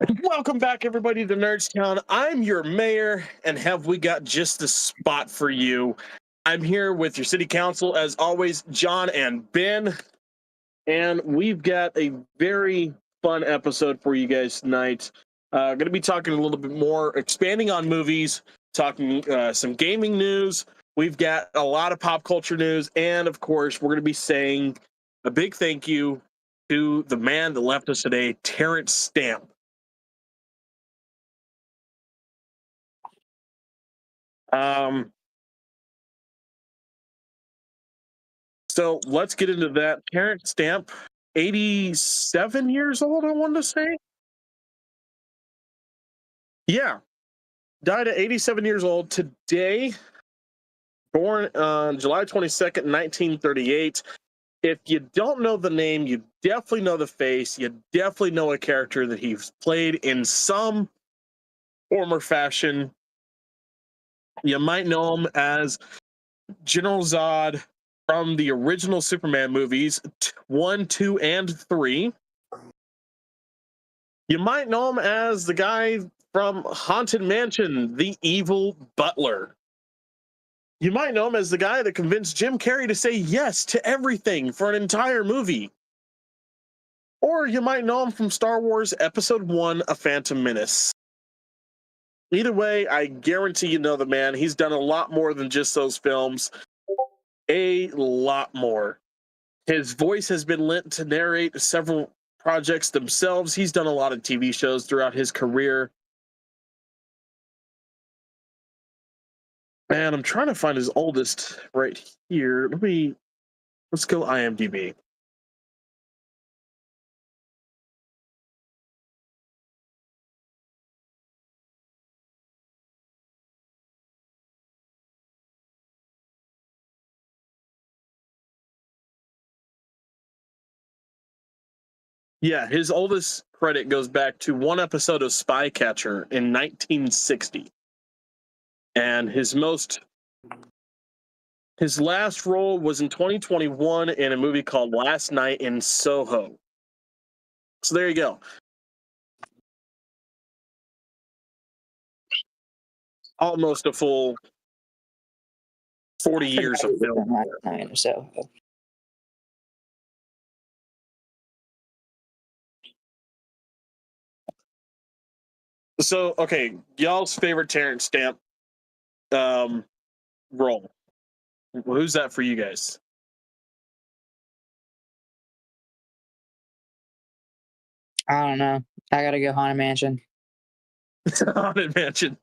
Welcome back, everybody, to Nerdstown. I'm your mayor, and have we got just the spot for you? I'm here with your city council, as always, John and Ben, and we've got a very fun episode for you guys tonight. Going to be talking a little bit more, expanding on movies, talking some gaming news. We've got a lot of pop culture news, and of course, we're going to be saying a big thank you to the man that left us today, Terrence Stamp. So let's get into that. Terrence Stamp, 87 years old, I want to say. Yeah, died at 87 years old today, born on July 22nd, 1938. If you don't know the name, you definitely know the face. You definitely know a character that he's played in some form or fashion. You might know him as General Zod from the original Superman movies, 1, 2, and 3. You might know him as the guy from Haunted Mansion, the evil butler. You might know him as the guy that convinced Jim Carrey to say yes to everything for an entire movie. Or you might know him from Star Wars Episode 1, A Phantom Menace. Either way, I guarantee you know the man. He's done a lot more than just those films. A lot more. His voice has been lent to narrate several projects themselves. He's done a lot of TV shows throughout his career. Man, I'm trying to find his oldest right here. Let's go IMDb. Yeah, his oldest credit goes back to one episode of Spycatcher in 1960. And his last role was in 2021 in a movie called Last Night in Soho. So there you go. Almost a full 40 years of film. So, okay, y'all's favorite Terrence Stamp role. Who's that for you guys? I don't know. I gotta go Haunted Mansion. Haunted Mansion.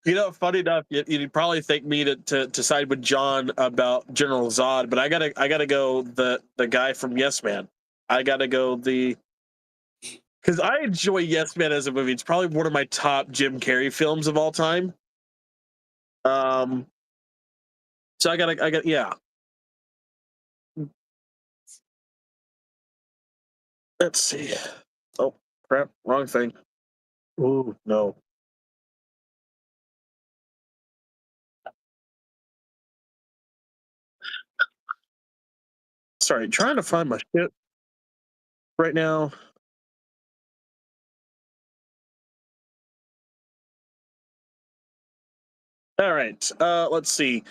You know, funny enough, you'd probably think me to side with John about General Zod, but I gotta go the guy from Yes Man. I gotta go because I enjoy Yes Man as a movie. It's probably one of my top Jim Carrey films of all time. So I got yeah. Let's see. Oh crap! Wrong thing. Oh no. Sorry, trying to find my shit right now. All right. Let's see.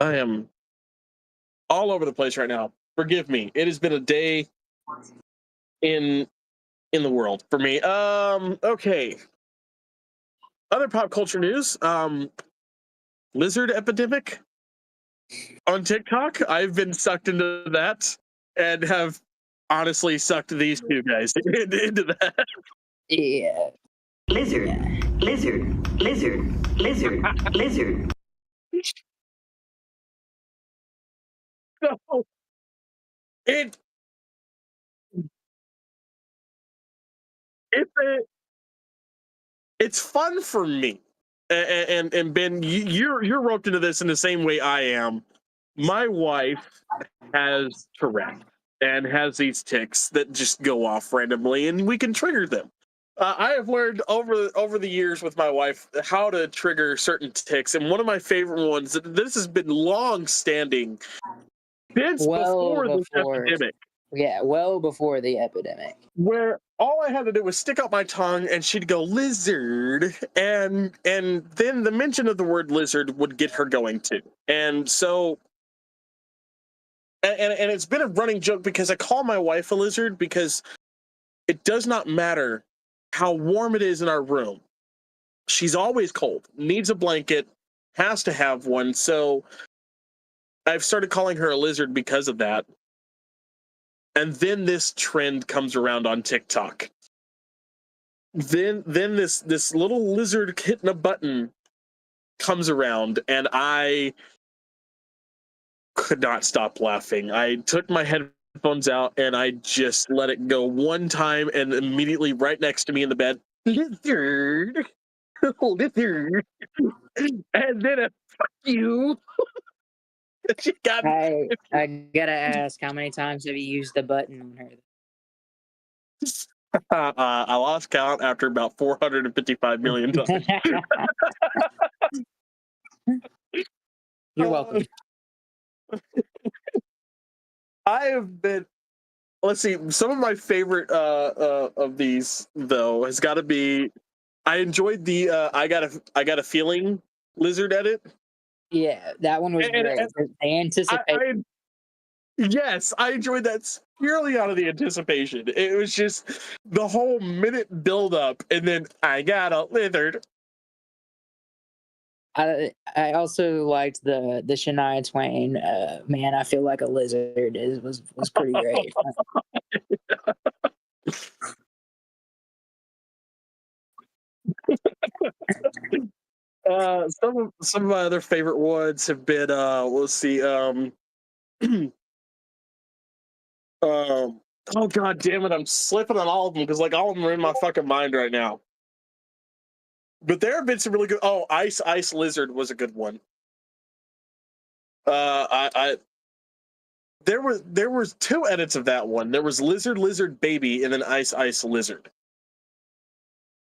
I am all over the place right now. Forgive me. It has been a day in the world for me. Okay. Other pop culture news. Lizard epidemic on TikTok. I've been sucked into that and have honestly sucked these two guys into that. Yeah. Lizard, lizard, lizard, lizard, lizard. So it it's fun for me. And Ben, you're roped into this in the same way I am. My wife has Tourette and has these tics that just go off randomly, and we can trigger them. I have learned over the years with my wife how to trigger certain tics, and one of my favorite ones. This has been long standing. This Well before this before. epidemic, Yeah, well before the epidemic. where all I had to do was stick out my tongue and she'd go lizard, and then the mention of the word lizard would get her going too. And so and it's been a running joke because I call my wife a lizard because it does not matter how warm it is in our room. She's always cold, needs a blanket, has to have one. So I've started calling her a lizard because of that. And then this trend comes around on TikTok. Then this little lizard hitting a button comes around, and I could not stop laughing. I took my headphones out and I just let it go one time, and immediately right next to me in the bed, lizard, lizard, and then a fuck you. She got I gotta ask, how many times have you used the button on her? I lost count after about 455 million times. You're welcome. I have been. Let's see. Some of my favorite of these though has got to be. I enjoyed the I got a feeling lizard edit. Yeah, that one was great. They anticipate. Yes, I enjoyed that purely out of the anticipation. It was just the whole minute build up, and then I got a lizard. I also liked the Shania Twain. Man, I feel like a lizard was pretty great. Some of my other favorite ones have been let's see oh god damn it, I'm slipping on all of them because like all of them are in my fucking mind right now. But there have been some really good. Oh, Ice Lizard was a good one. I there was two edits of that one. There was Lizard Baby and then Ice Lizard.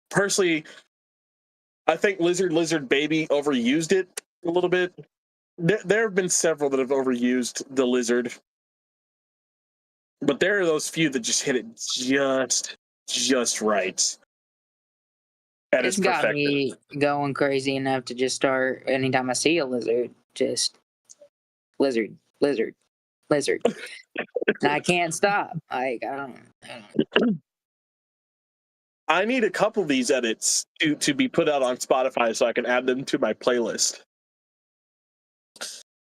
Personally, I think Lizard Baby overused it a little bit. There have been several that have overused the lizard, but there are those few that just hit it just right. It's got me going crazy enough to just start anytime I see a lizard, just lizard. And I can't stop. I don't know. I need a couple of these edits to be put out on Spotify so I can add them to my playlist.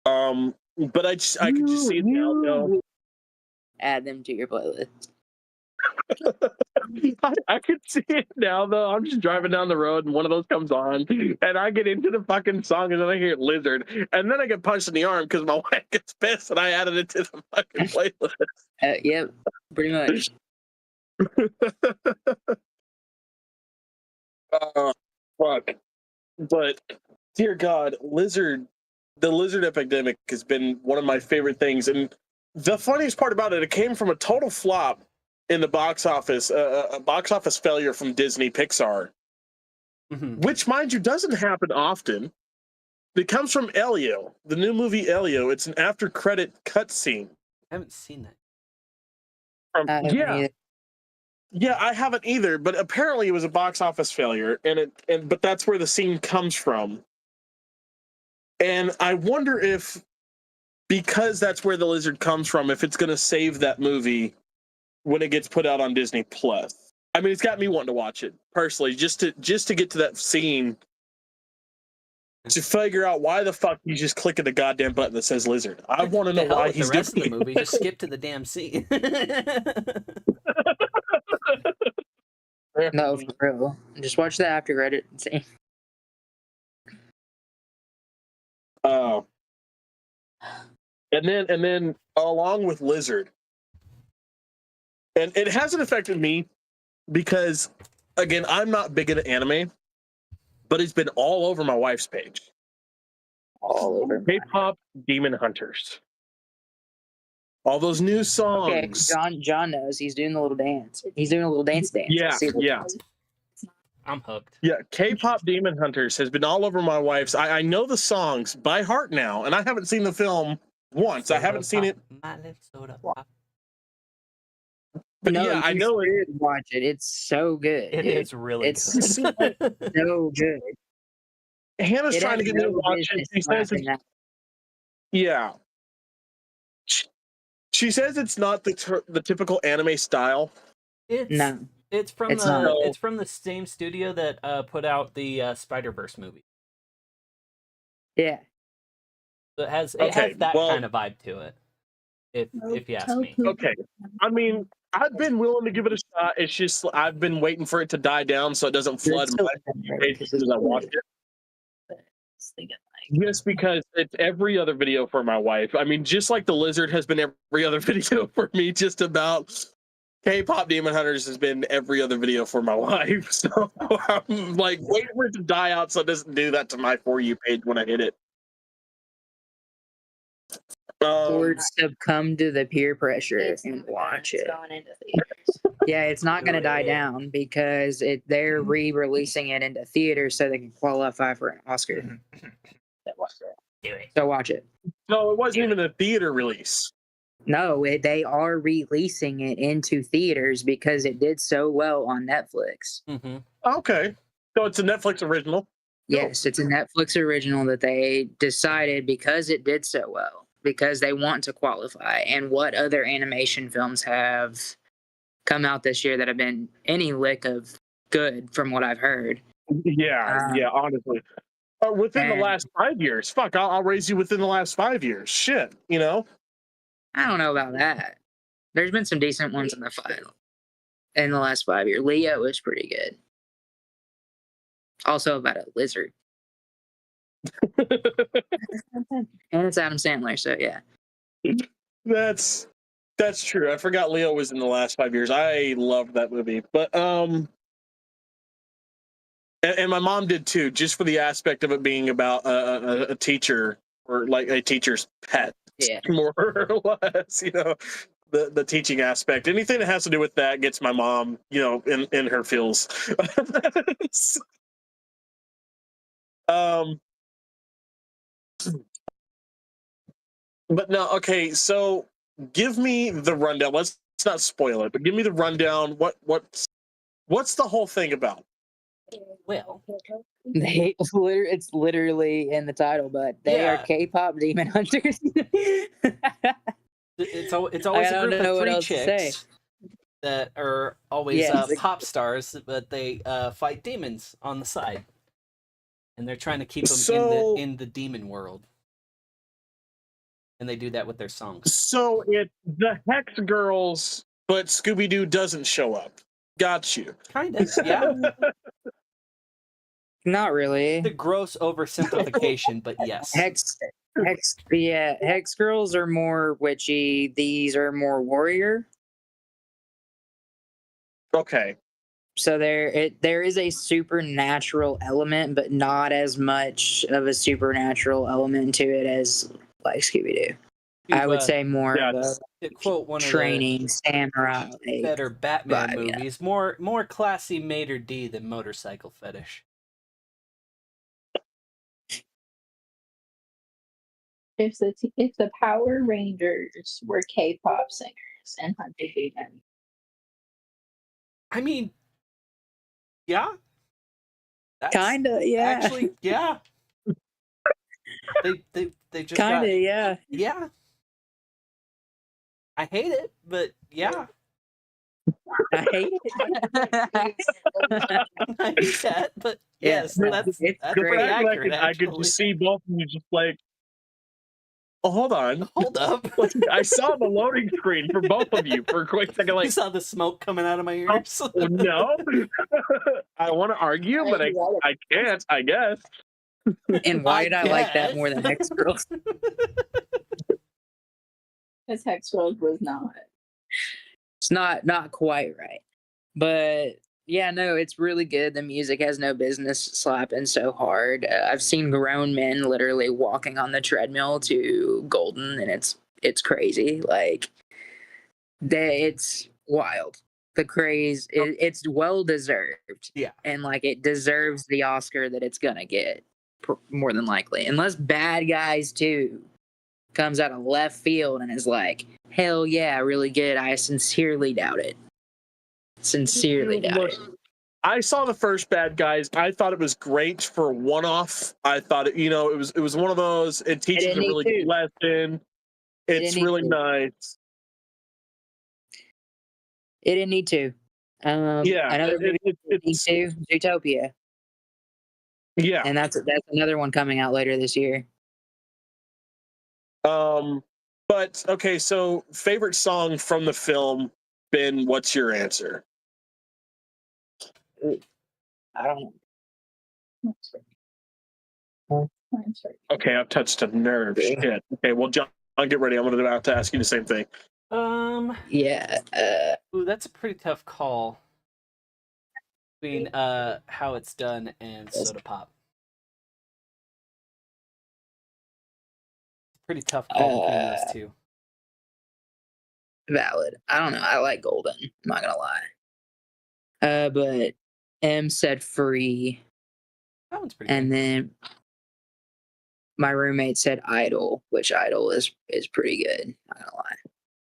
But I can just see it now. No. Add them to your playlist. I can see it now though. I'm just driving down the road and one of those comes on and I get into the fucking song and then I hear lizard and then I get punched in the arm because my wife gets pissed and I added it to the fucking playlist. Yep, pretty much. Fuck. But dear God, the lizard epidemic has been one of my favorite things, and the funniest part about it came from a total flop in the box office, a box office failure from Disney Pixar, which, mind you, doesn't happen often. It comes from Elio, the new movie Elio. It's an after-credit cutscene. I haven't seen that. Yeah, I haven't either. But apparently, it was a box office failure, but that's where the scene comes from. And I wonder if, because that's where the lizard comes from, if it's going to save that movie when it gets put out on Disney Plus. I mean, it's got me wanting to watch it personally, just to get to that scene, to figure out why the fuck he's just clicking the goddamn button that says lizard. I want to know why he's the rest doing of the movie. Just skip to the damn scene. No, for real. Just watch the after credit scene. And then along with lizard, and it hasn't affected me because, again, I'm not big into anime, but it's been all over my wife's page. All over. K-pop Demon Hunters. All those new songs. Okay, John knows. He's doing the little dance. He's doing a little dance. Yeah. I'm hooked. Yeah, K-pop Demon Hunters has been all over my wife's. I know the songs by heart now, and I haven't seen the film once. I haven't seen it, but No, yeah, I you know it. should watch it. It's so good. It dude. is really It's good. so good. Hannah's It trying to has get me to no watch it. business She says slapping it's, that. yeah. She says it's not the typical anime style. No, It's from it's the not. it's from the same studio that put out the Spider-Verse movie. Yeah. So it has Okay, that well- kind of vibe to it. If you ask me. Okay. I mean, I've been willing to give it a shot. It's just I've been waiting for it to die down so it doesn't flood It's my still page as soon as I watch it. Just because it's every other video for my wife. I mean, just like the lizard has been every other video for me, just about K-pop Demon Hunters has been every other video for my wife. So I'm like waiting for it to die out so it doesn't do that to my For You page when I hit it. Or succumb to the peer pressure and watch it. Yeah, it's not going to die down because they're re-releasing it into theaters so they can qualify for an Oscar. So watch it. No, it wasn't even a theater release. No, they are releasing it into theaters because it did so well on Netflix. Mm-hmm. Okay. So it's a Netflix original. Yes, it's a Netflix original that they decided because it did so well, because they want to qualify. And what other animation films have come out this year that have been any lick of good from what I've heard? Yeah, yeah, honestly. Within the last 5 years. Fuck, I'll raise you within the last 5 years. Shit, you know? I don't know about that. There's been some decent ones in the last 5 years. Leo was pretty good. Also about a lizard. And it's Adam Sandler, so yeah. That's true. I forgot Leo was in the last 5 years. I loved that movie. But and my mom did too, just for the aspect of it being about a teacher or like a teacher's pet. Yeah. More or less, you know, the teaching aspect. Anything that has to do with that gets my mom, you know, in her feels. But no, okay, so give me the rundown. Let's not spoil it, but give me the rundown. What's the whole thing about? Well, It's literally in the title, but they are K-pop demon hunters. it's always a group of 3 chicks that are always pop stars, but they fight demons on the side, and they're trying to keep them in the demon world. And they do that with their songs. So it's the Hex Girls, but Scooby-Doo doesn't show up. Got you. Kind of, yeah. Not really. The gross oversimplification, but yes. Hex girls are more witchy. These are more warrior. Okay. So there is a supernatural element, but not as much of a supernatural element to it as like Scooby-Doo. I would say more of a to quote one training of samurai. the better Batman vibe, movies, more classy Mater D than Motorcycle Fetish. If the Power Rangers were K-pop singers and hunted demons. I mean, yeah. Kinda, yeah. Actually, yeah. They just Kinda, got, yeah. Yeah. I hate it, but yeah. I hate it. I hate that, but Yeah, yes, that's The pretty fact that accurate. I could just see both of you just like, oh, hold on. Hold up. I saw the loading screen for both of you for a quick second. You Like, saw the smoke coming out of my ears. oh, no, I want to argue, but I can't. I guess. And why did I like that more than Hex Girls? Because Hex Girls was not. It's not quite right. But yeah, no, it's really good. The music has no business slapping so hard. I've seen grown men literally walking on the treadmill to Golden, and it's crazy. Like, it's wild. The craze, it's well deserved. Yeah. And like it deserves the Oscar that it's gonna get, more than likely. Unless Bad Guys 2 comes out of left field and is like, hell yeah, really good. I sincerely doubt it. Sincerely doubt it. I saw the first Bad Guys. I thought it was great for one-off. I thought it was one of those. It teaches a really good lesson. It's really nice. It didn't need to. Another movie it's Zootopia. Yeah, and that's another one coming out later this year. But okay, so favorite song from the film, Ben, what's your answer? I don't know. Okay, I've touched a nerve. Shit. Okay, well, John, get ready. I'm about to ask you the same thing. Yeah. Ooh, that's a pretty tough call between How It's Done and Soda Pop. Pretty tough call between those two. Valid. I don't know. I like Golden. I'm not gonna lie. But M said Free. That one's pretty and good. Then my roommate said Idol, which Idol is pretty good. Not gonna lie.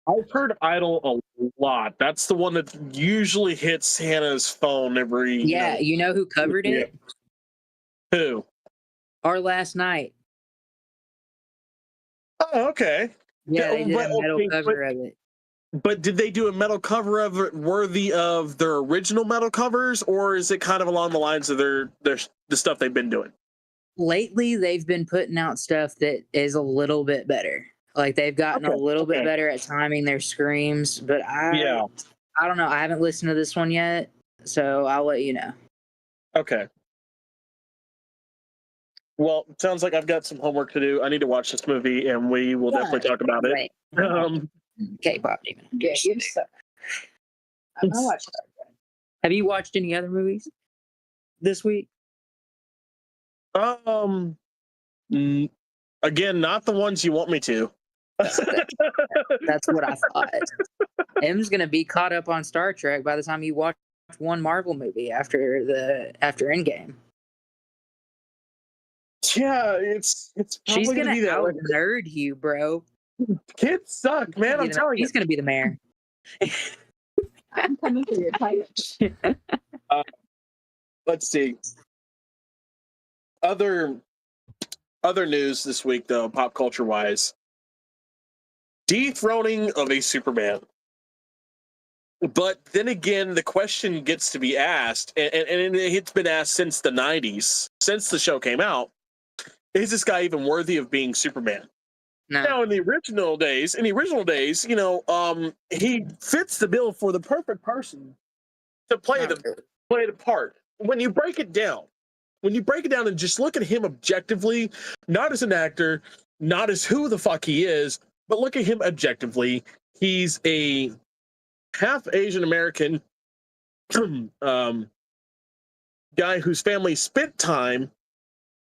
I've heard Idol a lot. That's the one that usually hits Hannah's phone every. Yeah, you know who covered it? Who? Our Last Night. Oh, okay. Yeah, they did a metal cover of it. But did they do a metal cover of it worthy of their original metal covers, or is it kind of along the lines of the stuff they've been doing? Lately, they've been putting out stuff that is a little bit better. Like they've gotten a little bit better at timing their screams, but I don't know. I haven't listened to this one yet, so I'll let you know. Okay. Well, it sounds like I've got some homework to do. I need to watch this movie, and we will definitely talk about it. K-pop demon. Yeah, you suck. I'm gonna watch that. Have you watched any other movies this week? Again, not the ones you want me to. That's what I thought. M's gonna be caught up on Star Trek by the time you watch one Marvel movie after Endgame. Yeah, it's she's gonna out nerd you, bro. Kids suck, man. I'm telling you. He's gonna be the mayor. I'm coming for your title. Let's see. Other news this week, though, pop culture wise. Dethroning of a Superman. But then again, the question gets to be asked, and it's been asked since the 90s, since the show came out, is this guy even worthy of being Superman? No. Now, in the original days, he fits the bill for the perfect person to play the part. When you break it down and just look at him objectively, not as an actor, not as who the fuck he is, but look at him objectively. He's a half Asian American guy whose family spent time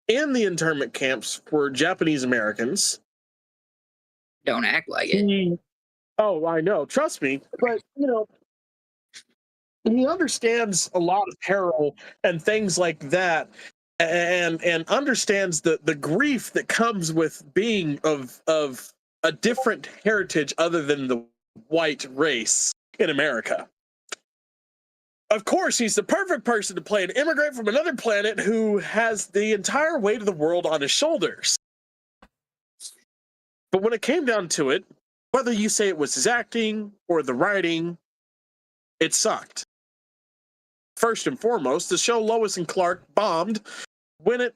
in the internment camps for Japanese Americans. Don't act like it. Oh, I know. Trust me. But, he understands a lot of peril and things like that, and understands the grief that comes with being of a different heritage other than the white race in America. Of course, he's the perfect person to play an immigrant from another planet who has the entire weight of the world on his shoulders. But when it came down to it, whether you say it was his acting or the writing, it sucked. First and foremost, the show Lois and Clark bombed when it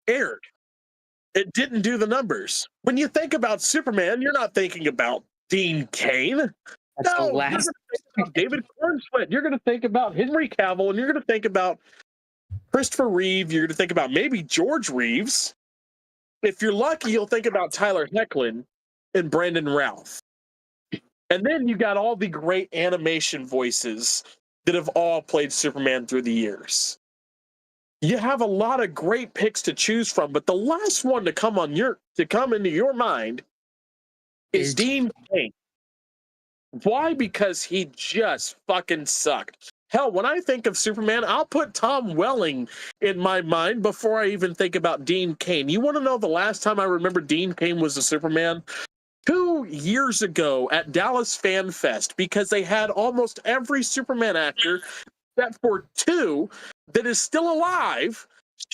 aired. It didn't do the numbers. When you think about Superman, you're not thinking about Dean Cain. That's no, you're going to think about David Cornsweet. You're going to think about Henry Cavill, and you're going to think about Christopher Reeve. You're going to think about maybe George Reeves. If you're lucky, you'll think about Tyler Hoechlin and Brandon Routh. And then you got all the great animation voices that have all played Superman through the years. You have a lot of great picks to choose from, but the last one to come into your mind is Dean Cain. Why? Because he just fucking sucked. Hell, when I think of Superman, I'll put Tom Welling in my mind before I even think about Dean Cain. You want to know the last time I remember Dean Cain was a Superman? 2 years ago at Dallas Fan Fest, because they had almost every Superman actor, except for 2 that is still alive,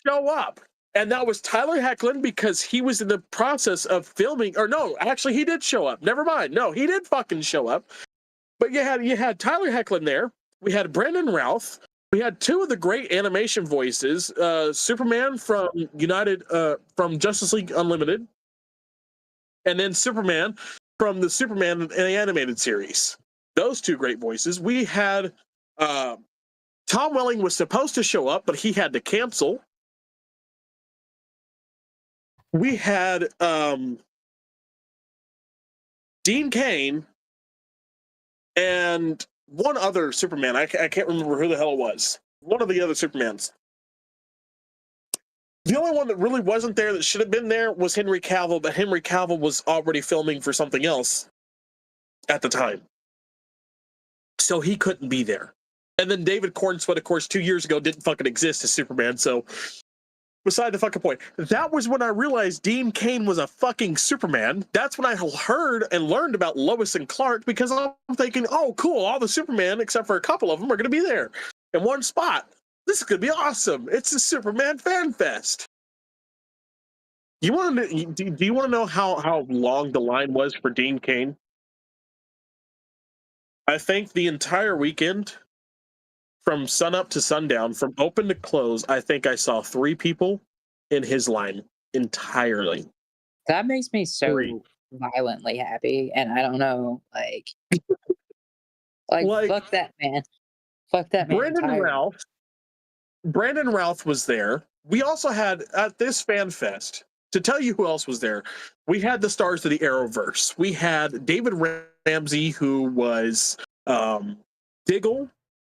show up. And that was Tyler Hoechlin, because he was in the process of filming. Or no, actually, he did show up. Never mind. No, he did fucking show up. But you had Tyler Hoechlin there. We had Brandon Routh. We had 2 of the great animation voices. Superman from from Justice League Unlimited, and then Superman from the Superman in the animated series. Those 2 great voices. We had Tom Welling was supposed to show up, but he had to cancel. We had Dean Cain and one other Superman. I can't remember who the hell it was. One of the other Supermans. The only one that really wasn't there that should have been there was Henry Cavill, but Henry Cavill was already filming for something else at the time. So he couldn't be there. And then David Cornsweet, of course, 2 years ago didn't fucking exist as Superman, so beside the fucking point. That was when I realized Dean Cain was a fucking Superman. That's when I heard and learned about Lois and Clark, because I'm thinking, oh, cool, all the Superman, except for a couple of them, are going to be there in one spot. This is going to be awesome. It's a Superman fan fest. Do you want to know how long the line was for Dean Cain? I think the entire weekend, from sunup to sundown, from open to close, I think I saw 3 people in his line entirely. That makes me so violently happy, and I don't know, like fuck that man. Fuck that man. Brandon Routh was there. We also had, at this fan fest, to tell you who else was there, we had the stars of the Arrowverse. We had David Ramsey, who was Diggle.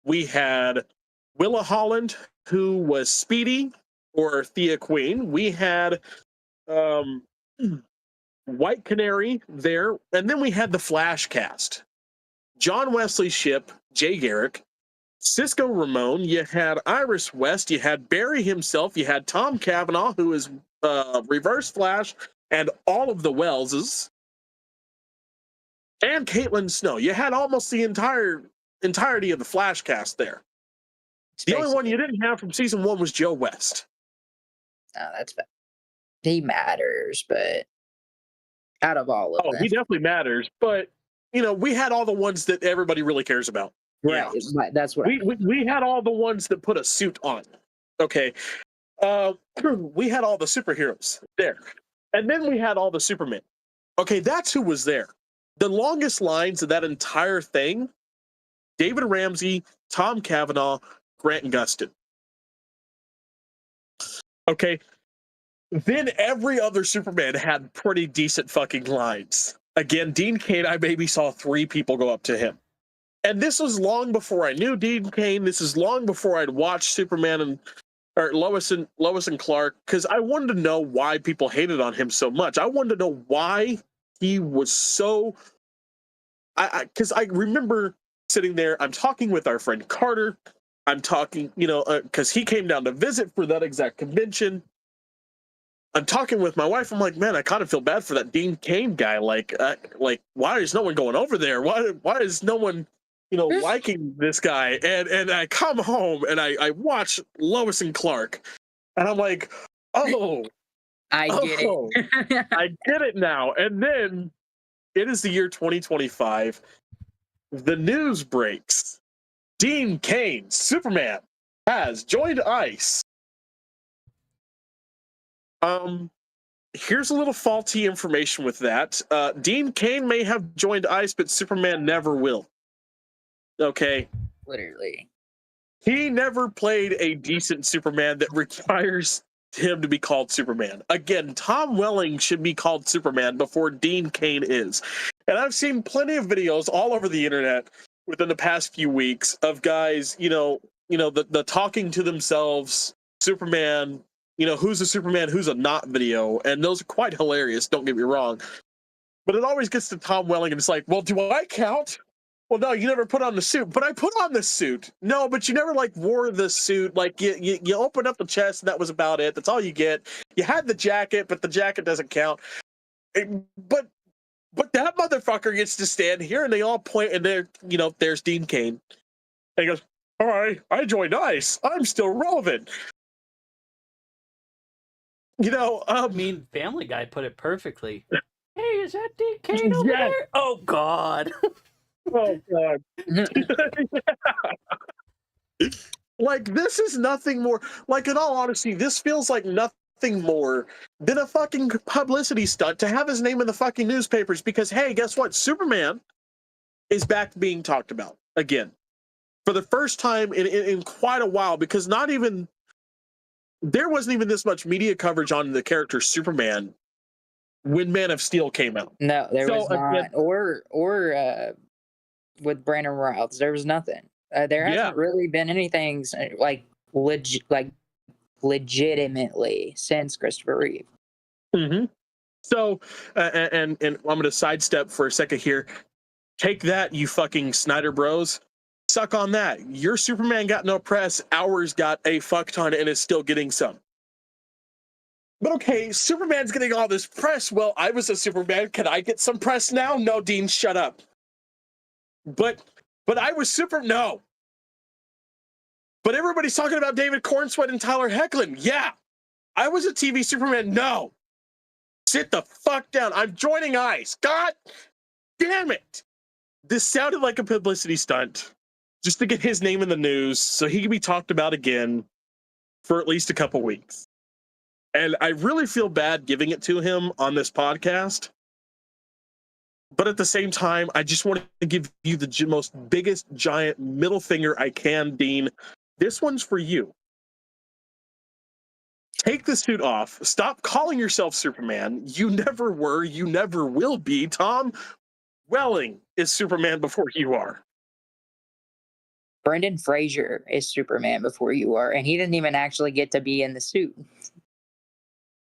We had Willa Holland, who was Speedy, or Thea Queen. We had White Canary there. And then we had the Flash cast. John Wesley Shipp, Jay Garrick, Cisco Ramon, you had Iris West, you had Barry himself, you had Tom Cavanaugh, who is Reverse Flash, and all of the Welleses, and Caitlin Snow. You had almost the entirety of the Flash cast there. The only one you didn't have from season 1 was Joe West. Oh, that's bad. He matters, but out of all of them. He definitely matters, but we had all the ones that everybody really cares about. Right, yeah. That's what we had all the ones that put a suit on. Okay. We had all the superheroes there. And then we had all the Supermen. Okay, that's who was there. The longest lines of that entire thing, David Ramsey, Tom Cavanaugh, Grant Gustin. Okay. Then every other Superman had pretty decent fucking lines. Again, Dean Cain, I maybe saw 3 people go up to him. And this was long before I knew Dean Cain. This is long before I'd watched Superman or Lois and Clark, because I wanted to know why people hated on him so much. I wanted to know why he was so. Because I remember sitting there. I'm talking with our friend Carter. I'm talking, because he came down to visit for that exact convention. I'm talking with my wife. I'm like, man, I kind of feel bad for that Dean Cain guy. Like, why is no one going over there? Why is no one, liking this guy? And I come home and I watch Lois and Clark, and I'm like, oh, I get it. I get it now. And then it is the year 2025. The news breaks. Dean Cain, Superman, has joined ICE. Here's a little faulty information with that. Dean Cain may have joined ICE, but Superman never will. Okay. Literally. He never played a decent Superman that requires him to be called Superman. Again, Tom Welling should be called Superman before Dean Cain is. And I've seen plenty of videos all over the internet within the past few weeks of guys, the talking to themselves, Superman, who's a Superman, who's a not video. And those are quite hilarious, don't get me wrong. But it always gets to Tom Welling, and it's like, well, do I count? well, no, you never put on the suit. But I put on the suit. No, but you never like wore the suit. Like you opened up the chest and that was about it. That's all you get. You had the jacket, but the jacket doesn't count. But that motherfucker gets to stand here and they all point and there's Dean Cain. And he goes, all right, I joined ICE. I'm still relevant. I mean, Family Guy put it perfectly. Hey, is that Dean Cain over there? Oh, God. Oh, God. Like, this is nothing more. Like, in all honesty, this feels like nothing more than a fucking publicity stunt to have his name in the fucking newspapers because, hey, guess what? Superman is back to being talked about again for the first time in quite a while because there wasn't even this much media coverage on the character Superman when Man of Steel came out. No, there was not. Or with Brandon Routh, there was nothing. There hasn't really been anything legitimately since Christopher Reeve. Mm-hmm. So, and I'm going to sidestep for a second here. Take that, you fucking Snyder bros. Suck on that. Your Superman got no press. Ours got a fuck ton and is still getting some. But okay, Superman's getting all this press. Well, I was a Superman. Can I get some press now? No, Dean, shut up. But I was no. But everybody's talking about David Cornsweet and Tyler Hoechlin. Yeah. I was a TV Superman. No. Sit the fuck down. I'm joining ICE. God damn it. This sounded like a publicity stunt just to get his name in the news so he can be talked about again for at least a couple weeks. And I really feel bad giving it to him on this podcast. But at the same time, I just want to give you the most biggest giant middle finger I can, Dean. This one's for you. Take the suit off. Stop calling yourself Superman. You never were. You never will be. Tom Welling is Superman before you are. Brendan Fraser is Superman before you are, and he didn't even actually get to be in the suit.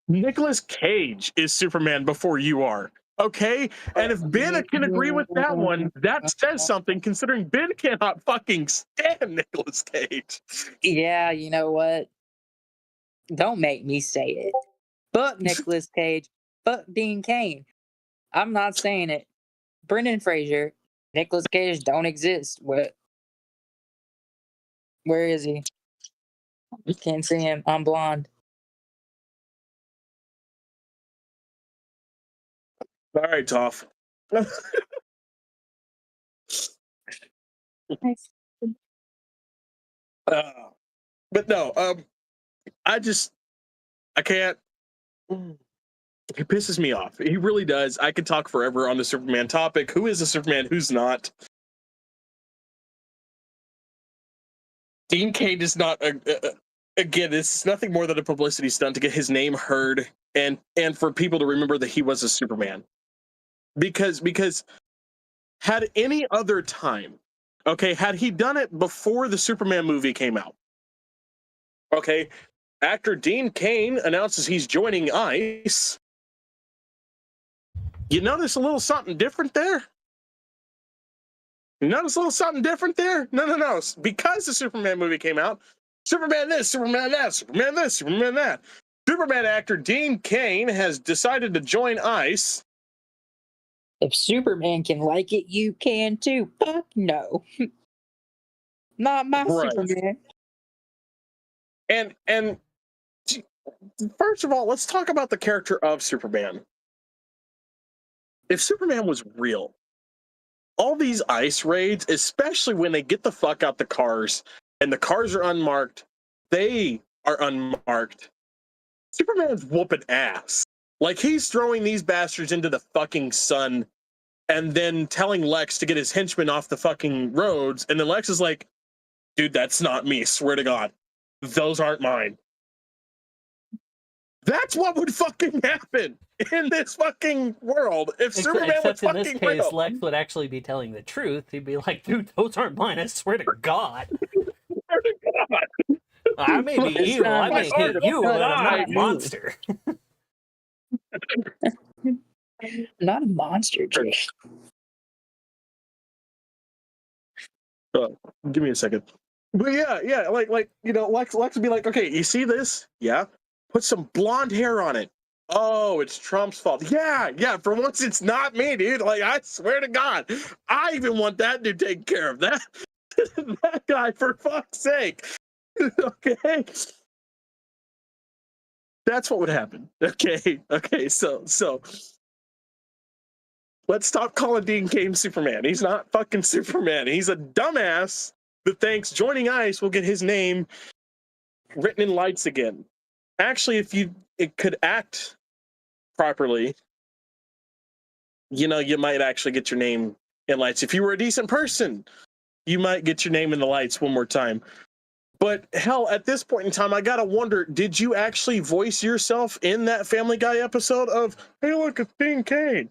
Nicolas Cage is Superman before you are. Okay? And if Ben can agree with that one, that says something considering Ben cannot fucking stand Nicolas Cage. Yeah, you know what? Don't make me say it. Fuck Nicolas Cage. Fuck Dean Cain. I'm not saying it. Brendan Fraser, Nicolas Cage don't exist. What? Where is he? Can't see him. I'm blonde. All right, Toph. But no, I can't. He pisses me off. He really does. I could talk forever on the Superman topic. Who is a Superman? Who's not? Dean Cain is not. Again, it's nothing more than a publicity stunt to get his name heard and for people to remember that he was a Superman. Because had any other time, okay, had he done it before the Superman movie came out, okay, actor Dean Cain announces he's joining ICE. You notice a little something different there? You notice a little something different there? No. Because the Superman movie came out, Superman this, Superman that, Superman this, Superman that. Superman actor Dean Cain has decided to join ICE. If Superman can like it, you can too. Fuck no. Not my Superman. And first of all, let's talk about the character of Superman. If Superman was real, all these ICE raids, especially when they get the fuck out the cars and the cars are unmarked, they are unmarked. Superman's whooping ass. Like, he's throwing these bastards into the fucking sun and then telling Lex to get his henchmen off the fucking roads. And then Lex is like, dude, that's not me. Swear to God. Those aren't mine. That's what would fucking happen in this fucking world if Superman was fucking real. Except in this case, Lex would actually be telling the truth. He'd be like, dude, those aren't mine. I swear to God. Swear to God. I may be evil. I may hate you, but I'm not a monster. Not a monster, Jay. Give me a second. But yeah, like Lex would be like, okay, you see this? Yeah, put some blonde hair on it. Oh, it's Trump's fault. Yeah. For once, it's not me, dude. Like, I swear to God, I even want that dude taken care of. That that guy, for fuck's sake. Okay, that's what would happen. Okay. So let's stop calling Dean Cain Superman. He's not fucking Superman. He's a dumbass that thinks joining ICE will get his name written in lights again. Actually, if it could act properly, you might actually get your name in lights. If you were a decent person, you might get your name in the lights one more time. But hell, at this point in time, I gotta wonder, did you actually voice yourself in that Family Guy episode of, hey, look, it's Dean Cain?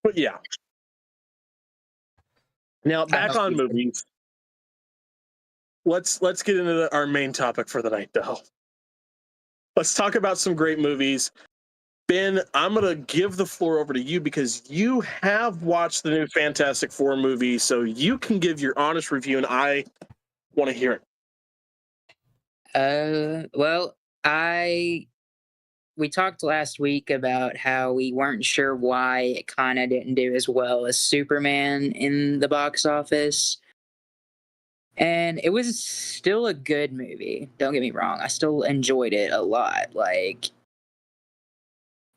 But yeah. Now, back on movies. Let's get into our main topic for the night, though. Let's talk about some great movies. Ben, I'm going to give the floor over to you because you have watched the new Fantastic Four movie, so you can give your honest review, and I want to hear it. Well, we talked last week about how we weren't sure why it kind of didn't do as well as Superman in the box office. And it was still a good movie. Don't get me wrong. I still enjoyed it a lot. Like,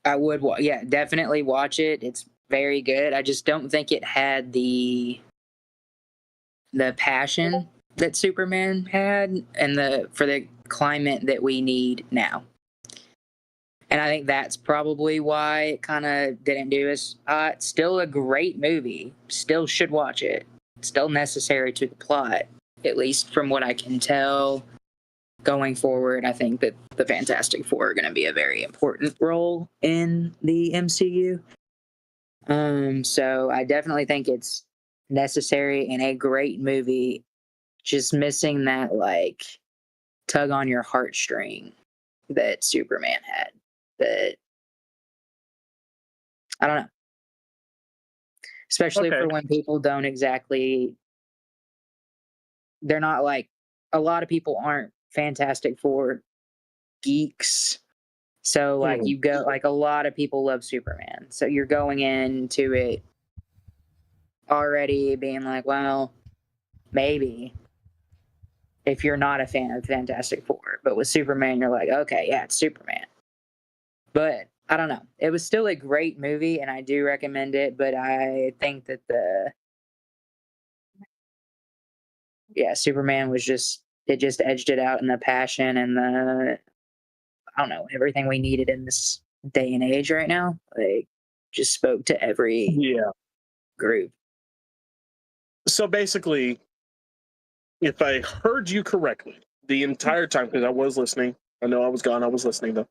I would, definitely watch it. It's very good. I just don't think it had the passion that Superman had and for the climate that we need now. And I think that's probably why it kind of didn't do as hot. Still a great movie. Still should watch it. Still necessary to the plot, at least from what I can tell. Going forward, I think that the Fantastic Four are going to be a very important role in the MCU. So I definitely think it's necessary and a great movie. Just missing that, like, tug on your heartstring that Superman had. That, I don't know. Especially for when people don't exactly, they're not like, a lot of people aren't Fantastic Four geeks. So, like, you go, like, a lot of people love Superman. So you're going into it already being like, well, maybe if you're not a fan of Fantastic Four. But with Superman, you're like, okay, yeah, it's Superman. But I don't know. It was still a great movie, and I do recommend it. But I think that Superman was just edged it out in the passion and I don't know, everything we needed in this day and age right now. Like, just spoke to every group. So basically, if I heard you correctly the entire time, because I was listening, I know I was gone, I was listening though.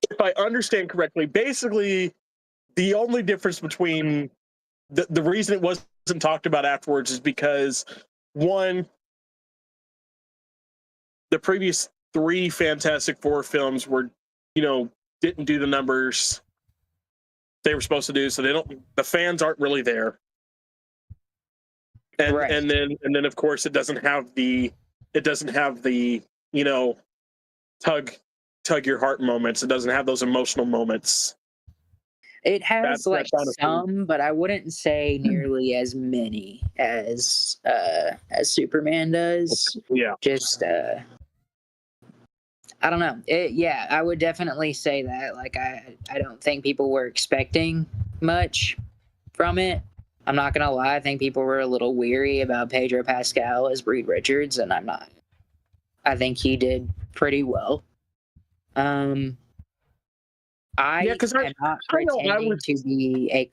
If I understand correctly, basically the only difference between the reason it wasn't talked about afterwards is because, one, the previous 3 Fantastic Four films were, didn't do the numbers they were supposed to do, so the fans aren't really there. And right. and then of course it doesn't have the tug your heart moments. It doesn't have those emotional moments. It has some, but I wouldn't say nearly as many as Superman does. Yeah. Just I don't know. I would definitely say that. Like, I don't think people were expecting much from it. I'm not gonna lie. I think people were a little weary about Pedro Pascal as Reed Richards, and I'm not. I think he did pretty well. I am not pretending to be a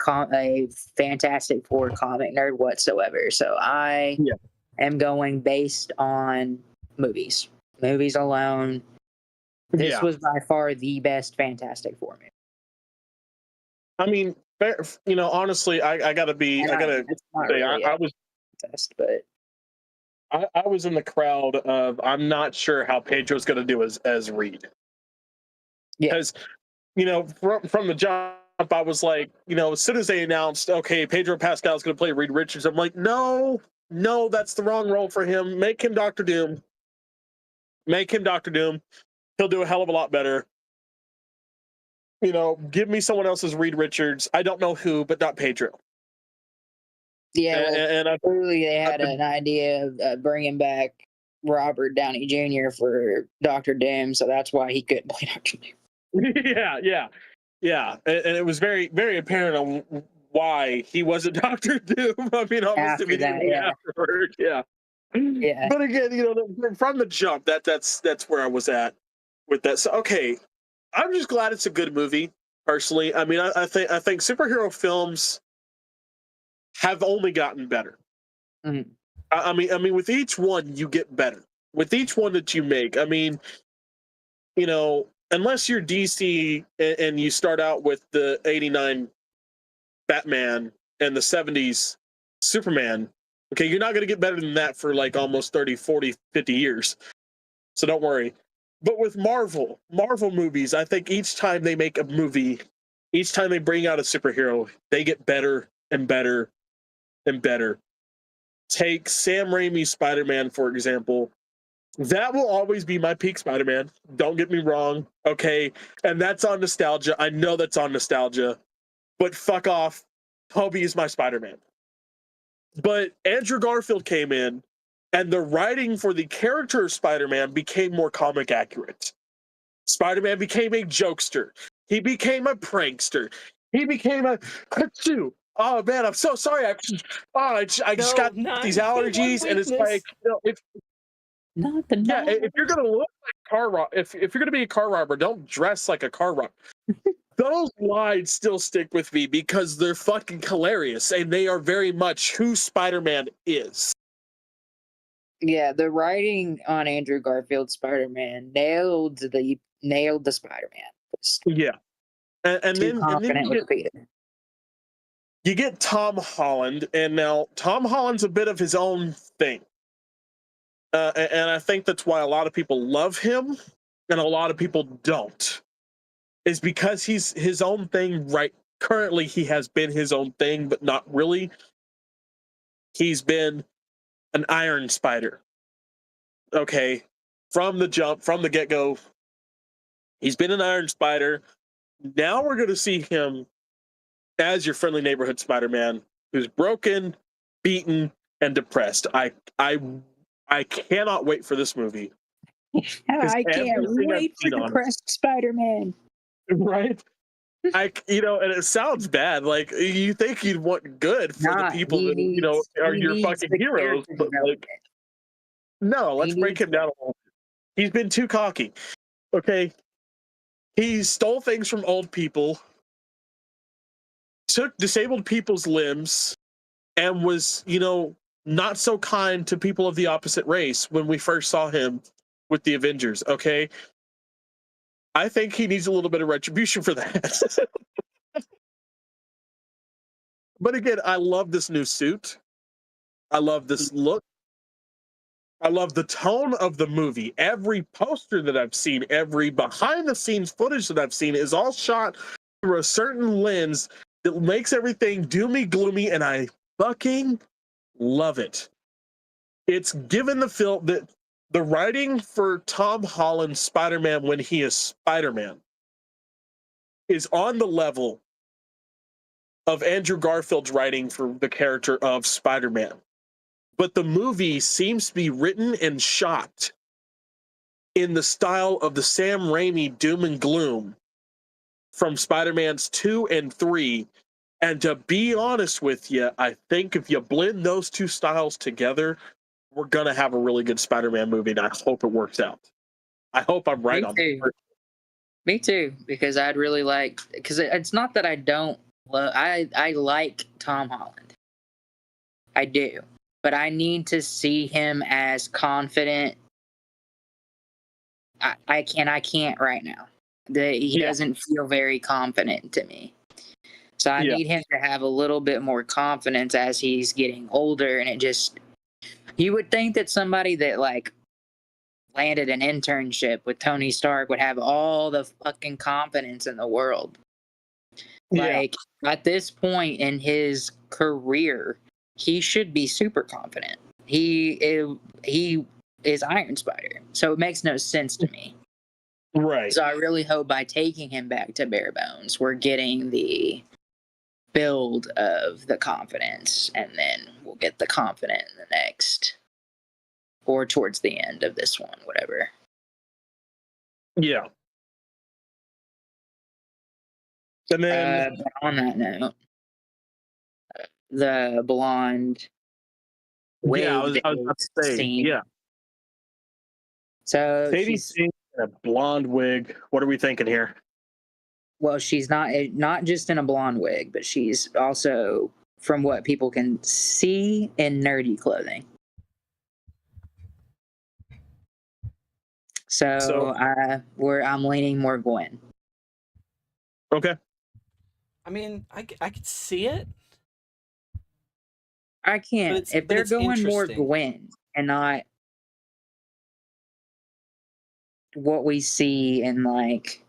Fantastic Four comic nerd whatsoever. So I am going based on movies alone. This was by far the best Fantastic Four movie. I mean, honestly, I gotta say, I was test, but I was in the crowd of, I'm not sure how Pedro's gonna do as Reed. Yeah. Because, from the jump, I was like, as soon as they announced, okay, Pedro Pascal's going to play Reed Richards, I'm like, no, that's the wrong role for him. Make him Doctor Doom. He'll do a hell of a lot better. Give me someone else's Reed Richards. I don't know who, but not Pedro. Yeah, and clearly they had an idea of bringing back Robert Downey Jr. for Doctor Doom, so that's why he couldn't play Doctor Doom. Yeah, and it was very, very apparent on why he wasn't Doctor Doom. I mean, almost immediately afterward. Yeah. But again, from the jump, that's where I was at with that. So okay, I'm just glad it's a good movie. Personally, I mean, I think superhero films have only gotten better. Mm-hmm. I mean, with each one you get better. With each one that you make, I mean, unless you're DC and you start out with the '89 Batman and the '70s Superman, okay, you're not going to get better than that for like almost 30, 40, 50 years. So don't worry. But with Marvel movies, I think each time they make a movie, each time they bring out a superhero, they get better and better and better. Take Sam Raimi's Spider-Man, for example. That will always be my peak Spider-Man. Don't get me wrong. Okay. And that's on nostalgia. I know that's on nostalgia. But fuck off. Tobey is my Spider-Man. But Andrew Garfield came in, and the writing for the character of Spider-Man became more comic accurate. Spider-Man became a jokester. He became a prankster. He became a Achoo. Oh man, I'm so sorry. I just got these allergies, and it's like, if you're gonna look like if you're gonna be a car robber, don't dress like a car robber. Those lines still stick with me because they're fucking hilarious, and they are very much who Spider-Man is. Yeah, the writing on Andrew Garfield's Spider-Man nailed the Spider-Man. Yeah, and then you get Tom Holland, and now Tom Holland's a bit of his own thing. And I think that's why a lot of people love him and a lot of people don't. Is because he's his own thing right currently. He has been his own thing, but not really. He's been an Iron Spider. Okay. From the jump, from the get-go, he's been an Iron Spider. Now we're going to see him as your friendly neighborhood Spider-Man, who's broken, beaten, and depressed. I cannot wait for this movie. I can't wait for depressed Spider-Man. Right? And it sounds bad. Like, you think you'd want good for the people that, are your fucking heroes. But like, no, let's break him down a little bit. He's been too cocky. Okay? He stole things from old people, took disabled people's limbs, and was, not so kind to people of the opposite race when we first saw him with the Avengers, okay? I think he needs a little bit of retribution for that. But again, I love this new suit. I love this look. I love the tone of the movie. Every poster that I've seen, every behind-the-scenes footage that I've seen is all shot through a certain lens that makes everything doomy, gloomy, and I fucking love it. It's given the feel that the writing for Tom Holland's Spider-Man when he is Spider-Man is on the level of Andrew Garfield's writing for the character of Spider-Man. But the movie seems to be written and shot in the style of the Sam Raimi doom and gloom from Spider-Man's 2 and 3. And to be honest with you, I think if you blend those two styles together, we're going to have a really good Spider-Man movie, and I hope it works out. I hope I'm right on that. Me too, because I'd really like, because it's not that I don't love, I like Tom Holland. I do. But I need to see him as confident. I can't right now. He doesn't feel very confident to me. So I need him to have a little bit more confidence as he's getting older, and it just, you would think that somebody that like landed an internship with Tony Stark would have all the fucking confidence in the world. Like, at this point in his career, he should be super confident. He is Iron Spider, so it makes no sense to me. Right. So I really hope by taking him back to bare bones, we're getting the build of the confidence, and then we'll get the confident in the next, or towards the end of this one, whatever. Yeah. And then on that note, the blonde wig. Yeah, I was about to say, scene. yeah. So Sadie she's Sink in a blonde wig. What are we thinking here? well, she's not just in a blonde wig, but she's also, from what people can see, in nerdy clothing. So I'm leaning more Gwen. Okay. I mean, I could see it. I can't. If they're going more Gwen and not what we see in, like,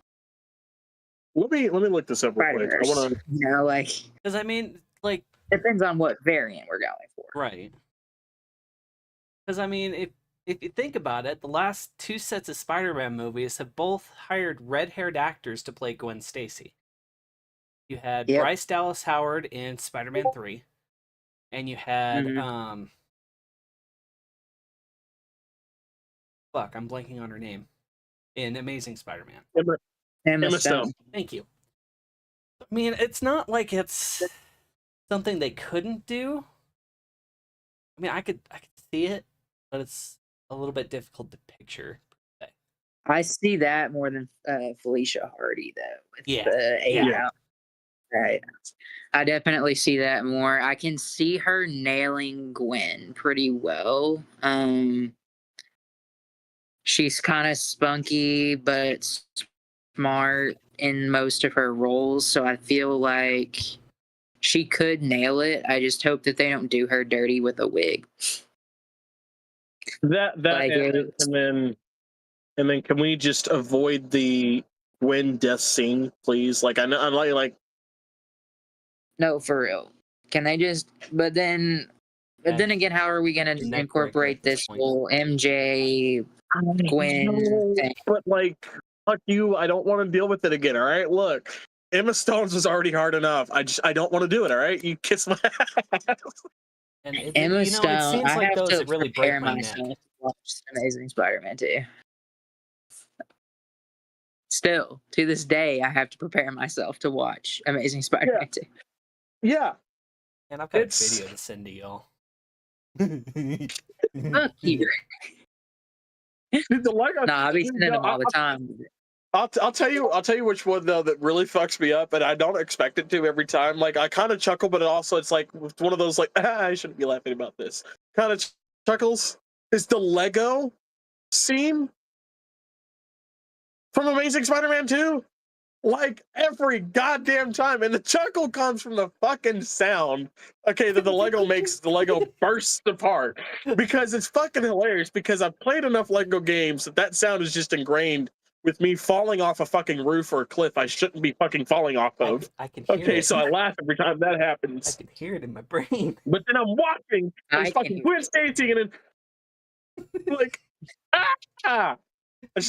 let me look this up real quick. I want to, like, because I mean, like, depends on what variant we're going for, right? Because I mean, if you think about it, the last two sets of Spider-Man movies have both hired red-haired actors to play Gwen Stacy. You had Bryce Dallas Howard in Spider-Man 3, and you had fuck, I'm blanking on her name, in Amazing Spider-Man. Emma Stone. Thank you. I mean, it's not like it's something they couldn't do. I mean, I could see it, but it's a little bit difficult to picture. I see that more than Felicia Hardy, though. Yeah. Right. I definitely see that more. I can see her nailing Gwen pretty well. She's kind of spunky, but smart in most of her roles, so I feel like she could nail it. I just hope that they don't do her dirty with a wig. Like and then can we just avoid the Gwen death scene, please? Like, I know, I'm like. No, for real. Can they just? But then again, how are we gonna incorporate this whole MJ Gwen thing? But like, fuck you! I don't want to deal with it again. All right, look, Emma Stone's was already hard enough. I don't want to do it. All right, you kiss my ass. And Emma Stone, it seems I like have those to really prepare break my myself neck. to watch Amazing Spider-Man 2. Still, to this day, I have to prepare myself to watch Amazing Spider-Man 2. Yeah. And I've got a video to send to y'all. Fuck you. Dude, I'll be sending them all the time. I'll tell you which one though that really fucks me up, and I don't expect it to every time. Like, I kind of chuckle, but it's like one of those like, I shouldn't be laughing about this kind of chuckles. Is the Lego scene from Amazing Spider-Man 2? Like, every goddamn time, and the chuckle comes from the fucking sound. Okay, that the Lego makes the Lego burst apart, because it's fucking hilarious. Because I've played enough Lego games that sound is just ingrained with me falling off a fucking roof or a cliff I shouldn't be fucking falling off of. I can hear it. So I laugh every time that happens. I can hear it in my brain. But then I'm watching this fucking Gwen Stacy, and then like, ah!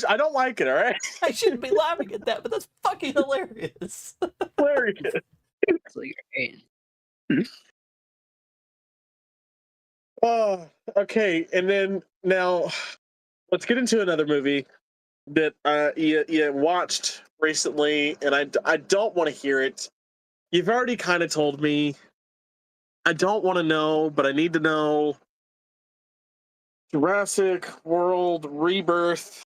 I don't like it, all right? I shouldn't be laughing at that, but that's fucking hilarious. Hilarious. Oh, okay. And then now let's get into another movie that you watched recently, and I don't want to hear it. You've already kind of told me. I don't want to know, but I need to know. Jurassic World Rebirth.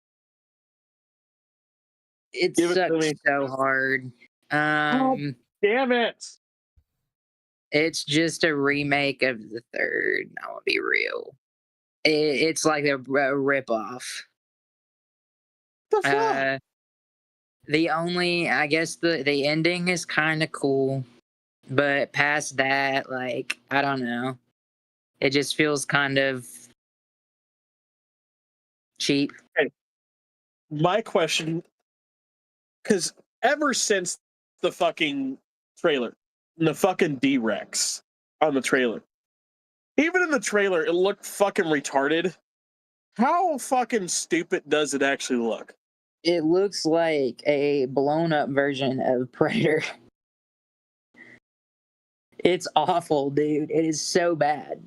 It sucks so hard. Oh, damn it. It's just a remake of the third. I want to be real. It's like a ripoff. The fuck? I guess the ending is kind of cool, but past that, like, I don't know. It just feels kind of cheap. Okay. My question, because ever since the fucking trailer. And the fucking D-Rex on the trailer. Even in the trailer, it looked fucking retarded. How fucking stupid does it actually look? It looks like a blown up version of Predator. It's awful, dude. It is so bad.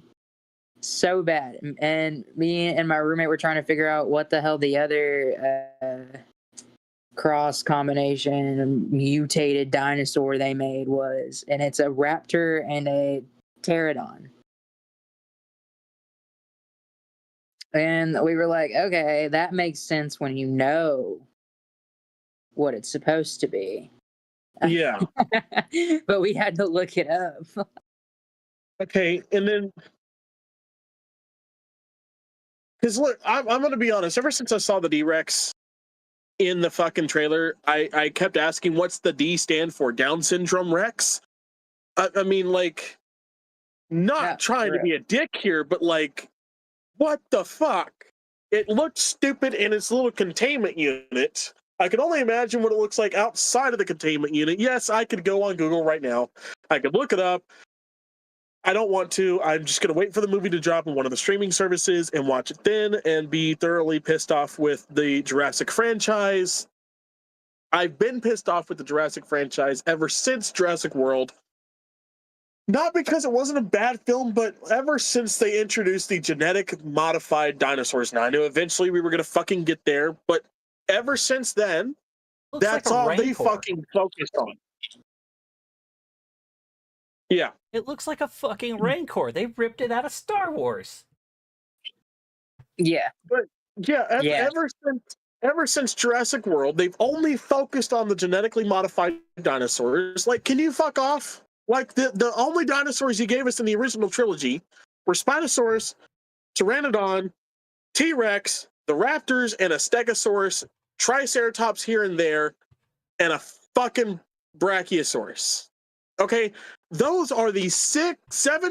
So bad. And me and my roommate were trying to figure out what the hell the other cross combination mutated dinosaur they made was. And it's a raptor and a pterodon. And we were like, okay, that makes sense when you know what it's supposed to be. Yeah. But we had to look it up. Okay, and then... Because look, I'm going to be honest. Ever since I saw the D-Rex in the fucking trailer, I kept asking, what's the D stand for? Down syndrome Rex? I mean, like, not trying to be a dick here, but like, what the fuck? It looked stupid in its little containment unit. I can only imagine what it looks like outside of the containment unit. Yes, I could go on Google right now. I could look it up. I don't want to. I'm just going to wait for the movie to drop on one of the streaming services and watch it then and be thoroughly pissed off with the Jurassic franchise. I've been pissed off with the Jurassic franchise ever since Jurassic World. Not because it wasn't a bad film, but ever since they introduced the genetic modified dinosaurs. Now, I knew eventually we were going to fucking get there, but ever since then, that's all they fucking focused on. Yeah. It looks like a fucking Rancor. They ripped it out of Star Wars. Yeah. But yeah, ever since Jurassic World, they've only focused on the genetically modified dinosaurs. Like, can you fuck off? Like, the only dinosaurs you gave us in the original trilogy were Spinosaurus, Pteranodon, T-Rex, the Raptors, and a Stegosaurus, Triceratops here and there, and a fucking Brachiosaurus. Okay? Those are the 7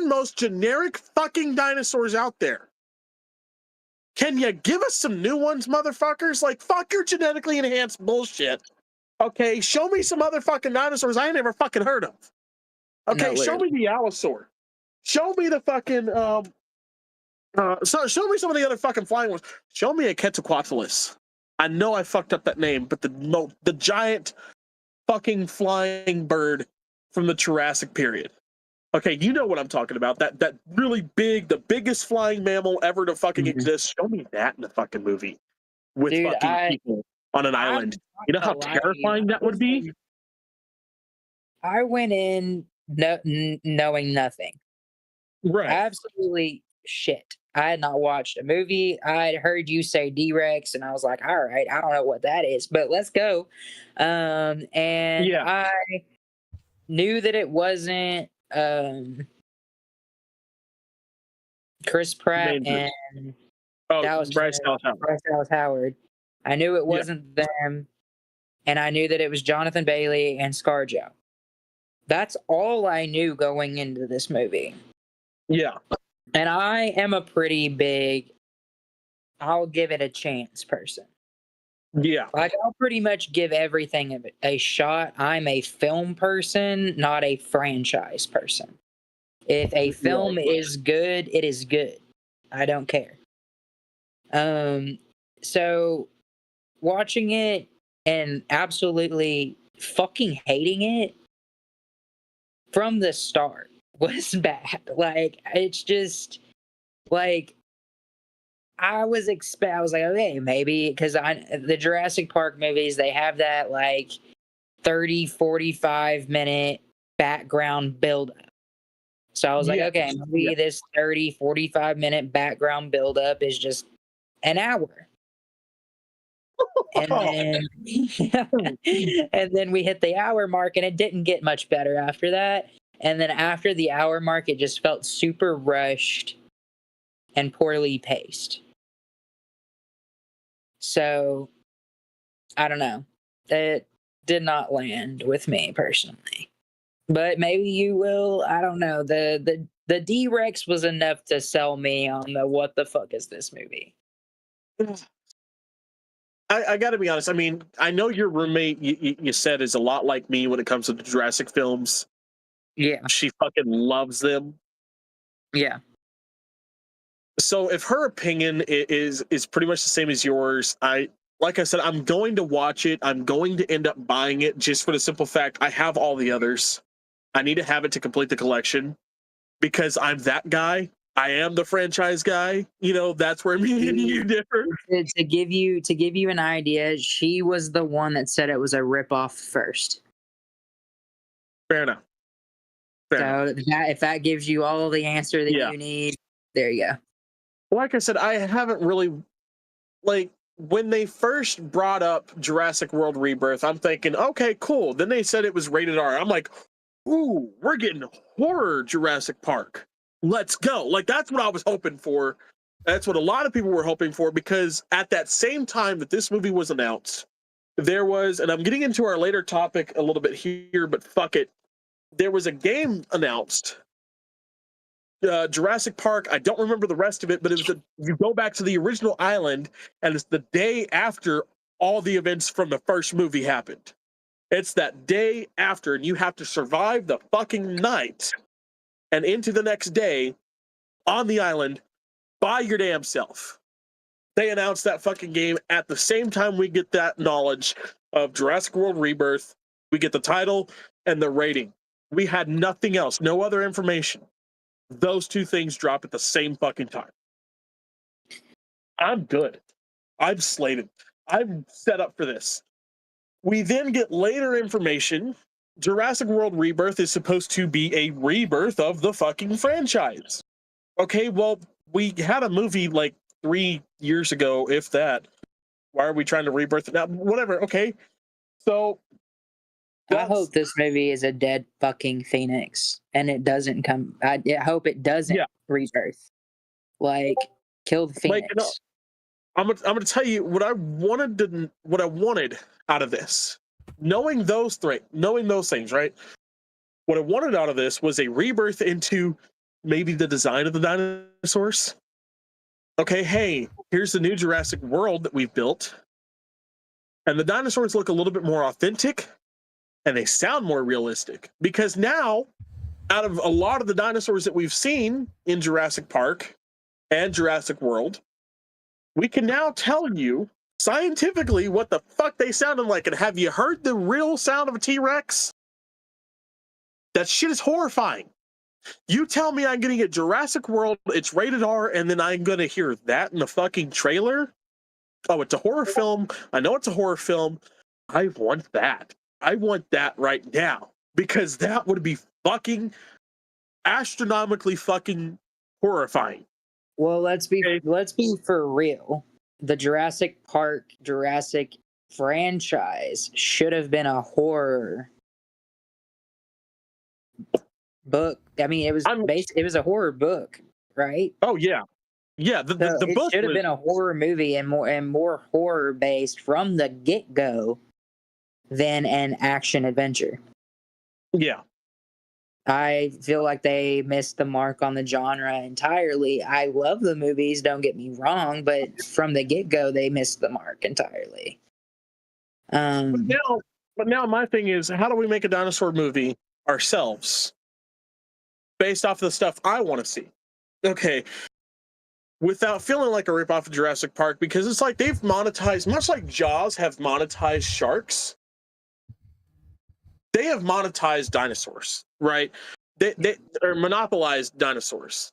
most generic fucking dinosaurs out there. Can you give us some new ones, motherfuckers? Like, fuck your genetically enhanced bullshit. Okay, show me some other fucking dinosaurs I ain't never fucking heard of. Okay, show me the Allosaur. Show me the fucking show me some of the other fucking flying ones. Show me a Quetzalcoatlus. I know I fucked up that name, but the giant fucking flying bird from the Jurassic period. Okay, you know what I'm talking about. That really big, the biggest flying mammal ever to fucking exist. Show me that in the fucking movie with people on an island. You know how terrifying that would be? I went in knowing nothing. Right. Absolutely shit. I had not watched a movie. I had heard you say D-Rex, and I was like, all right, I don't know what that is, but let's go. And I knew that it wasn't Chris Pratt and that was Bryce Dallas Howard. I knew it wasn't them, and I knew that it was Jonathan Bailey and ScarJo. That's all I knew going into this movie. Yeah. And I am a pretty big, I'll give it a chance person. Yeah. Like, I'll pretty much give everything a shot. I'm a film person, not a franchise person. If a film is good, it is good. I don't care. So watching it and absolutely fucking hating it from the start was bad. Like, it's just like I was like, okay, maybe because the Jurassic Park movies, they have that like 30, 45 minute background buildup. So I was like, okay, maybe this 30, 45 minute background buildup is just an hour. And then, and then we hit the hour mark, and it didn't get much better after that. And then after the hour mark, it just felt super rushed and poorly paced. So, I don't know. It did not land with me personally. But maybe you will. I don't know. The D-Rex was enough to sell me on the what the fuck is this movie? I got to be honest. I mean, I know your roommate, you said, is a lot like me when it comes to the Jurassic films. Yeah. She fucking loves them. Yeah. So if her opinion is pretty much the same as yours, like I said, I'm going to watch it. I'm going to end up buying it just for the simple fact I have all the others. I need to have it to complete the collection because I'm that guy. I am the franchise guy. You know, that's where me and you differ. To give you an idea, she was the one that said it was a ripoff first. Fair enough. If that gives you all the answer that you need, there you go. Like I said, I haven't really, like, when they first brought up Jurassic World Rebirth, I'm thinking, okay, cool. Then they said it was rated R. I'm like, ooh, we're getting horror Jurassic Park. Let's go. Like, that's what I was hoping for. That's what a lot of people were hoping for, because at that same time that this movie was announced, there was, and I'm getting into our later topic a little bit here, but fuck it. There was a game announced, Jurassic Park. I don't remember the rest of it, but it was you go back to the original island, and it's the day after all the events from the first movie happened. It's that day after, and you have to survive the fucking night and into the next day on the island by your damn self. They announced that fucking game at the same time we get that knowledge of Jurassic World Rebirth. We get the title and the rating. We had nothing else, no other information. Those two things drop at the same fucking time. I'm good. I'm slated. I'm set up for this. We then get later information. Jurassic World Rebirth is supposed to be a rebirth of the fucking franchise. Okay, well, we had a movie like 3 years ago, if that. Why are we trying to rebirth it now? Whatever, okay. So I hope this movie is a dead fucking phoenix and it doesn't come. I hope it doesn't rebirth. Like, kill the phoenix. Like, no, I'm gonna tell you what I wanted out of this. Knowing those things, right? What I wanted out of this was a rebirth into maybe the design of the dinosaurs. Okay, hey, here's the new Jurassic World that we've built, and the dinosaurs look a little bit more authentic. And they sound more realistic, because now, out of a lot of the dinosaurs that we've seen in Jurassic Park and Jurassic World, we can now tell you scientifically what the fuck they sounded like. And have you heard the real sound of a T-Rex? That shit is horrifying. You tell me I'm getting a Jurassic World, it's rated R, and then I'm going to hear that in the fucking trailer? Oh, it's a horror film. I know it's a horror film. I want that. I want that right now, because that would be fucking astronomically fucking horrifying. Well, let's be for real. The Jurassic franchise should have been a horror book. I mean, it was a horror book, right? Oh yeah. Yeah, the book should have been a horror movie and more horror based from the get-go than an action adventure. Yeah. I feel like they missed the mark on the genre entirely. I love the movies, don't get me wrong, but from the get-go, they missed the mark entirely. But now my thing is, how do we make a dinosaur movie ourselves based off of the stuff I want to see? Okay. Without feeling like a ripoff of Jurassic Park, because it's like they've monetized, much like Jaws have monetized sharks. They have monetized dinosaurs, right? They or monopolized dinosaurs.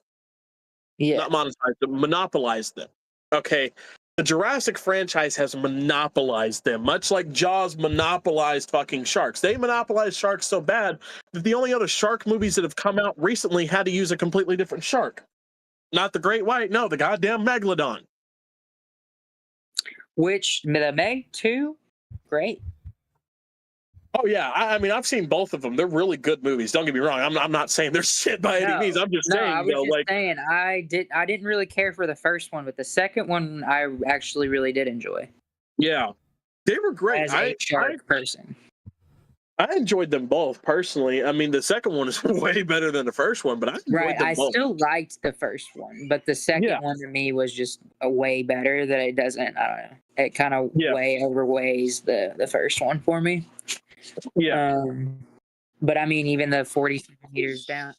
Yeah. Not monetized, but monopolized them. Okay. The Jurassic franchise has monopolized them, much like Jaws monopolized fucking sharks. They monopolized sharks so bad that the only other shark movies that have come out recently had to use a completely different shark. Not the great white, no, the goddamn megalodon. Which, the Meg 2, great. Oh yeah, I mean, I've seen both of them. They're really good movies. Don't get me wrong. I'm not saying they're shit by any means. I'm just saying. I was just saying I didn't really care for the first one, but the second one I actually really did enjoy. Yeah, they were great. As a shark person, I enjoyed them both personally. I mean, the second one is way better than the first one, but I enjoyed them both. Still liked the first one, but the second one to me was just a way better. That it doesn't. I don't know. It kind of way overweighs the first one for me. Yeah. But I mean, even the 40 meters down.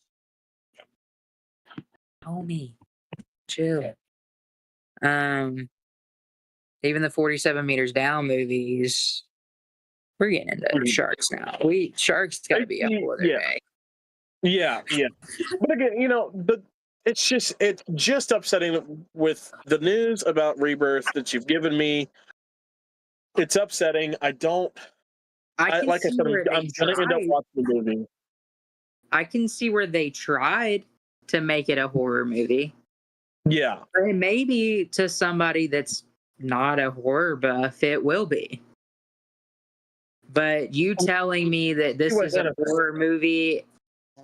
Homie, chill. Even the 47 meters down movies, we're getting into sharks now. Sharks got to be a whole other day. Yeah. But again, it's just upsetting with the news about Rebirth that you've given me. It's upsetting. I'm gonna end up watching the movie. I can see where they tried to make it a horror movie. Yeah. And maybe to somebody that's not a horror buff, it will be. But you telling me that this is a horror movie,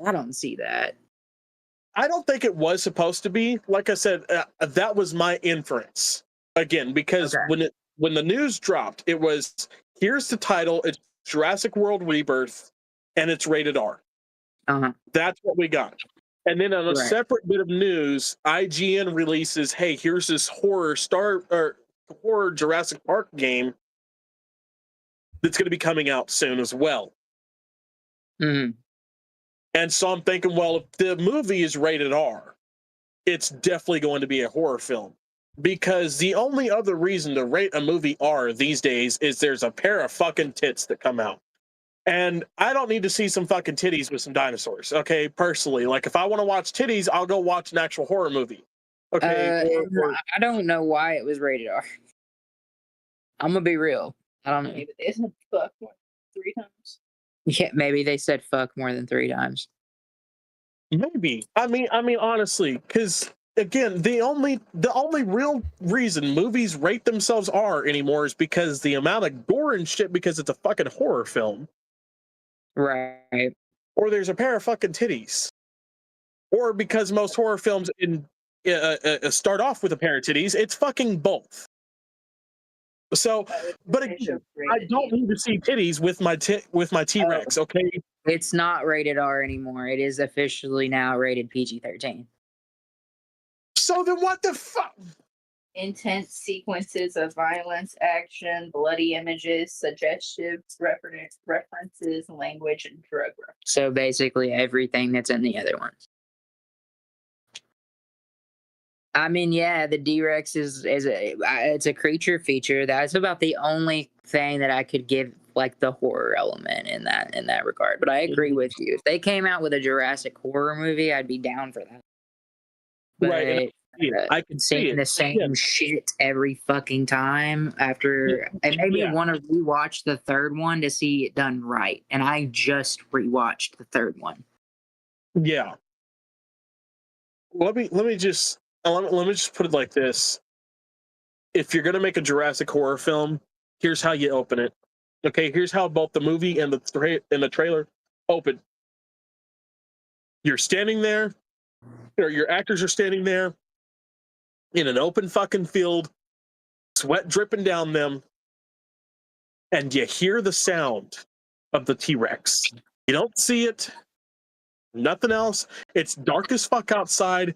I don't see that. I don't think it was supposed to be. Like I said, that was my inference. Again, because when the news dropped, it was, here's the title, it's Jurassic World Rebirth, and it's rated R. That's what we got. And then on a separate bit of news, IGN releases, hey, here's this horror Jurassic Park game that's going to be coming out soon as well. Mm-hmm. And so I'm thinking, well, if the movie is rated R, it's definitely going to be a horror film. Because the only other reason to rate a movie R these days is there's a pair of fucking tits that come out. And I don't need to see some fucking titties with some dinosaurs, okay, personally. Like, if I want to watch titties, I'll go watch an actual horror movie. Okay? I don't know why it was rated R. I'm going to be real. I don't know. Maybe they said fuck more than 3 times. Yeah, maybe they said fuck more than 3 times. Maybe. I mean, honestly, because, again, the only real reason movies rate themselves R anymore is because the amount of gore and shit, because it's a fucking horror film. Right. Or there's a pair of fucking titties. Or because most horror films start off with a pair of titties, it's fucking both. So, but again, I don't need to see titties with my T-Rex, okay? It's not rated R anymore. It is officially now rated PG-13. So then what the fuck? Intense sequences of violence, action, bloody images, suggestive references, language, and drug references. So basically everything that's in the other ones. I mean, yeah, the D-Rex it's a creature feature. That's about the only thing that I could give like the horror element in that regard. But I agree with you. If they came out with a Jurassic horror movie, I'd be down for that. But right. I can see the same shit every fucking time after it made me want to rewatch the third one to see it done right. And I just rewatched the third one. Yeah. Let me just put it like this. If you're gonna make a Jurassic horror film, here's how you open it. Okay, here's how both the movie and the trailer open. You're standing there, or your actors are standing there in an open fucking field, sweat dripping down them, and you hear the sound of the T-Rex. You don't see it, nothing else. It's dark as fuck outside.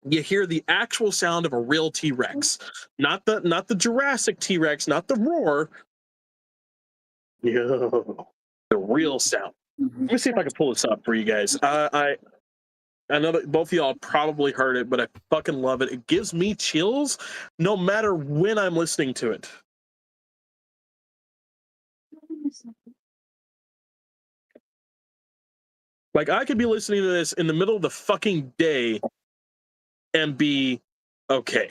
You hear the actual sound of a real T-Rex, not the Jurassic T-Rex, not the roar. Yo, the real sound. Let me see if I can pull this up for you guys. I know that both of y'all probably heard it, but I fucking love it. It gives me chills no matter when I'm listening to it. Like, I could be listening to this in the middle of the fucking day and be okay.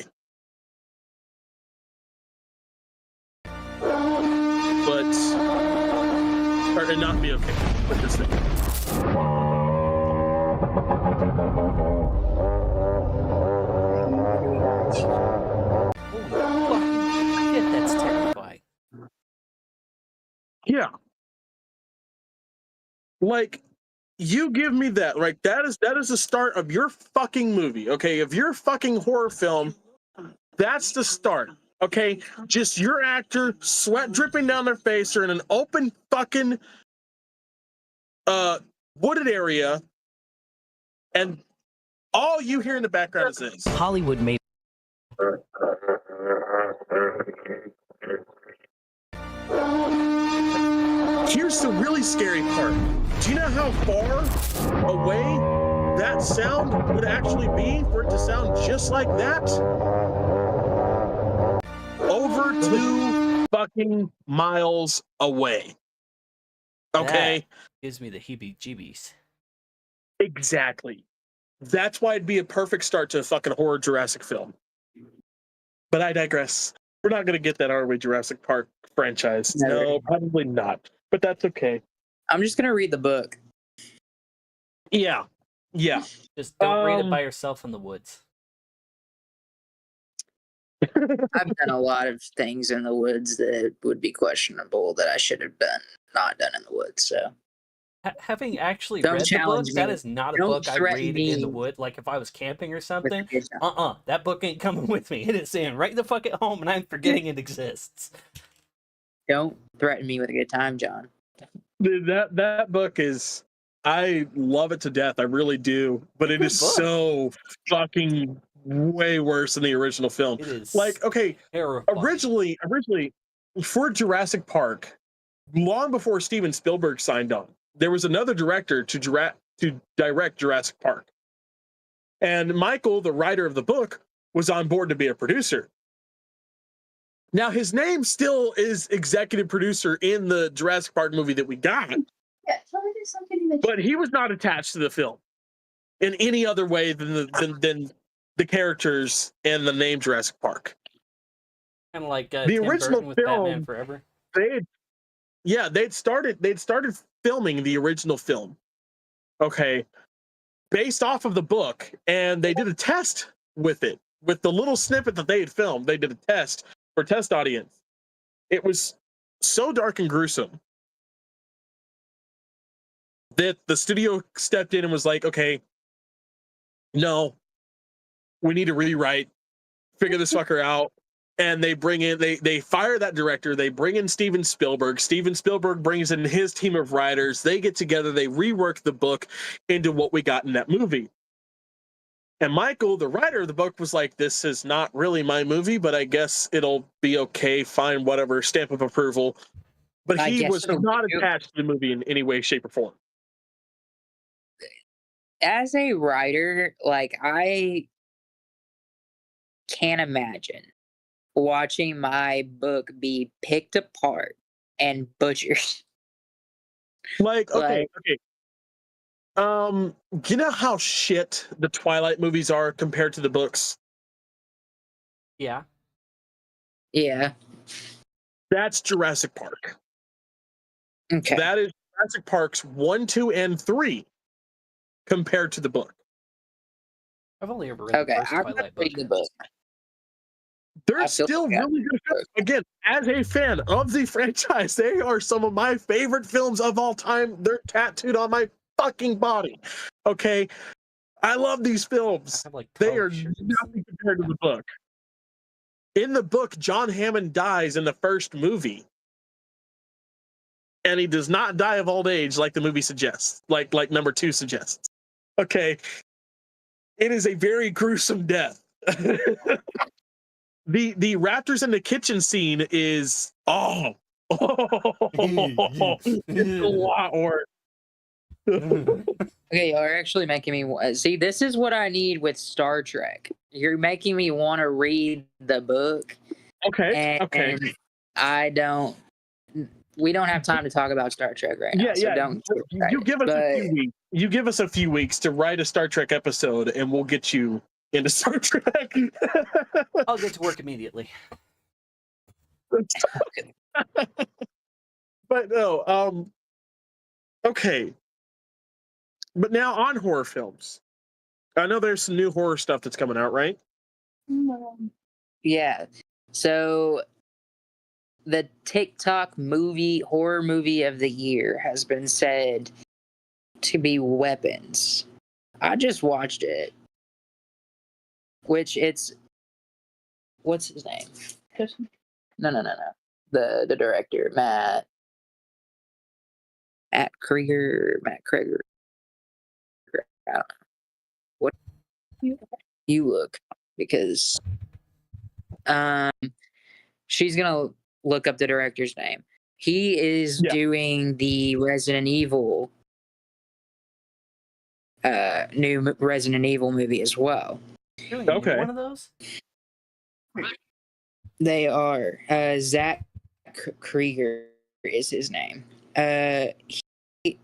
And not be okay with this thing. Holy shit, that's terrifying. Yeah. Like, you give me that. Like, that is the start of your fucking movie, okay? Of your fucking horror film, that's the start, okay? Just your actor, sweat dripping down their face, or in an open fucking wooded area, and all you hear in the background is this. Hollywood made here's the really scary part. Do you know how far away that sound would actually be for it to sound just like that? Over 2 fucking miles away. Okay? That gives me the heebie-jeebies. Exactly. That's why it'd be a perfect start to a fucking horror Jurassic film. But I digress. We're not going to get that, are we, Jurassic Park franchise? No, probably not. But that's okay. I'm just going to read the book. Yeah. Yeah. Just don't read it by yourself in the woods. I've done a lot of things in the woods that would be questionable that I should have not done in the woods. So, having actually don't read the book, me. that is not a Don't book I read in the wood. Like if I was camping or something, that book ain't coming with me. It is staying right the fuck at home, and I'm forgetting it exists. Don't threaten me with a good time, John. Dude, that book is, I love it to death. I really do. But it is so fucking way worse than the original film. It is like, okay, terrifying. originally for Jurassic Park, long before Steven Spielberg signed on, there was another director to direct Jurassic Park. And Michael, the writer of the book, was on board to be a producer. Now, his name still is executive producer in the Jurassic Park movie that we got. Yeah, tell me there's something that. But he was not attached to the film in any other way than the characters and the name Jurassic Park. Kind of like the Tim original Burton with film, Batman Forever. They'd started filming the original film. Okay, based off of the book, and they did a test with it. With the little snippet that they had filmed, they did a test for test audience. It was so dark and gruesome that the studio stepped in and was like, okay, no, we need to rewrite, figure this fucker out. And they bring in, they fire that director. They bring in Steven Spielberg. Steven Spielberg brings in his team of writers. They get together. They rework the book into what we got in that movie. And Michael, the writer of the book, was like, this is not really my movie, but I guess it'll be okay, fine, whatever, stamp of approval. But he was not attached to the movie in any way, shape, or form. As a writer, like, I can't imagine watching my book be picked apart and butchered. Like, okay. You know how shit the Twilight movies are compared to the books? Yeah. Yeah. That's Jurassic Park. Okay. That is Jurassic Parks 1, 2, and 3 compared to the book. I've only ever read the first Twilight book. The book. They're still really good films. Again, as a fan of the franchise, they are some of my favorite films of all time. They're tattooed on my fucking body. Okay? I love these films. They are nothing compared to the book. In the book, John Hammond dies in the first movie. And he does not die of old age like the movie suggests, like number 2 suggests. Okay? It is a very gruesome death. The raptors in the kitchen scene is it's a lot worse. Okay, you're actually making me see. This is what I need with Star Trek. You're making me want to read the book. Okay. We don't have time to talk about Star Trek right now. So don't. You give us a few weeks. You give us a few weeks to write a Star Trek episode, and we'll get you into Star Trek. I'll get to work immediately. But no, okay. But now on horror films. I know there's some new horror stuff that's coming out, right? Yeah. So the TikTok horror movie of the year has been said to be Weapons. I just watched it. Which what's his name? No. The director, Matt Krieger. I don't know. What you look, because she's gonna look up the director's name. He is doing the Resident Evil, new Resident Evil movie as well. Doing a new one of those? They are. Zach Krieger is his name. He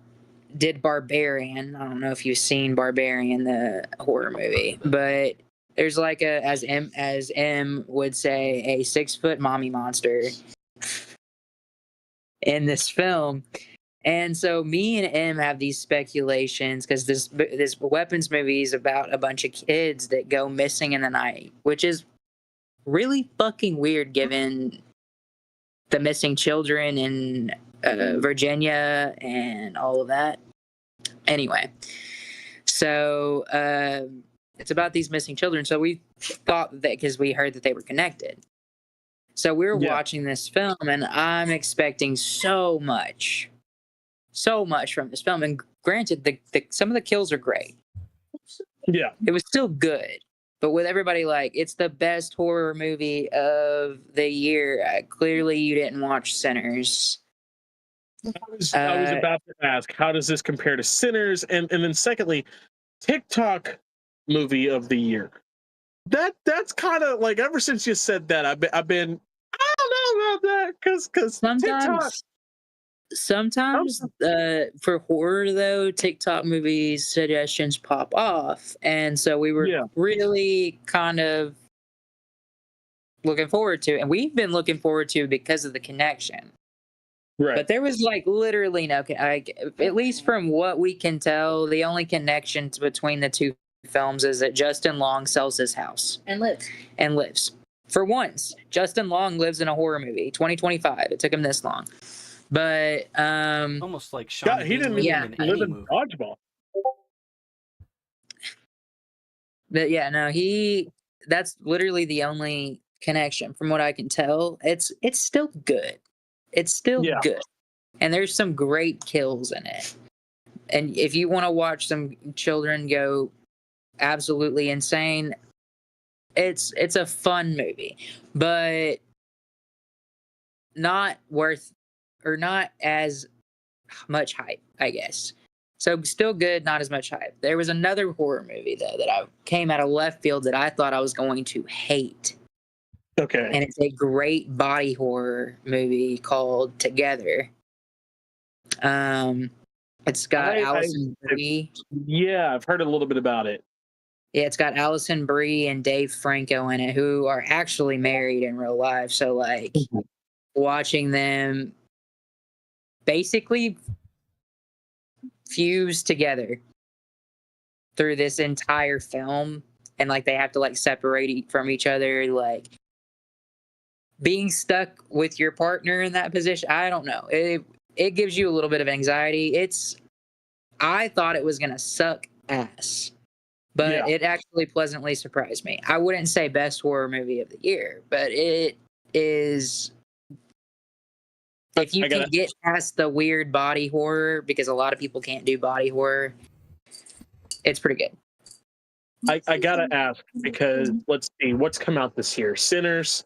did Barbarian. I don't know if you've seen Barbarian, the horror movie, but there's like as M would say, a 6-foot mommy monster in this film. And so me and M have these speculations because this weapons movie is about a bunch of kids that go missing in the night, which is really fucking weird given the missing children in Virginia and all of that. Anyway, so it's about these missing children. So we thought that because we heard that they were connected. So we were watching this film, and I'm expecting so much from this film. And granted, some of the kills are great. Yeah, it was still good. But with everybody like, it's the best horror movie of the year. Clearly, you didn't watch Sinners. I was about to ask, how does this compare to Sinners? And then secondly, TikTok movie of the year. That's kind of like, ever since you said that, I've been I don't know about that because TikTok. Sometimes for horror though, TikTok movies suggestions pop off, and so we were really kind of looking forward to, and we've been looking forward to because of the connection. Right. But there was like literally no, at least from what we can tell, the only connection between the two films is that Justin Long sells his house and lives. For once, Justin Long lives in a horror movie. 2025. It took him this long. But almost like Sean. He didn't even live in Dodgeball. But yeah, no, that's literally the only connection from what I can tell. It's still good. It's still good. And there's some great kills in it. And if you want to watch some children go absolutely insane, it's a fun movie, but not worth or not as much hype, I guess. So still good, not as much hype. There was another horror movie though that I came out of left field that I thought I was going to hate. Okay. And it's a great body horror movie called Together. It's got Alison Brie. Yeah, I've heard a little bit about it. Yeah, it's got Alison Brie and Dave Franco in it, who are actually married in real life. So, like, watching them basically fuse together through this entire film, and, like, they have to, like, separate from each other, like, being stuck with your partner in that position, I don't know. It gives you a little bit of anxiety. I thought it was going to suck ass. But it actually pleasantly surprised me. I wouldn't say best horror movie of the year, but it is. If you can get past the weird body horror, because a lot of people can't do body horror, it's pretty good. I gotta ask, because let's see what's come out this year. Sinners,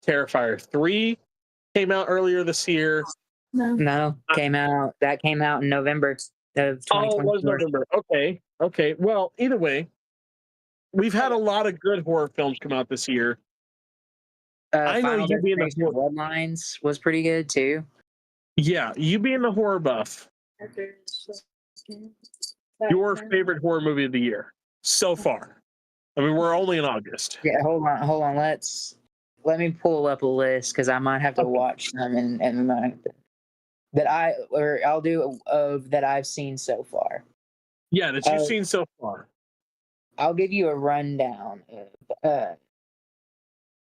Terrifier 3 came out earlier this year. No, came out in November of 2024. Oh, it was November. Okay. Well, either way, we've had a lot of good horror films come out this year. I know you being the Bloodlines was pretty good too. Yeah, you being the horror buff. Your favorite horror movie of the year so far? I mean, we're only in August. Yeah, hold on. Let me pull up a list because I might have to watch them and I'll do that I've seen so far. Yeah, that you've seen so far. I'll give you a rundown.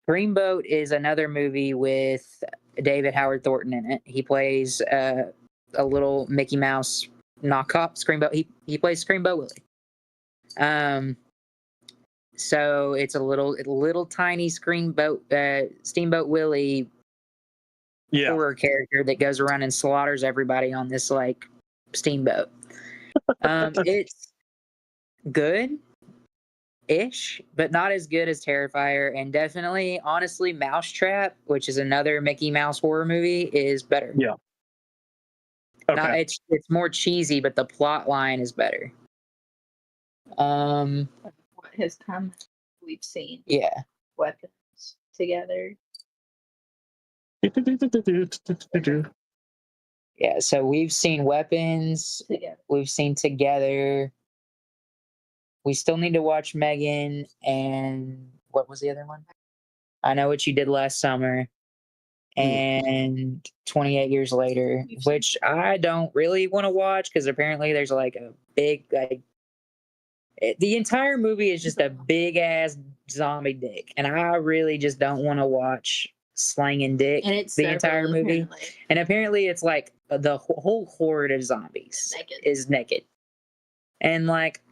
Dreamboat is another movie with David Howard Thornton in it. He plays a little Mickey Mouse knockoff Screamboat. He plays Screamboat Willie. So it's a little tiny Steamboat Willie horror character that goes around and slaughters everybody on this like steamboat. It's good-ish, but not as good as Terrifier, and definitely, honestly, Mousetrap, which is another Mickey Mouse horror movie, is better. Yeah. Okay. It's more cheesy, but the plot line is better. What has come? We've seen. Yeah. Weapons together. Yeah, so we've seen Weapons. Together. We've seen Together. We still need to watch Megan, and what was the other one? I Know What You Did Last Summer, and 28 Years Later, which I don't really want to watch because apparently there's like a big, the entire movie is just a big ass zombie dick, and I really just don't want to watch slanging dick the entire movie. Apparently. And apparently it's like the whole horde of zombies is naked. And like,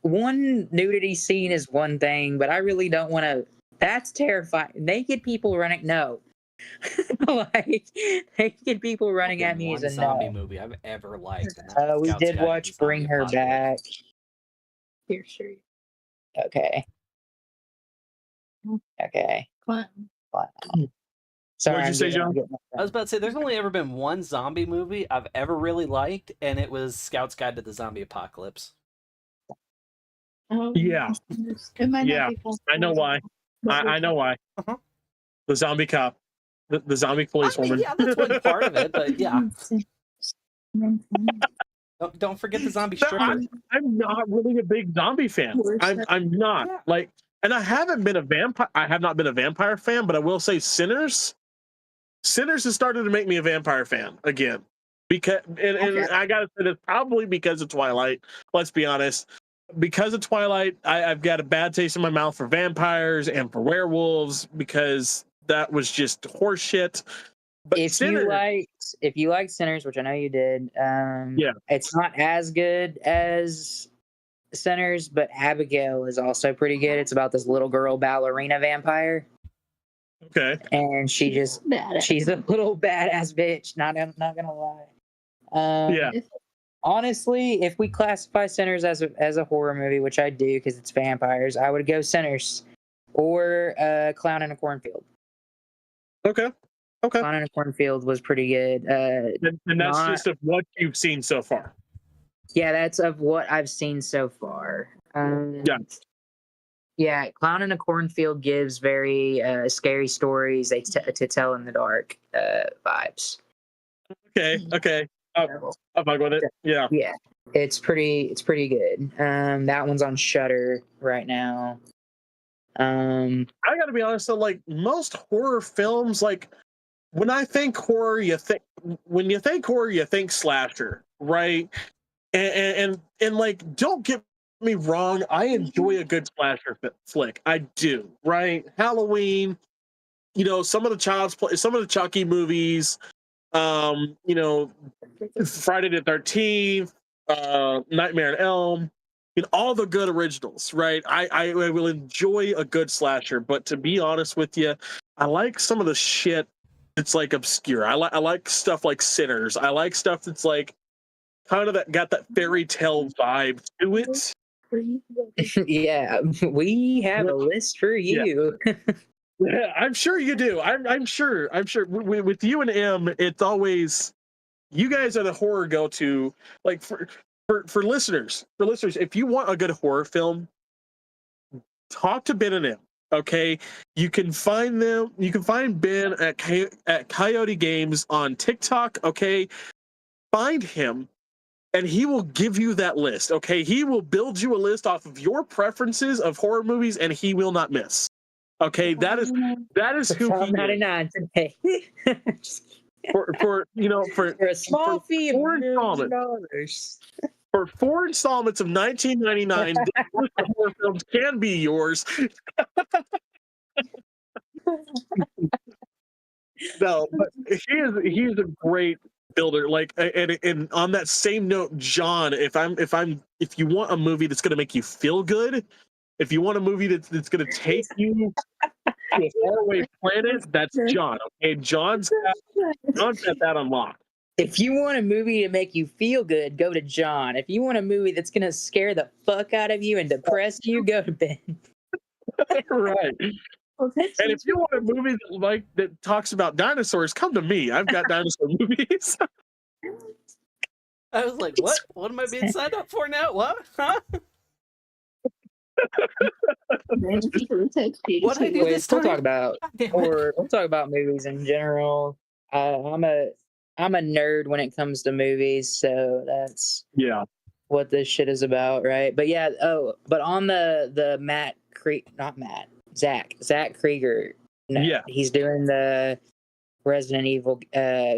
one nudity scene is one thing, but I really don't want to. That's terrifying. Naked people running, no. Like, naked people running at me is a zombie movie I've ever liked. We did watch Bring Her Back. Here, sure. Okay. Sorry, what did you say, John? I was about to say, there's only ever been one zombie movie I've ever really liked, and it was Scout's Guide to the Zombie Apocalypse. Yeah. Yeah. I know why. I know why. Uh-huh. The zombie cop. The zombie policewoman. Yeah, that's one part of it, but yeah. Don't forget the zombie stripper. I'm not really a big zombie fan. I'm not. Yeah. Like, and I haven't been a vampire. I have not been a vampire fan, but I will say Sinners has started to make me a vampire fan again. Because and I gotta say this probably because of Twilight. Let's be honest. Because of Twilight, I've got a bad taste in my mouth for vampires and for werewolves because that was just horseshit. But if you like Sinners, which I know you did, it's not as good as Sinners, but Abigail is also pretty good. It's about this little girl ballerina vampire. Okay. And she's a little badass bitch. Not gonna lie. Honestly, if we classify Sinners as a horror movie, which I do because it's vampires, I would go Sinners or Clown in a Cornfield. Okay. Clown in a Cornfield was pretty good. And that's just of what you've seen so far. Yeah, that's of what I've seen so far. Yeah, Clown in a Cornfield gives very scary stories to tell in the dark vibes. Okay. I'm fine with it. Yeah. Yeah, it's pretty good. That one's on Shudder right now. I gotta be honest though, like most horror films, like when I think horror, you think slasher, right? And like, don't get me wrong, I enjoy a good slasher flick. I do, right? Halloween, some of the Chucky movies, Friday the 13th, Nightmare on Elm, all the good originals, right? I will enjoy a good slasher, but to be honest with you, I like some of the shit that's like obscure. I like stuff like Sinners. I like stuff that's like kind of got that fairy tale vibe to it. Yeah, we have a list for you. Yeah, I'm sure you do. I'm sure. With you and M, it's always you guys are the horror go-to. Like for listeners, if you want a good horror film, talk to Ben and M. Okay, you can find them. You can find Ben at Coyote Games on TikTok. Okay, find him, and he will give you that list. Okay, he will build you a list off of your preferences of horror movies, and he will not miss. Okay, that is who he is. Today. for a small fee of $4. For 4 installments of $19.99, horror films can be yours. No, but he is a great builder. Like, and on that same note, John, if you want a movie that's gonna make you feel good, if you want a movie that's gonna take you to a faraway planet, that's John. Okay, John's got that unlocked. If you want a movie to make you feel good, go to John. If you want a movie that's going to scare the fuck out of you and depress you, go to Ben. Right. And if you want a movie that talks about dinosaurs, come to me. I've got dinosaur movies. I was like, what? What am I being signed up for now? What? Huh? What I do this time? We'll talk about movies in general. I'm a nerd when it comes to movies, so that's what this shit is about, right? But yeah, but on the Zach Krieger. No, he's doing the Resident Evil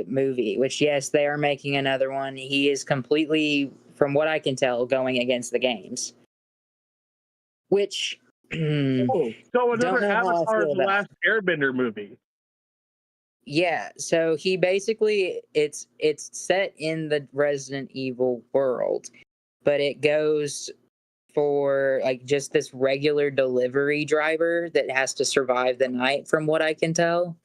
movie, which yes, they are making another one. He is completely, from what I can tell, going against the games. Which so another Avatar: The Last Airbender movie. Yeah, so he basically it's set in the Resident Evil world, but it goes for like just this regular delivery driver that has to survive the night, from what I can tell.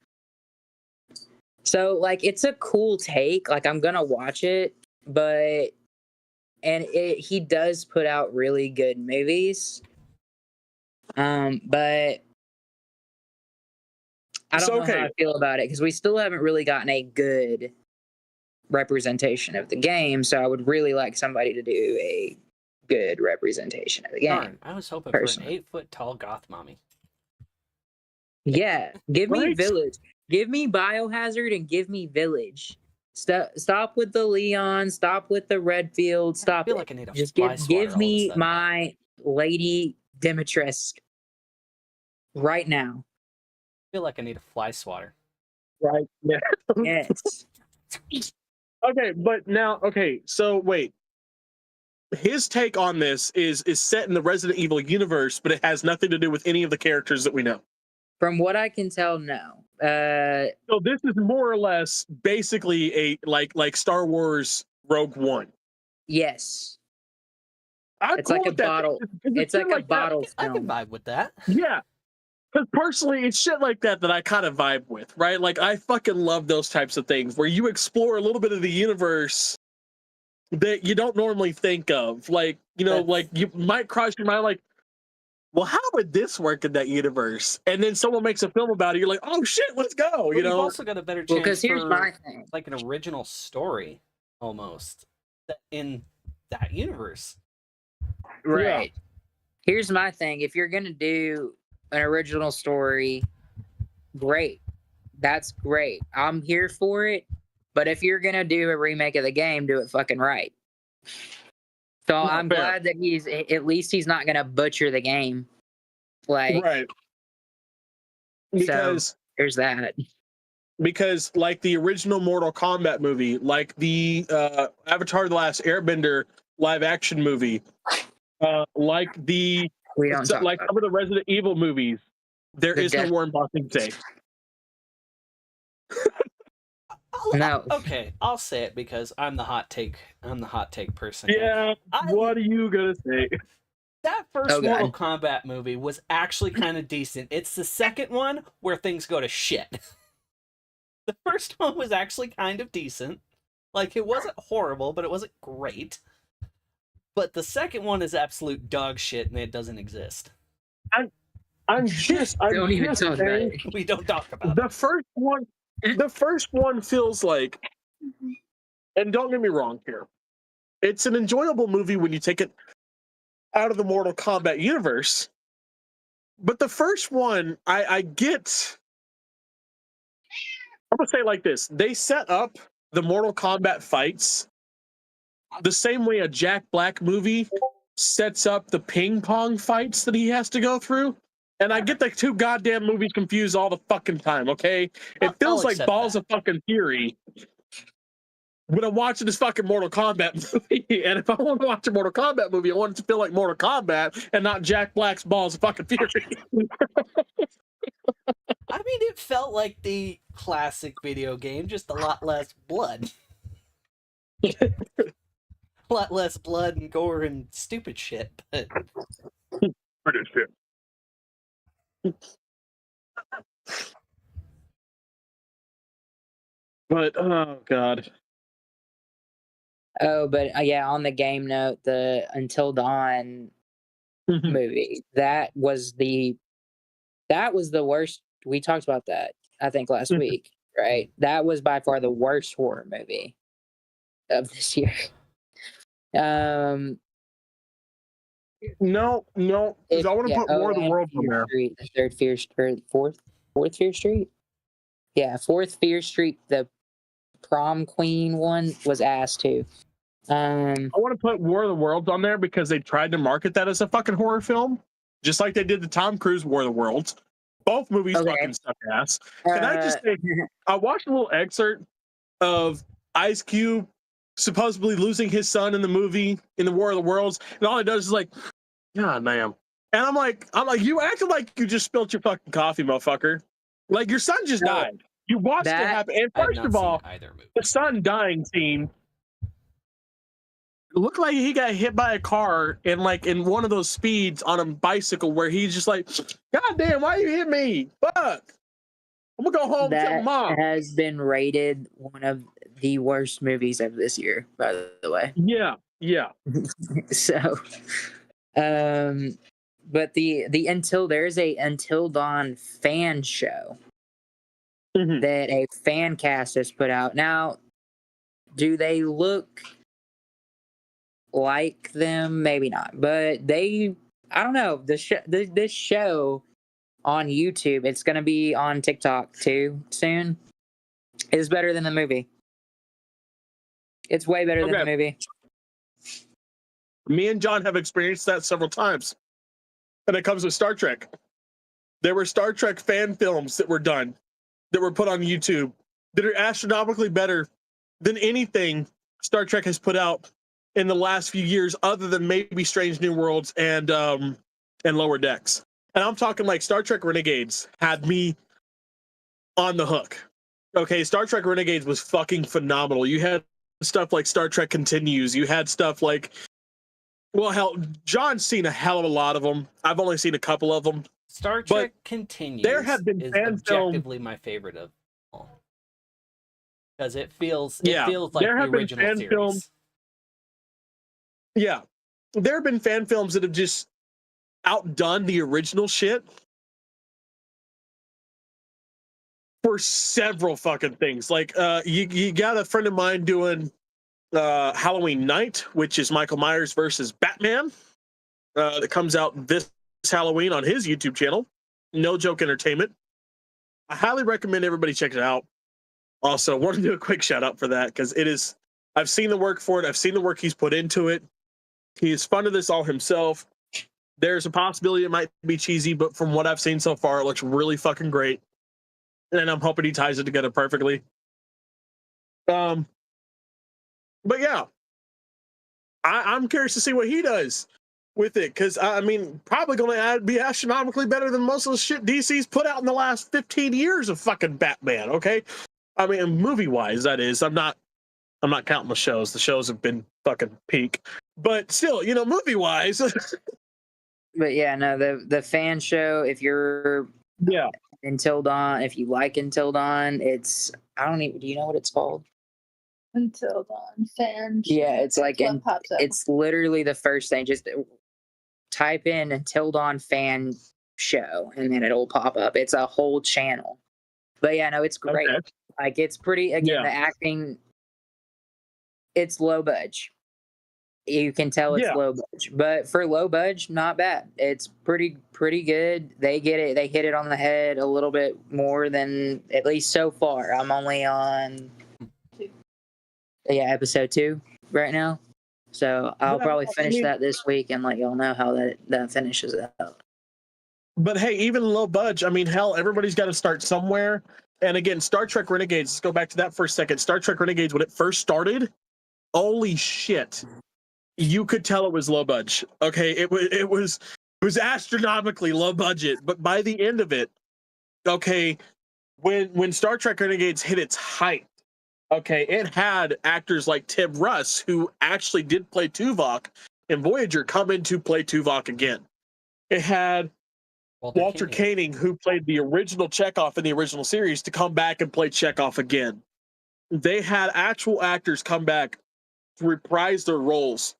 So like it's a cool take. Like I'm gonna watch it, but he does put out really good movies. But I don't know how I feel about it because we still haven't really gotten a good representation of the game. So I would really like somebody to do a good representation of the game. Darn, I was hoping for an 8-foot tall goth mommy. Yeah, give me Village. Give me Biohazard and give me Village. Stop with the Leon. Stop with the Redfield. Stop. I feel like I need a just give me my Lady Dimitrescu right now. I feel like I need a fly swatter. Right. Yeah. Yes. So wait. His take on this is set in the Resident Evil universe, but it has nothing to do with any of the characters that we know. From what I can tell, no. So this is more or less basically a like Star Wars Rogue One. Yes. It's like a bottle. It's like a bottle. I can vibe with that. Yeah. Because personally, it's shit like that I kind of vibe with, right? Like, I fucking love those types of things where you explore a little bit of the universe that you don't normally think of. Like, like you might cross your mind, like, well, how would this work in that universe? And then someone makes a film about it. You're like, oh shit, let's go. You've also got a better chance because here's my thing. Like an original story, almost, in that universe. Right. Yeah. Here's my thing. If you're going to do an original story, great. That's great. I'm here for it. But if you're gonna do a remake of the game, do it fucking right. So I'm glad that he's not gonna butcher the game. Like, right. Because so, there's that. Because like the original Mortal Kombat movie, like the Avatar: The Last Airbender live action movie, like some of the Resident Evil movies, there is no war in Boxing Day. No. Okay, I'll say it because I'm the hot take person. Yeah. What are you gonna say? That first Mortal Kombat movie was actually kind of decent. It's the second one where things go to shit. The first one was actually kind of decent. Like, it wasn't horrible, but it wasn't great. But the second one is absolute dog shit, and it doesn't exist. I'm just saying, we don't talk about the first one. The first one feels like, and don't get me wrong here, it's an enjoyable movie when you take it out of the Mortal Kombat universe. But the first one, I get. I'm gonna say it like this: they set up the Mortal Kombat fights the same way a Jack Black movie sets up the ping pong fights that he has to go through. And I get the two goddamn movies confused all the fucking time, okay? It feels like Balls of fucking Fury when I'm watching this fucking Mortal Kombat movie. And if I want to watch a Mortal Kombat movie, I want it to feel like Mortal Kombat and not Jack Black's Balls of fucking Fury. I mean, it felt like the classic video game, just a lot less blood. A lot less blood and gore and stupid shit, but... Pretty shit. But oh god. Oh, but yeah, on the game note, the Until Dawn movie, that was that was the worst. We talked about that, I think, last week, right? That was by far the worst horror movie of this year. No, because I want to put War of the Worlds on there. Street, the third Fear Street, fourth Fear Street. Yeah, fourth Fear Street. The prom queen one was ass too. I want to put War of the Worlds on there because they tried to market that as a fucking horror film, just like they did the Tom Cruise War of the Worlds. Both movies fucking suck ass. Can I just say, I watched a little excerpt of Ice Cube supposedly losing his son in the movie in the War of the Worlds, and all it does is like, God damn. And I'm like, you acted like you just spilled your fucking coffee, motherfucker. Like your son just died. You watched it happen. And first of all, the son dying scene looked like he got hit by a car in one of those speeds on a bicycle where he's just like, God damn, why you hit me? Fuck. I'm gonna go home and tell mom. That has been rated one of the worst movies of this year, by the way. Yeah. So, but there's a Until Dawn fan show that a fan cast has put out. Now, do they look like them? Maybe not, but I don't know. This show on YouTube, it's going to be on TikTok too soon, is better than the movie. It's way better than the movie. Me and John have experienced that several times. And it comes with Star Trek. There were Star Trek fan films that were done, that were put on YouTube, that are astronomically better than anything Star Trek has put out in the last few years, other than maybe Strange New Worlds and Lower Decks. And I'm talking like Star Trek Renegades had me on the hook. Okay, Star Trek Renegades was fucking phenomenal. You had stuff like Star Trek Continues. You had stuff like, well, hell, John's seen a hell of a lot of them. I've only seen a couple of them. Star Trek Continues there have been is objectively my favorite of all. Because it feels like the original series. Yeah. There have been fan films that have just outdone the original shit for several fucking things. Like you got a friend of mine doing Halloween Night, which is Michael Myers versus Batman, that comes out this Halloween on his YouTube channel, No Joke Entertainment. I highly recommend everybody check it out. Also, want to do a quick shout out for that because I've seen the work for it. I've seen the work he's put into it. He's funded this all himself. There's a possibility it might be cheesy, but from what I've seen so far, it looks really fucking great. And I'm hoping he ties it together perfectly. But yeah, I'm curious to see what he does with it, because I mean, probably going to be astronomically better than most of the shit DC's put out in the last 15 years of fucking Batman. Okay, I mean, movie wise, that is. I'm not counting the shows. The shows have been fucking peak, but still, movie wise. But yeah, no, the fan show, if you're Until Dawn, if you like Until Dawn, do you know what it's called? Until Dawn fan show. Yeah, it's like it's literally the first thing. Just type in Until Dawn fan show and then it'll pop up. It's a whole channel. But yeah, no, it's great. Okay. Like it's pretty, again, the acting, it's low budge. You can tell it's low budge, but for low budge, not bad. It's pretty good. They get it. They hit it on the head a little bit more than, at least so far. I'm only on episode 2 right now, so I'll probably finish that this week and let y'all know how that finishes out. But hey, even low budge, I mean, hell, everybody's got to start somewhere. And again, Star Trek Renegades. Let's go back to that for a second. Star Trek Renegades, when it first started, holy shit. You could tell it was low budget. Okay, it was astronomically low budget, but by the end of it, okay, when Star Trek Renegades hit its height, okay, it had actors like Tim Russ, who actually did play Tuvok in Voyager, come in to play Tuvok again. It had Walter Koenig, who played the original Chekhov in the original series, to come back and play Chekhov again. They had actual actors come back to reprise their roles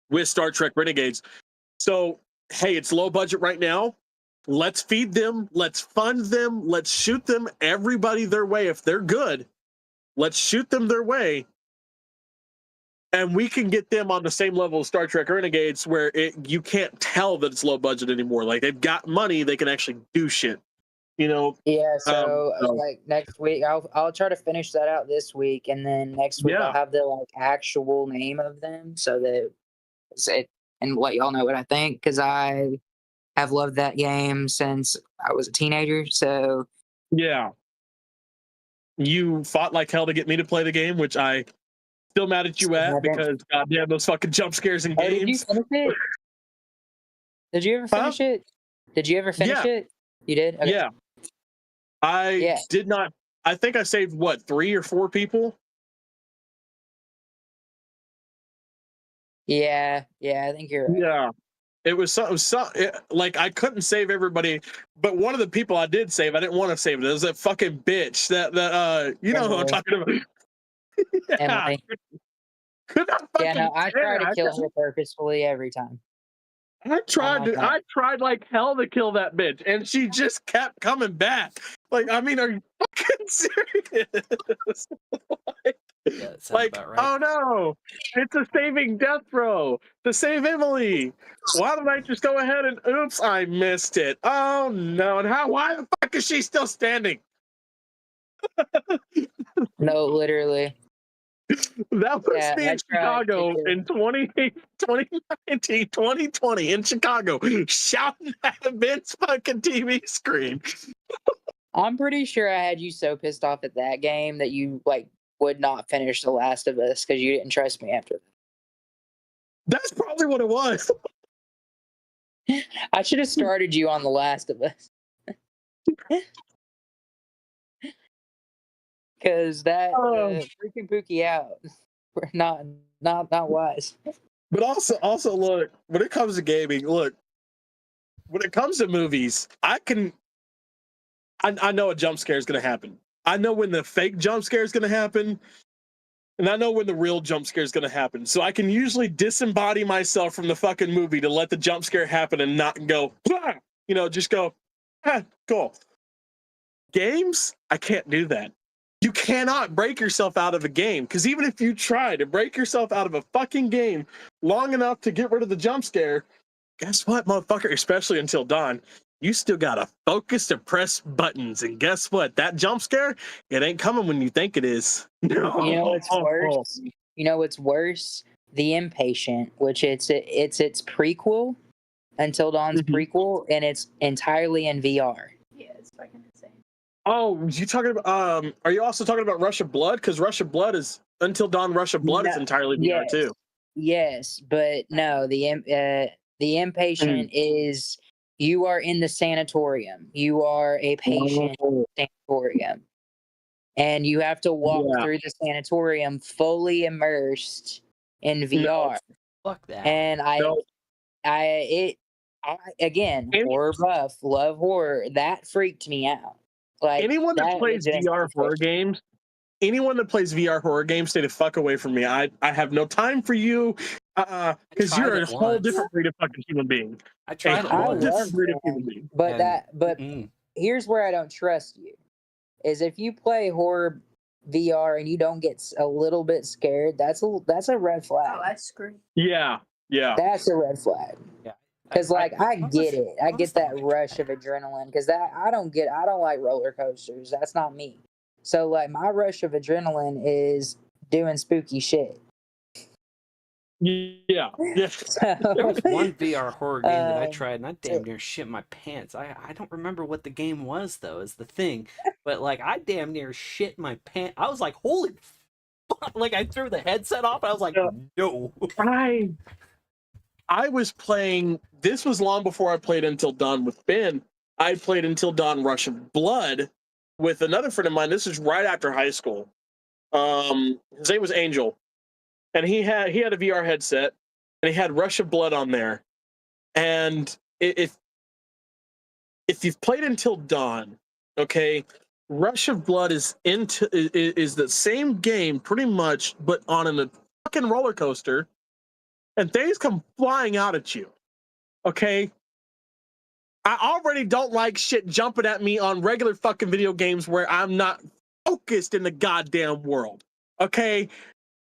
with Star Trek Renegades. So, hey, it's low budget right now, Let's feed them. Let's fund them. Let's shoot them everybody their way. If they're good, let's shoot them their way. And we can get them on the same level of Star Trek Renegades where you can't tell that it's low budget anymore. Like, they've got money, they can actually do shit. You know? Yeah, so like next week I'll try to finish that out this week, and then next week I'll have the like actual name of them so that it and let y'all know what I think, because I have loved that game since I was a teenager. So yeah, you fought like hell to get me to play the game, which I still mad at you at because goddamn those fucking jump scares in games. Did you finish it? Did you ever finish it? Did you ever finish it? You did? Okay. Yeah. I did not. I think I saved, 3 or 4 people? Yeah, I think you're right. Yeah. It was like, I couldn't save everybody, but one of the people I did save, I didn't want to save it. It was that fucking bitch that you know who I'm talking about. Emily. Could not fucking I try to kill her purposefully every time. I tried like hell to kill that bitch, and she just kept coming back. Like, I mean, are you fucking serious? Like, right. Oh no, it's a saving death throw to save Emily. Why don't I just go ahead and oops, I missed it. Oh no, and why the fuck is she still standing? No, literally. That was me in Chicago in 2019, 2020 in Chicago, shouting at Vince's fucking TV screen. I'm pretty sure I had you so pissed off at that game that you like would not finish The Last of Us because you didn't trust me after that. That's probably what it was. I should have started you on The Last of Us. Because that freaking Pookie out. Not wise. But also look, when it comes to gaming, when it comes to movies, I know a jump scare is going to happen. I know when the fake jump scare is going to happen, and I know when the real jump scare is going to happen. So I can usually disembody myself from the fucking movie to let the jump scare happen and not go, just go, cool. Games, I can't do that. You cannot break yourself out of a game, because even if you try to break yourself out of a fucking game long enough to get rid of the jump scare, guess what, motherfucker? Especially Until Dawn, you still gotta focus to press buttons, and guess what? That jump scare, it ain't coming when you think it is. No. You know what's worse? You know what's worse? The Impatient, which it's its prequel, Until Dawn's prequel, and it's entirely in VR. Yeah, it's fucking insane. Oh, you talking about? Are you also talking about Rush of Blood? Because Rush of Blood is Until Dawn. Rush of Blood is entirely VR too. Yes, but no, the Impatient is you are in the sanatorium. You are a patient in the sanatorium, and you have to walk through the sanatorium fully immersed in VR. Fuck that. And again, horror buff, love horror. That freaked me out. Like, anyone that plays VR horror games, stay the fuck away from me. I have no time for you, because you're a whole different breed of fucking human being. I tried it once. But here's where I don't trust you: is if you play horror VR and you don't get a little bit scared, that's a red flag. Oh, that's screwed. Yeah. That's a red flag. Yeah. Because I get it. I get that rush of adrenaline. Because I don't like roller coasters. That's not me. So like my rush of adrenaline is doing spooky shit. Yeah. There was one VR horror game that I tried, and I damn near shit my pants. I don't remember what the game was though. Is the thing, but like I damn near shit my pants. I was like, holy fuck! Like I threw the headset off, and I was like, no. I was playing. This was long before I played Until Dawn with Ben. I played Until Dawn Rush of Blood with another friend of mine. This is right after high school. His name was Angel, and he had a VR headset, and he had Rush of Blood on there. And if you've played Until Dawn, okay, Rush of Blood is the same game pretty much, but on a fucking roller coaster. And things come flying out at you, okay? I already don't like shit jumping at me on regular fucking video games where I'm not focused in the goddamn world. Okay?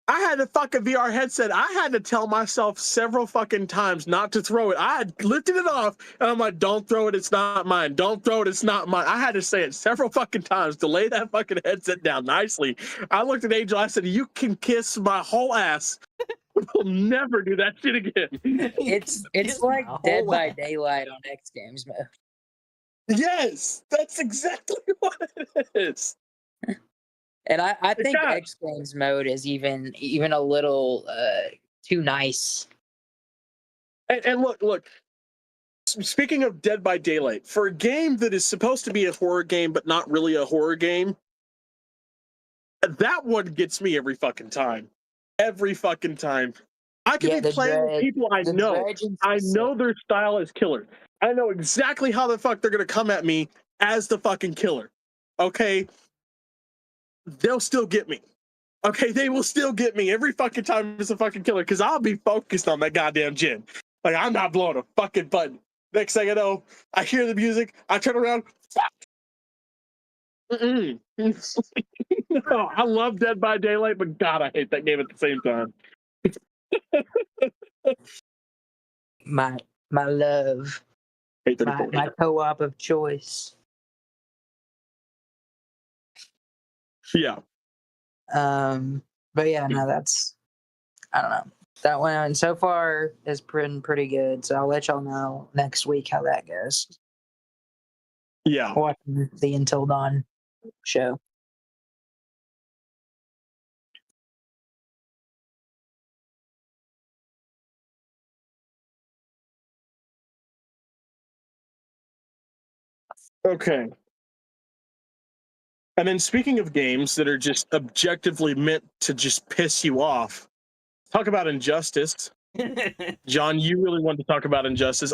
I had a fucking VR headset. I had to tell myself several fucking times not to throw it. I had lifted it off and I'm like, don't throw it, it's not mine. Don't throw it, it's not mine. I had to say it several fucking times to lay that fucking headset down nicely. I looked at Angel, I said, you can kiss my whole ass. We'll never do that shit again. It's like Dead by Daylight on X Games mode. Yes, that's exactly what it is. And I think X Games mode is even a little too nice. And look. Speaking of Dead by Daylight, for a game that is supposed to be a horror game but not really a horror game, that one gets me every fucking time. Every fucking time. I can be playing with people I know their style is killer. I know exactly how the fuck they're gonna come at me as the fucking killer. Okay? They'll still get me. Okay, they will still get me every fucking time it's a fucking killer because I'll be focused on that goddamn gin. Like, I'm not blowing a fucking button. Next thing I know, I hear the music, I turn around, fuck. No, I love Dead by Daylight, but God, I hate that game at the same time. my love. My co-op of choice. Yeah. But yeah, no, that's, I don't know. That one so far has been pretty good. So I'll let y'all know next week how that goes. Yeah. Watching the Until Dawn show. Okay. And then speaking of games that are just objectively meant to just piss you off, talk about Injustice. John, you really wanted to talk about Injustice.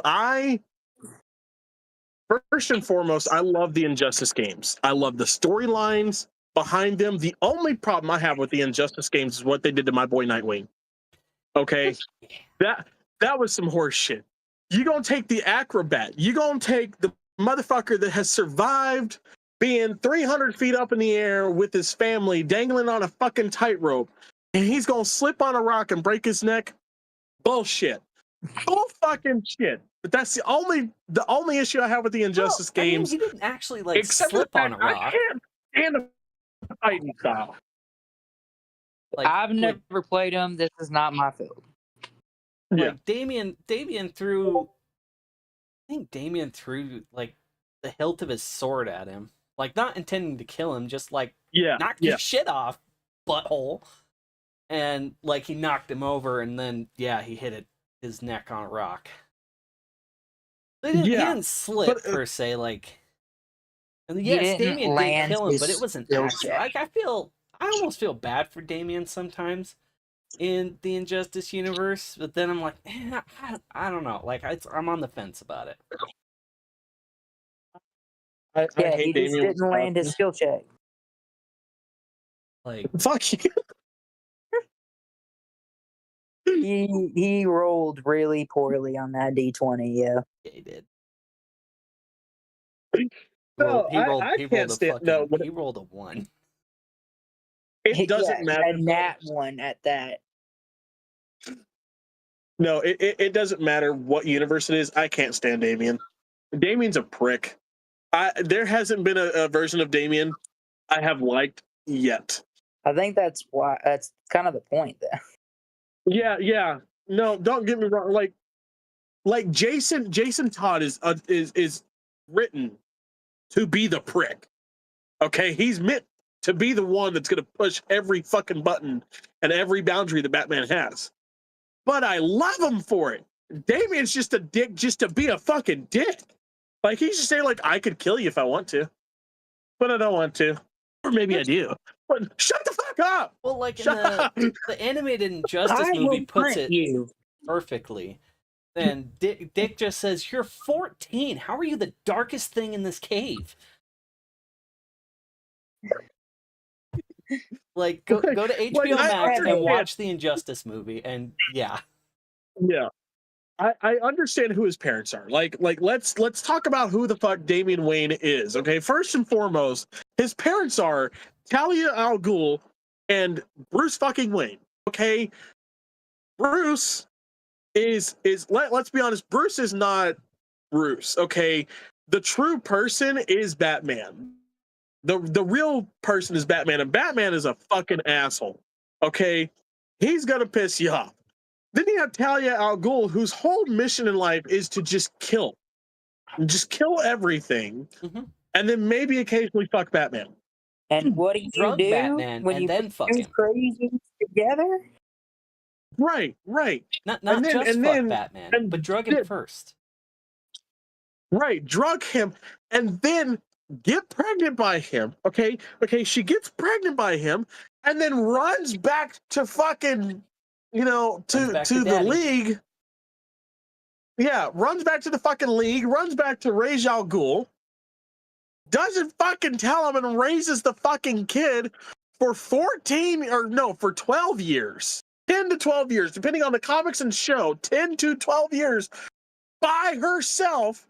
First and foremost, I love the Injustice games. I love the storylines behind them. The only problem I have with the Injustice games is what they did to my boy Nightwing. Okay? That was some horse shit. You gonna take the acrobat. You gonna take the motherfucker that has survived being 300 feet up in the air with his family dangling on a fucking tightrope, and he's gonna slip on a rock and break his neck? Bullshit. Bull fucking shit. But that's the only issue I have with the Injustice games. I mean, he didn't actually slip on a rock. I can't stand the fighting style. I've never played them. This is not my field. Like Damien threw. I think Damien threw like the hilt of his sword at him, like not intending to kill him, just like knock your shit off, butthole, and like he knocked him over, and then he hit his neck on a rock. He didn't slip per se, like. And yes, Damien did kill him, but it was an accident. Like I almost feel bad for Damien sometimes in the Injustice universe, but then I'm like, I don't know. Like I'm on the fence about it. I hate he just didn't land his skill check. Like fuck you. He rolled really poorly on that D20. Yeah, he did. No, he rolled a 1. It doesn't matter. A nat 1 at that. No, it doesn't matter what universe it is. I can't stand Damien. Damien's a prick. There hasn't been a version of Damien I have liked yet. I think that's kind of the point there. Yeah. No, don't get me wrong. Like Jason Todd is written to be the prick. Okay, he's meant to be the one that's gonna push every fucking button and every boundary that Batman has. But I love him for it. Damien's just a dick just to be a fucking dick. Like he's just saying, like, I could kill you if I want to, but I don't want to, or maybe I do. But shut the fuck up. Well, like the animated Injustice movie puts it perfectly. Then Dick just says, "You're 14. How are you the darkest thing in this cave?" Like go to HBO Max and watch the Injustice movie, and yeah. I understand who his parents are. Like let's talk about who the fuck Damian Wayne is. Okay, first and foremost, his parents are Talia al Ghul and Bruce fucking Wayne. Okay, Bruce is let's be honest, Bruce is not Bruce. Okay, the true person is Batman. The real person is Batman, and Batman is a fucking asshole. Okay, he's gonna piss you off. Then you have Talia al Ghul, whose whole mission in life is to just kill everything, and then maybe occasionally fuck Batman. And what do you Drug do Batman when and you then put fuck two him. crazies together? Not and just then, fuck Batman, but drug him first. Right, drug him, and then get pregnant by him. Okay, she gets pregnant by him, and then runs back to fucking, to the league. Yeah, runs back to the fucking league, runs back to Ra's al Ghul, doesn't fucking tell him, and raises the fucking kid for 12 years. 10 to 12 years, depending on the comics and show, 10 to 12 years by herself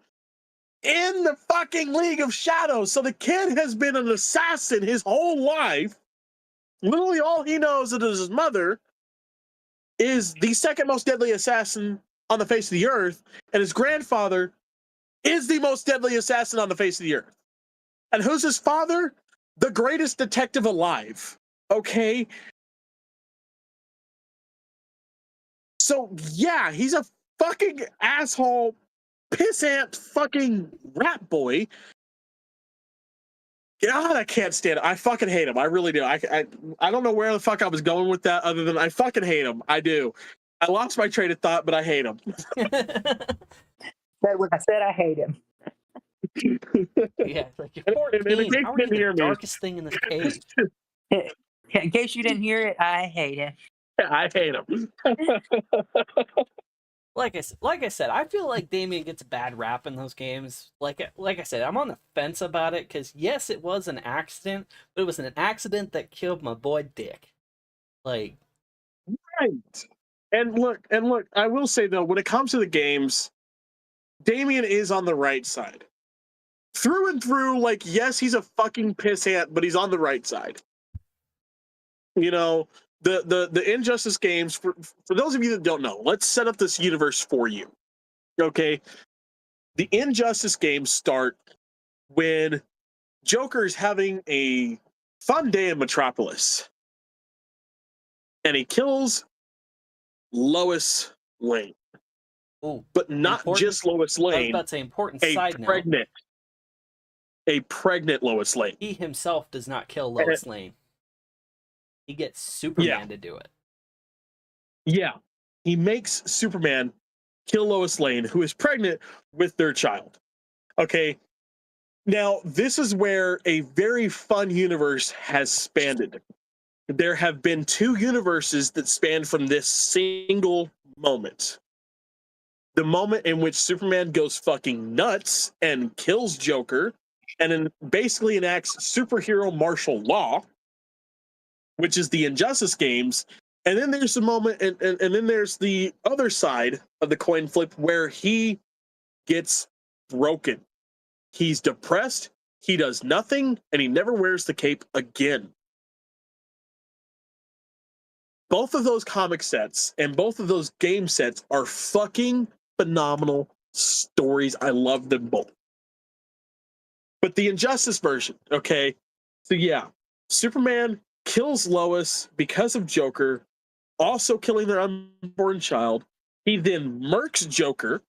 in the fucking League of Shadows. So the kid has been an assassin his whole life. Literally all he knows is his mother is the second most deadly assassin on the face of the earth, and his grandfather is the most deadly assassin on the face of the earth. And who's his father? The greatest detective alive. Okay? So, yeah, he's a fucking asshole, pissant fucking rat boy. God, I can't stand it. I fucking hate him. I really do. I don't know where the fuck I was going with that other than I fucking hate him. I do. I lost my train of thought, but I hate him. But when I said I hate him. Yeah, like you're 14. How are you the darkest thing in this cave? In case you didn't hear it, I hate him. I hate him. Like I said, I feel like Damian gets a bad rap in those games. Like I said, I'm on the fence about it because yes, it was an accident, but it was an accident that killed my boy Dick. Like, right. And look, I will say though, when it comes to the games, Damian is on the right side. Through and through, like, yes, he's a fucking pissant, but he's on the right side. The Injustice games, for those of you that don't know, let's set up this universe for you. Okay? The Injustice games start when Joker's having a fun day in Metropolis. And he kills Lois Lane. Ooh, but not just Lois Lane. I was about to say important side note. A pregnant Lois Lane. He himself does not kill Lois Lane. He gets Superman to do it. Yeah. He makes Superman kill Lois Lane, who is pregnant with their child. Okay. Now, this is where a very fun universe has spanned. There have been two universes that span from this single moment. The moment in which Superman goes fucking nuts and kills Joker and then basically enacts superhero martial law, which is the Injustice games. And then there's the moment, and then there's the other side of the coin flip where he gets broken. He's depressed, he does nothing, and he never wears the cape again. Both of those comic sets and both of those game sets are fucking phenomenal stories. I love them both. But the Injustice version, okay? So yeah, Superman kills Lois because of Joker, also killing their unborn child. He then murks Joker,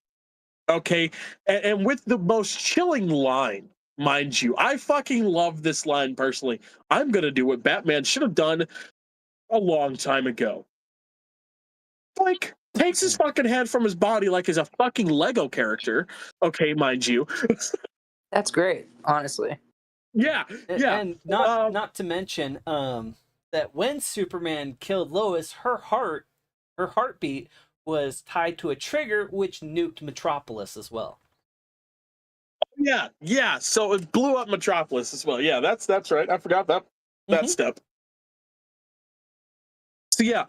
okay? And with the most chilling line, mind you. I fucking love this line personally. I'm going to do what Batman should have done a long time ago. Like, takes his fucking head from his body like he's a fucking Lego character. Okay, mind you. That's great, honestly. Yeah. And not to mention that when Superman killed Lois, her heartbeat was tied to a trigger which nuked Metropolis as well. Yeah. So it blew up Metropolis as well. Yeah, that's right. I forgot that step. So yeah.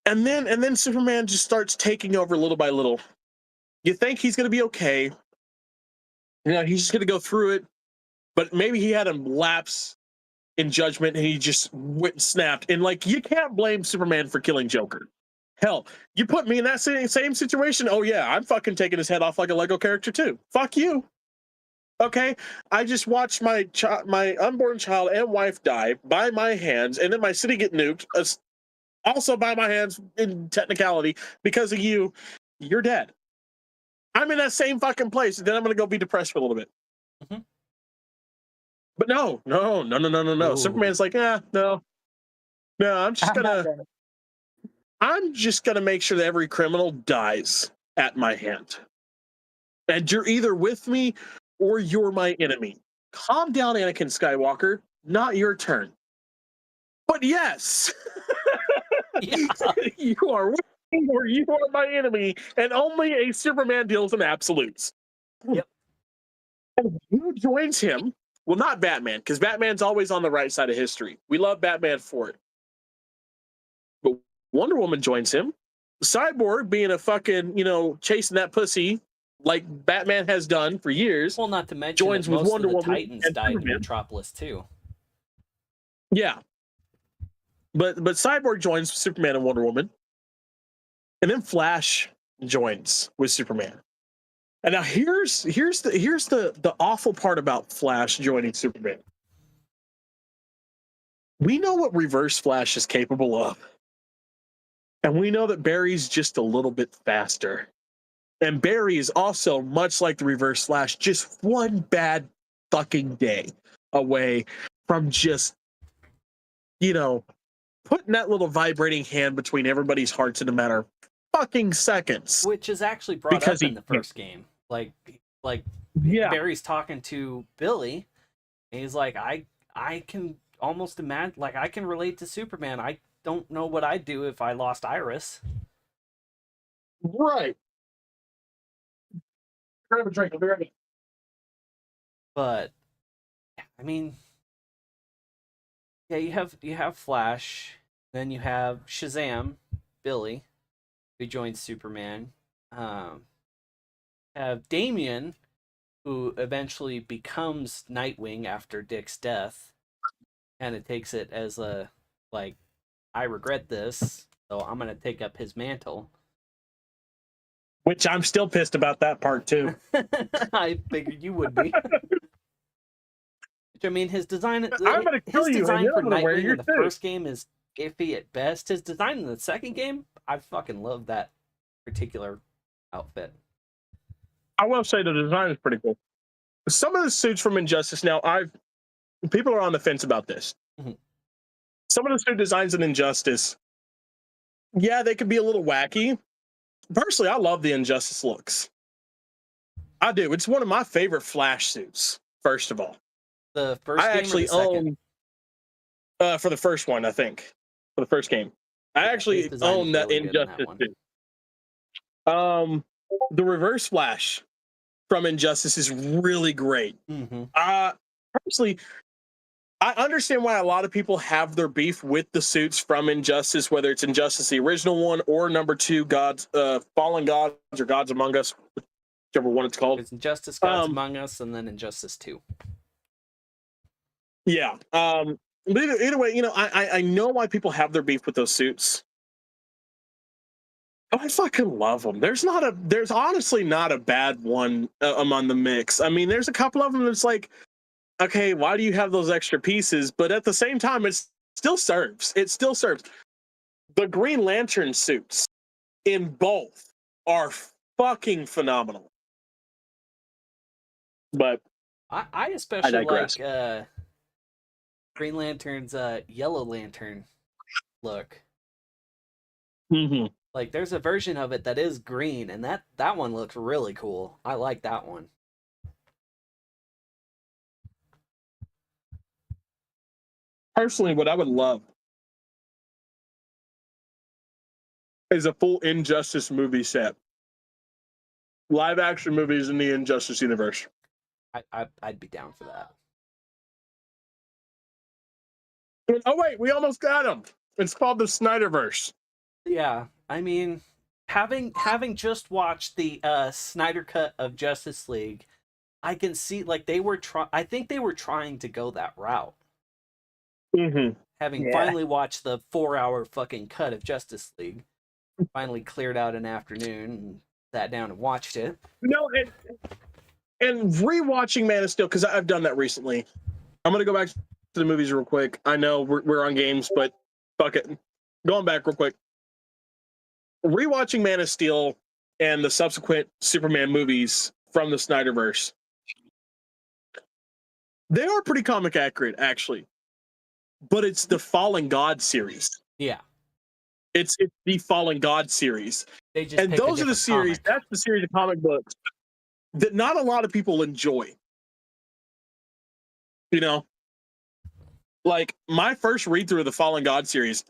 And then Superman just starts taking over little by little. You think he's going to be okay. He's just going to go through it. But maybe he had a lapse in judgment and he just went and snapped. And like, you can't blame Superman for killing Joker. Hell, you put me in that same situation. Oh yeah, I'm fucking taking his head off like a Lego character too. Fuck you. Okay, I just watched my unborn child and wife die by my hands, and then my city get nuked, also by my hands in technicality because of you. You're dead. I'm in that same fucking place, and then I'm gonna go be depressed for a little bit. Mm-hmm. But no. Ooh. Superman's like, no. I'm just gonna make sure that every criminal dies at my hand. And you're either with me or you're my enemy. Calm down, Anakin Skywalker. Not your turn. But yes, you are with me or you are my enemy, and only a Superman deals in absolutes. Yep. And who joins him? Well, not Batman, because Batman's always on the right side of history. We love Batman for it. But Wonder Woman joins him. Cyborg, being a fucking, chasing that pussy like Batman has done for years. Well, not to mention joins that with most Wonder of the Woman Titans and died in Superman. Metropolis too. Yeah. But Cyborg joins Superman and Wonder Woman. And then Flash joins with Superman. And now here's the awful part about Flash joining Superman. We know what Reverse Flash is capable of. And we know that Barry's just a little bit faster. And Barry is also, much like the Reverse Flash, just one bad fucking day away from just, putting that little vibrating hand between everybody's hearts in a matter of fucking seconds. Which is actually brought up in the first game. Like Barry's talking to Billy, and he's like, I can almost imagine, like, I can relate to Superman. I don't know what I'd do if I lost Iris. Right. Grab a drink, I'll be ready. But I mean, yeah, you have Flash, then you have Shazam, Billy, who joins Superman. Have Damian, who eventually becomes Nightwing after Dick's death, and it takes it as a, like, I regret this, so I'm gonna take up his mantle. Which I'm still pissed about that part too. I figured you would be. Which, I mean, his design for Nightwing in the first game is iffy at best. His design in the second game, I fucking love that particular outfit. I will say the design is pretty cool. Some of the suits from Injustice now, people are on the fence about this. Mm-hmm. Some of the suit designs in Injustice, yeah, they could be a little wacky. Personally, I love the Injustice looks. I do. It's one of my favorite Flash suits, first of all. The first game actually or the second? Own for the first one, I think. For the first game. I actually own that Injustice suit. The Reverse Flash from Injustice is really great. Mm-hmm. Personally, I understand why a lot of people have their beef with the suits from Injustice, whether it's Injustice the original one or number 2, Fallen Gods or Gods Among Us, whichever one it's called. It's Injustice Gods Among Us and then Injustice 2. Yeah. But either way, I know why people have their beef with those suits. Oh, I fucking love them. There's honestly not a bad one among the mix. I mean, there's a couple of them that's like, okay, why do you have those extra pieces? But at the same time, it still serves. It still serves. The Green Lantern suits in both are fucking phenomenal. But I especially like Green Lantern's Yellow Lantern look. Mm-hmm. Like, there's a version of it that is green, and that one looks really cool. I like that one. Personally, what I would love is a full Injustice movie set. Live action movies in the Injustice universe. I'd be down for that. Oh wait, we almost got them. It's called the Snyderverse. Yeah, I mean, having just watched the Snyder cut of Justice League, I can see like I think they were trying to go that route. Mm-hmm. Having finally watched the 4-hour fucking cut of Justice League, finally cleared out an afternoon and sat down and watched it. No, and rewatching Man of Steel, because I've done that recently. I'm gonna go back to the movies real quick. I know we're on games, but fuck it. Going back real quick. Rewatching Man of Steel and the subsequent Superman movies from the Snyderverse, they are pretty comic accurate, actually. But it's the Fallen God series. Yeah. It's the Fallen God series. And those are the series, that's the series of comic books that not a lot of people enjoy. You know? Like, my first read-through of the Fallen God series,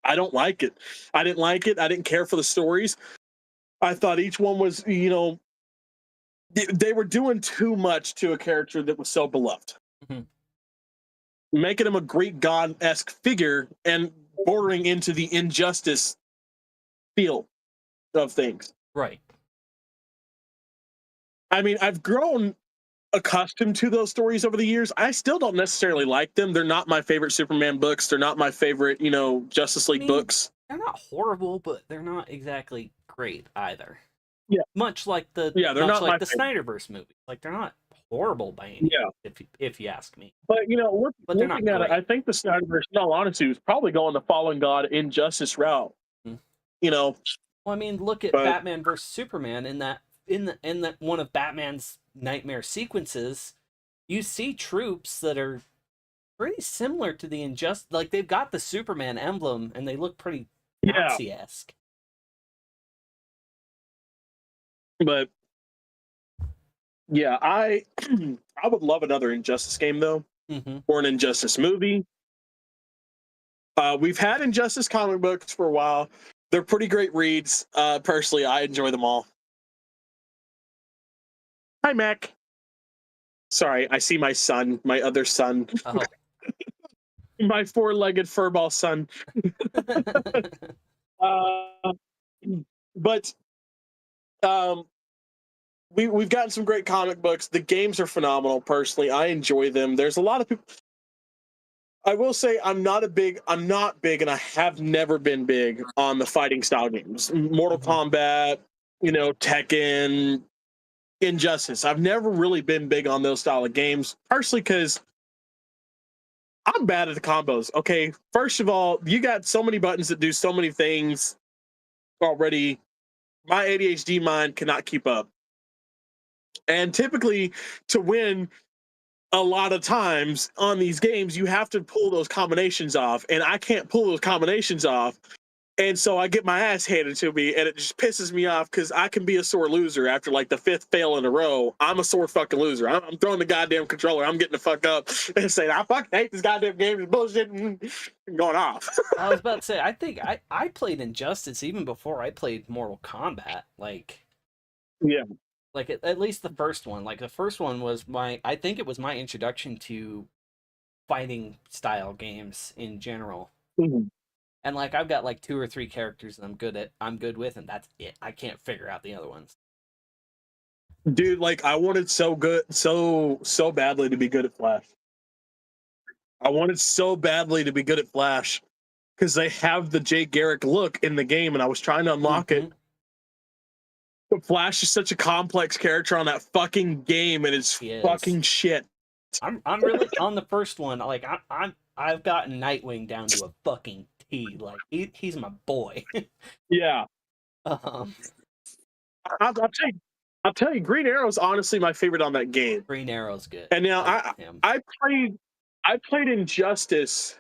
I don't like it. I didn't like it. I didn't care for the stories. I thought each one was, you know, they were doing too much to a character that was so beloved. Mm-hmm. Making him a Greek god-esque figure and bordering into the injustice feel of things. Right. I mean, I've grown accustomed to those stories over the years. I still don't necessarily like them. They're not my favorite Superman books. They're not my favorite, you know, Justice League books. They're not horrible, but they're not exactly great either. Yeah. Much like the Snyderverse movies. Like, they're not horrible by any means, if you ask me. But, you know, looking at it, I think the Snyderverse, in all honesty, was probably going the Fallen God Injustice route. Mm-hmm. You know. Well, I mean, look at Batman versus Superman in that one of Batman's nightmare sequences. You see troops that are pretty similar to the Injustice. Like, they've got the Superman emblem, and they look pretty Nazi-esque. But yeah, I would love another Injustice game though, or an Injustice movie. We've had Injustice comic books for a while. They're pretty great reads. Personally, I enjoy them all. Hi, Mac. Sorry, I see my son, my other son. Oh. My four-legged furball son. But we've gotten some great comic books. The games are phenomenal. Personally, I enjoy them. There's a lot of people. I will say I'm not big, and I have never been big on the fighting style games. Mortal Kombat, you know, Tekken, Injustice. I've never really been big on those style of games, partially because I'm bad at the combos. Okay, first of all, you got so many buttons that do so many things already. My ADHD mind cannot keep up. And typically, to win a lot of times on these games, you have to pull those combinations off, and I can't pull those combinations off. And so I get my ass handed to me, and it just pisses me off because I can be a sore loser after like the 5th fail in a row. I'm a sore fucking loser. I'm throwing the goddamn controller. I'm getting the fuck up and saying, I fucking hate this goddamn game. It's bullshit, and going off. I was about to say, I think I played Injustice even before I played Mortal Kombat. Like, yeah. Like, at least the first one. Like, the first one was I think it was my introduction to fighting style games in general. Mm-hmm. And, like, I've got, like, 2 or 3 characters that I'm good with, and that's it. I can't figure out the other ones. Dude, like, I wanted so badly to be good at Flash. I wanted so badly to be good at Flash because they have the Jay Garrick look in the game, and I was trying to unlock it. But Flash is such a complex character on that fucking game, and it's fucking shit. I'm really on the first one. Like, I've gotten Nightwing down to a fucking T. Like, he's my boy. Yeah. I'll tell you, Green Arrow is honestly my favorite on that game. Green Arrow's good. And now I played Injustice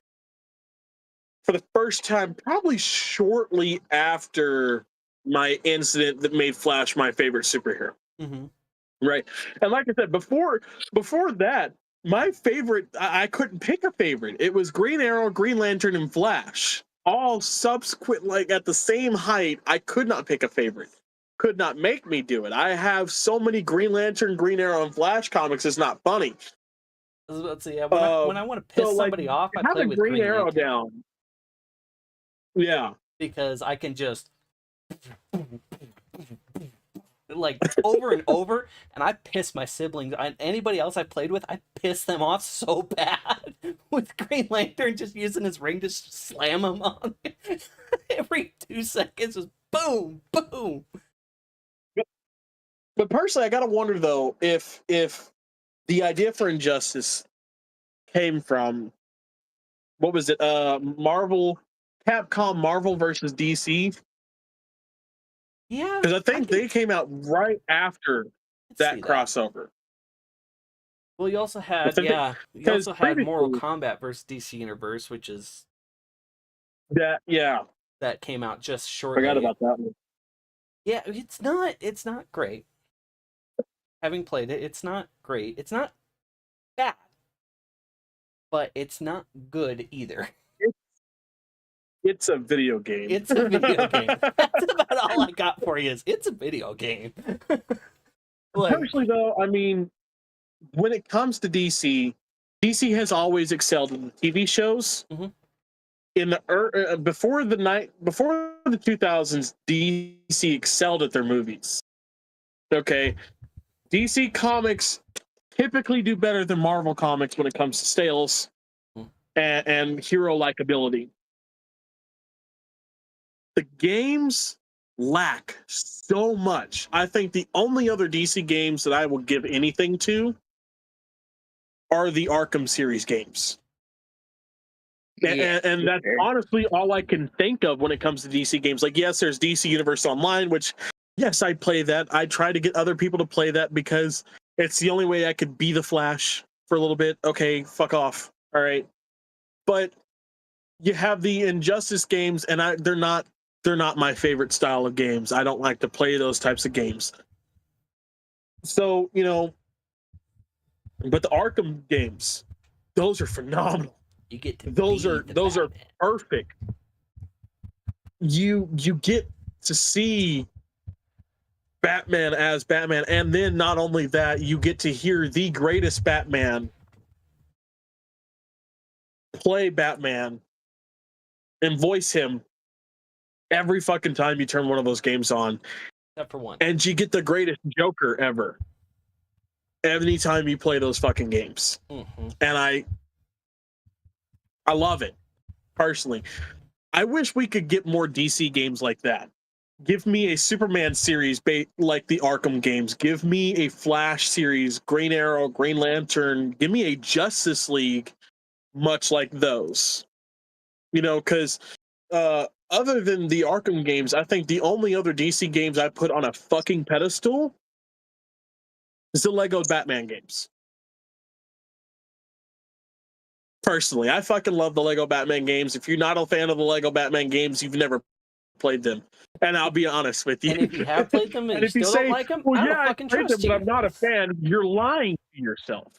for the first time probably shortly after my incident that made Flash my favorite superhero. Mm-hmm. Right. And like I said, before that, my favorite, I couldn't pick a favorite. It was Green Arrow, Green Lantern, and Flash. All subsequent, like at the same height. I could not pick a favorite. Could not make me do it. I have so many Green Lantern, Green Arrow, and Flash comics, it's not funny. I was about to say, when I want to piss somebody off, I play with Green Arrow down. Yeah. because I can just like over and over, and I piss my siblings and anybody else I played with, I piss them off so bad with Green Lantern just using his ring to slam him on every 2 seconds, just boom, boom. But personally, I gotta wonder though if the idea for Injustice came from, what was it? Capcom Marvel versus DC. Yeah, because I think they came out right after that crossover. Well, you also had Mortal Kombat versus DC Universe, which is that came out just shortly. Forgot about that one. Yeah, it's not great. Having played it, it's not great. It's not bad, but it's not good either. It's a video game. It's a video game. That's about all I got for you. It's a video game. Personally, though, I mean, when it comes to DC has always excelled in the TV shows. Mm-hmm. In the before the 2000s, DC excelled at their movies. Okay, DC Comics typically do better than Marvel Comics when it comes to sales and hero likability. The games lack so much. I think the only other DC games that I will give anything to are the Arkham series games. And that's honestly all I can think of when it comes to DC games. Like, yes, there's DC Universe Online, which, yes, I play that. I try to get other people to play that because it's the only way I could be the Flash for a little bit. Okay, fuck off. All right. But you have the Injustice games, and they're not my favorite style of games. I don't like to play those types of games. So, but the Arkham games, those are phenomenal. You get to those are perfect. You get to see Batman as Batman, and then not only that, you get to hear the greatest Batman play Batman and voice him every fucking time you turn one of those games on. Except for one. And you get the greatest Joker ever anytime you play those fucking games. Mm-hmm. And I love it, personally. I wish we could get more DC games like that. Give me a Superman series like the Arkham games. Give me a Flash series, Green Arrow, Green Lantern. Give me a Justice League much like those. Because other than the Arkham games, I think the only other DC games I put on a fucking pedestal is the Lego Batman games. Personally, I fucking love the Lego Batman games. If you're not a fan of the Lego Batman games, you've never played them. And I'll be honest with you. And if you have played them and you still don't like them, I don't fucking trust you. But I'm not a fan, you're lying to yourself.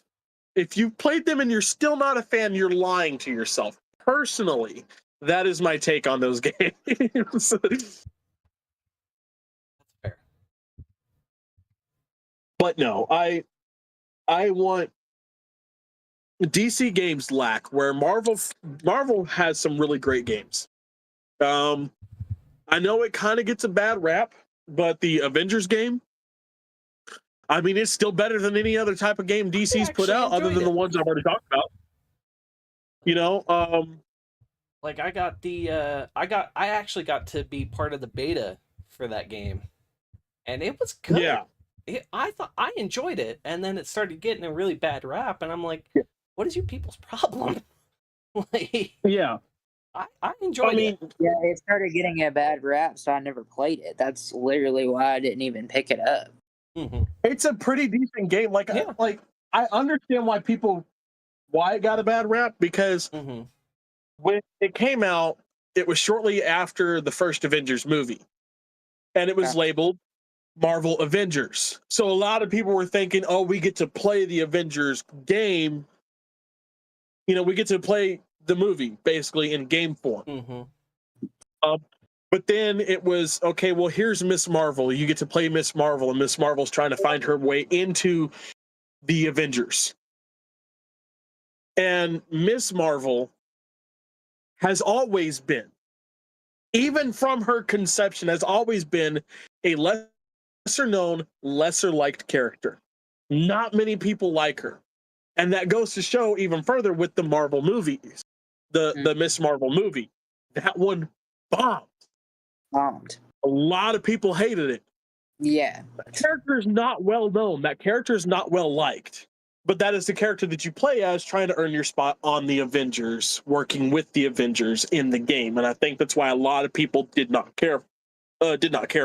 If you've played them and you're still not a fan, you're lying to yourself. Personally, that is my take on those games. That's fair. But no, I want DC games lack where Marvel has some really great games. I know it kind of gets a bad rap, but the Avengers game, I mean, it's still better than any other type of game DC's put out, other than the ones I've already talked about. Like I actually got to be part of the beta for that game, and it was good. Yeah, I thought I enjoyed it, and then it started getting a really bad rap, and I'm like, what is you people's problem? Yeah. I enjoyed it. Yeah, it started getting a bad rap, so I never played it. That's literally why I didn't even pick it up. Mm-hmm. It's a pretty decent game. I understand why it got a bad rap, because when it came out, it was shortly after the first Avengers movie, and it was labeled Marvel Avengers. So a lot of people were thinking, oh, we get to play the Avengers game. We get to play the movie basically in game form. Mm-hmm. But then it was, okay, well, here's Miss Marvel. You get to play Miss Marvel, and Miss Marvel's trying to find her way into the Avengers. And Miss Marvel has always been even from her conception, has always been a lesser known, lesser liked character. Not many people like her. And that goes to show even further with the Marvel movies. The Miss Marvel movie. That one bombed. A lot of people hated it. Yeah. That character is not well known. That character is not well liked. But that is the character that you play as, trying to earn your spot on the Avengers, working with the Avengers in the game. And I think that's why a lot of people did not care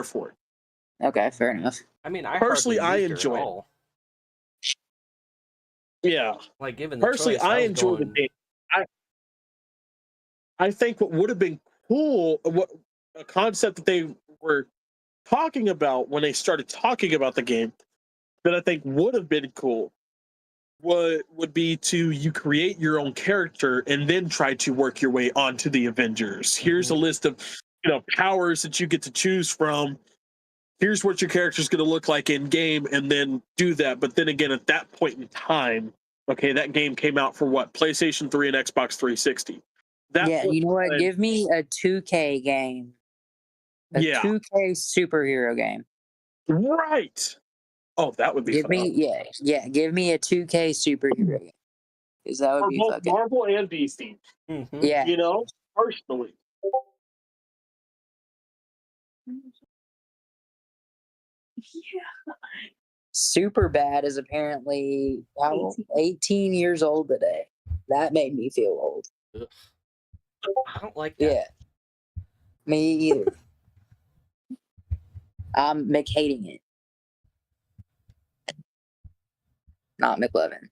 for it. Okay, fair enough. I mean, I personally, I enjoy it. Yeah. Like, given the personally, choice, I enjoy the game. I think what would have been cool, what a concept that they were talking about when they started talking about the game, that I think would have been cool, would be to you create your own character and then try to work your way onto the Avengers. Here's a list of powers that you get to choose from. Here's what your character is going to look like in game, and then do that. But then again, at that point in time, okay, that game came out for what? PlayStation 3 and Xbox 360. You know what? Give me a 2K game. A 2K superhero game. Right. Oh, that would be give me give me a 2K superhero game. Because that would be both fucking Marvel and DC. Yeah. Personally. Yeah. Superbad is apparently 18 years old today. That made me feel old. Ugh. I don't like that. Yeah. Me either. I'm McHating it. Not McLovin.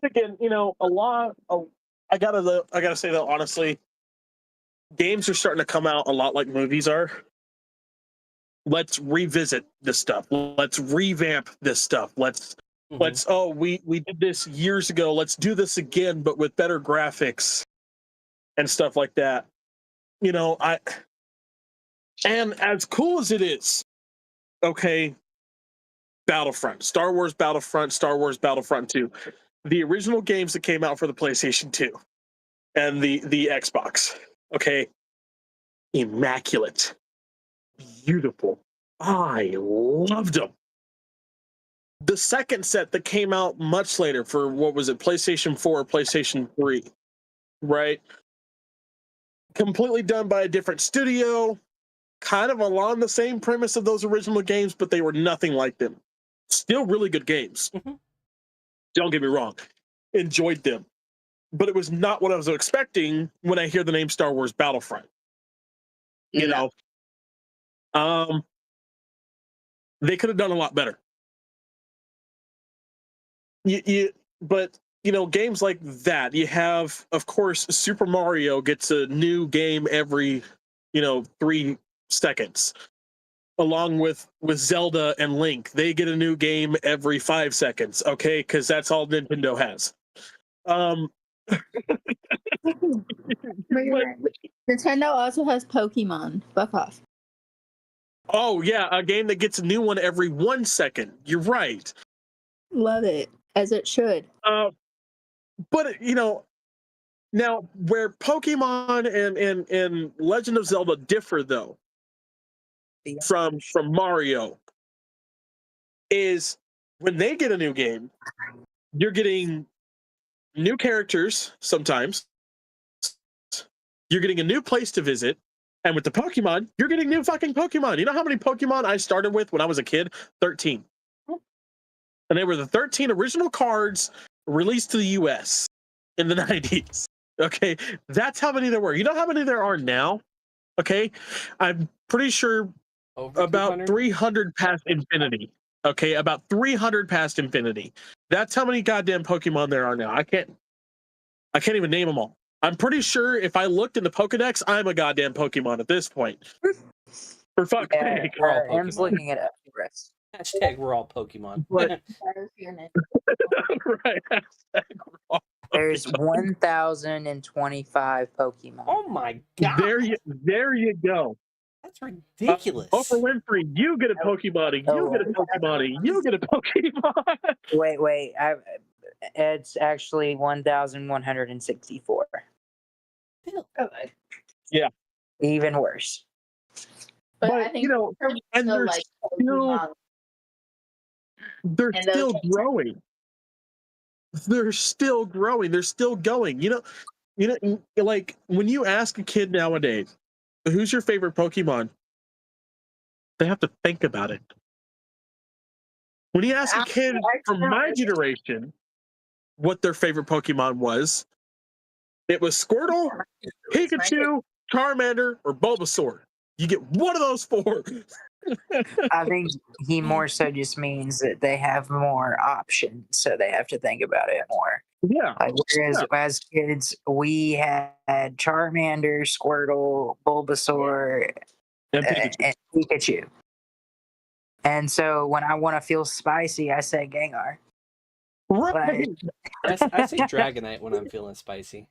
Again, a lot of, I gotta say that honestly, games are starting to come out a lot like movies are. Let's revisit this stuff. Let's revamp this stuff. Let's we did this years ago. Let's do this again, but with better graphics and stuff like that. And as cool as it is, okay, Battlefront, Star Wars Battlefront 2, the original games that came out for the PlayStation 2 and the Xbox, okay, immaculate, beautiful. I loved them. The second set that came out much later for, what was it, PlayStation 4 or PlayStation 3, right? Completely done by a different studio, kind of along the same premise of those original games, but they were nothing like them. Still really good games. Don't get me wrong. Enjoyed them. But it was not what I was expecting when I hear the name Star Wars Battlefront. They could have done a lot better. But games like that, you have, of course, Super Mario gets a new game every 3 seconds, along with Zelda and Link. They get a new game every 5 seconds, okay, because that's all Nintendo has. Nintendo also has Pokemon. Fuck off. Oh yeah, a game that gets a new one every 1 second. You're right. Love it, as it should. But now where Pokemon and Legend of Zelda differ, though, from Mario, is when they get a new game, you're getting new characters sometimes. You're getting a new place to visit. And with the Pokemon, you're getting new fucking Pokemon. You know how many Pokemon I started with when I was a kid? 13. And they were the 13 original cards released to the US in the 90s. Okay, that's how many there were. You know how many there are now? Okay, I'm pretty sure about 300 past infinity. Okay, about 300 past infinity. That's how many goddamn Pokemon there are now. I can't even name them all. I'm pretty sure if I looked in the Pokedex, I'm a goddamn Pokemon at this point. For fuck's sake. We're all Pokemon. Em's looking at it. Hashtag we're all Pokemon. But, right. Hashtag we're all Pokemon. There's 1,025 Pokemon. Oh my god. There you go. That's ridiculous. Oprah Winfrey, you get a Pokemon, you get a Pokemon, you get a Pokemon. Wait. It's actually 1,164. Yeah. Even worse. But I think and they're still growing. They're still growing. They're still going. Like when you ask a kid nowadays, who's your favorite Pokemon? They have to think about it. When you ask a kid from my generation what their favorite Pokemon was, it was Squirtle, Pikachu, Charmander, or Bulbasaur. You get one of those four. I think he more so just means that they have more options, so they have to think about it more. Yeah. Whereas as kids, we had Charmander, Squirtle, Bulbasaur, and Pikachu. And so when I want to feel spicy, I say Gengar. Right. I say Dragonite when I'm feeling spicy.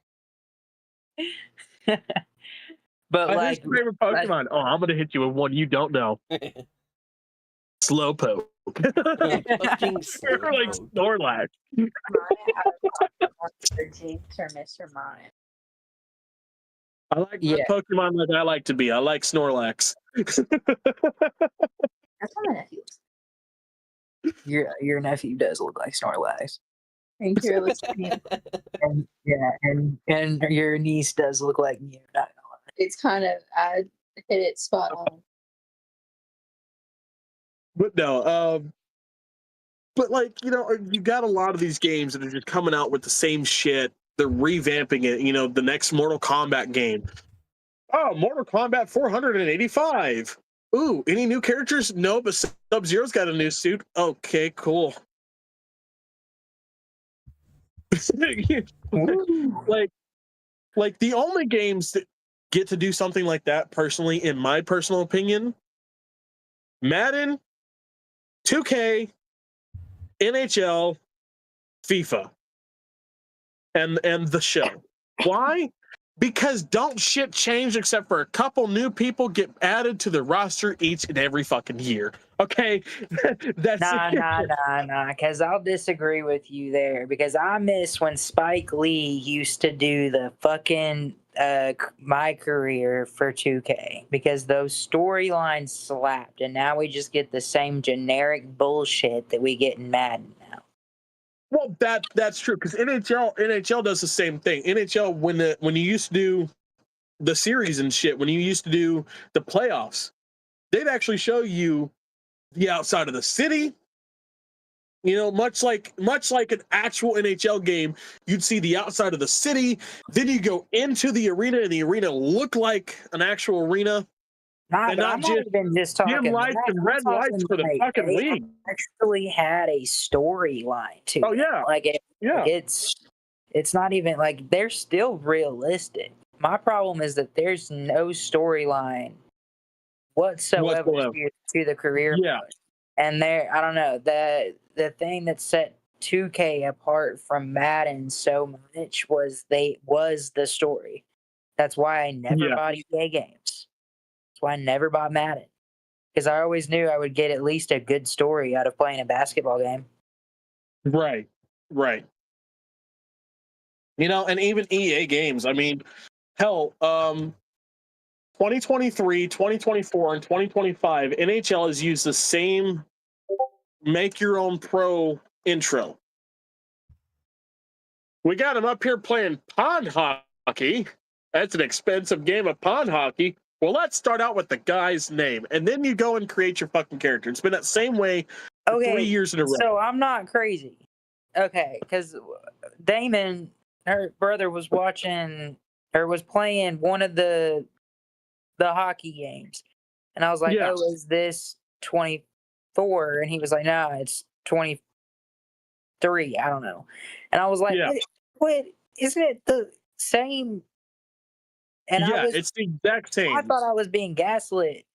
But who's your favorite Pokemon? I'm gonna hit you with one you don't know. Slowpoke. Like Snorlax. Jinx or Mr. Mime. I like my Pokemon like I like to be. I like Snorlax. That's what my nephew is. Your nephew does look like Snorlax. Thank you. And your niece does look like Mew. It's kind of, I hit it spot on. But no, but like, you got a lot of these games that are just coming out with the same shit. They're revamping it, the next Mortal Kombat game. Oh, Mortal Kombat 485. Ooh, any new characters? No, but Sub-Zero's got a new suit. Okay, cool. like the only games that get to do something like that, personally, in my personal opinion, Madden, 2K, NHL, FIFA, and the show. Why? Because don't shit change except for a couple new people get added to the roster each and every fucking year. Okay? That's Nah, because I'll disagree with you there, because I miss when Spike Lee used to do the fucking My Career for 2K, because those storylines slapped, and now we just get the same generic bullshit that we get in Madden now. Well, that's true, because NHL does the same thing. NHL, when you used to do the series and shit, when you used to do the playoffs, they'd actually show you the outside of the city. Much like an actual NHL game, you'd see the outside of the city. Then you go into the arena, and the arena looked like an actual arena. I'm not even just talking dim lights and red lights for the fucking league. Actually had a storyline to it. Oh yeah, it's not even like they're still realistic. My problem is that there's no storyline whatsoever to the career mode. And I don't know, the thing that set 2K apart from Madden so much was the story. That's why I never bought EA games. Why I never bought Madden, because I always knew I would get at least a good story out of playing a basketball game. Right. And even EA games. I mean, hell, 2023, 2024, and 2025, NHL has used the same make your own pro intro. We got him up here playing pond hockey. That's an expensive game of pond hockey. Well, let's start out with the guy's name, and then you go and create your fucking character. It's been that same way for 3 years in a row. So I'm not crazy. Okay, because Damon, her brother, was watching or was playing one of the hockey games, and I was like, "Oh, is this 24?" And he was like, "No, it's 23. I don't know." And I was like, "What? Isn't it the same?" And it's the exact same. I thought I was being gaslit,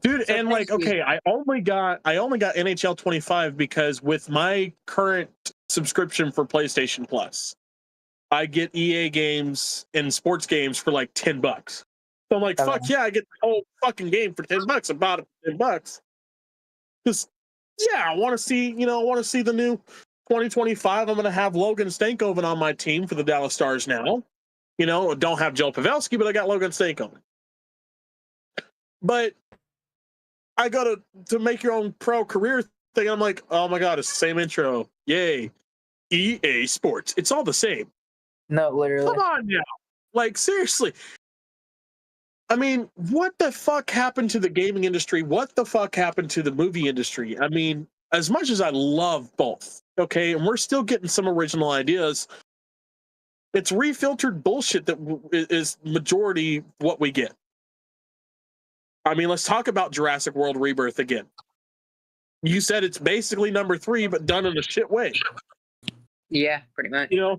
dude. So and like, okay, I only got NHL 25 because with my current subscription for PlayStation Plus, I get EA games and sports games for like $10. So I'm like, fuck yeah, I get the whole fucking game for $10. I bought it for $10. Because, yeah, I want to see, the new 2025. I'm going to have Logan Stankoven on my team for the Dallas Stars now. Don't have Joe Pavelski, but I got Logan Stankoven. But I got to make your own pro career thing. I'm like, oh my God, it's the same intro. Yay. EA Sports. It's all the same. No, literally. Come on now. Like, seriously. I mean, what the fuck happened to the gaming industry? What the fuck happened to the movie industry? I mean, as much as I love both, okay, and we're still getting some original ideas, it's refiltered bullshit that is majority what we get. I mean, let's talk about Jurassic World Rebirth again. You said it's basically number 3, but done in a shit way. Yeah, pretty much. Yeah.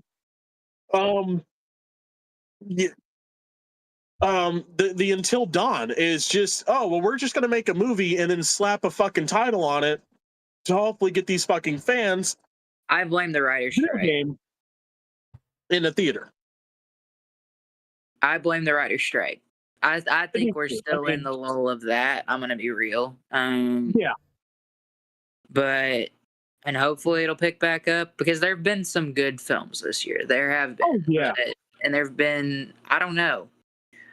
The Until Dawn is just, we're just gonna make a movie and then slap a fucking title on it to hopefully get these fucking fans. I blame the writer's strike. Game in the theater. I blame the writer's strike. I think we're still in the lull of that. I'm gonna be real. Yeah. But and hopefully it'll pick back up because there have been some good films this year. There have been. Oh, yeah. And there have been, I don't know.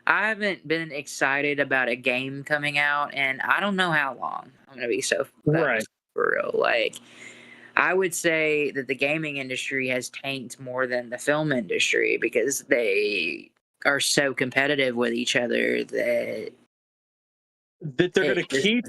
I haven't been excited about a game coming out, and I don't know how long. I'm gonna be so right for real. Like, I would say that the gaming industry has tanked more than the film industry because they are so competitive with each other that they're going to keep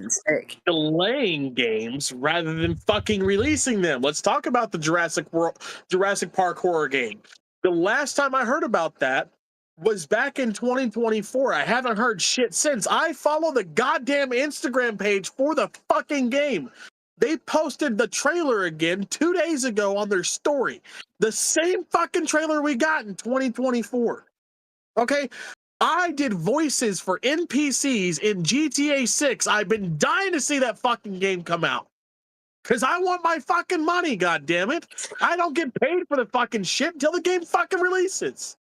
delaying games rather than fucking releasing them. Let's talk about the Jurassic Park horror game. The last time I heard about that was back in 2024. I haven't heard shit since. I follow the goddamn Instagram page for the fucking game. They posted the trailer again 2 days ago on their story. The same fucking trailer we got in 2024. Okay? I did voices for NPCs in GTA 6. I've been dying to see that fucking game come out. Because I want my fucking money, goddammit. I don't get paid for the fucking shit until the game fucking releases.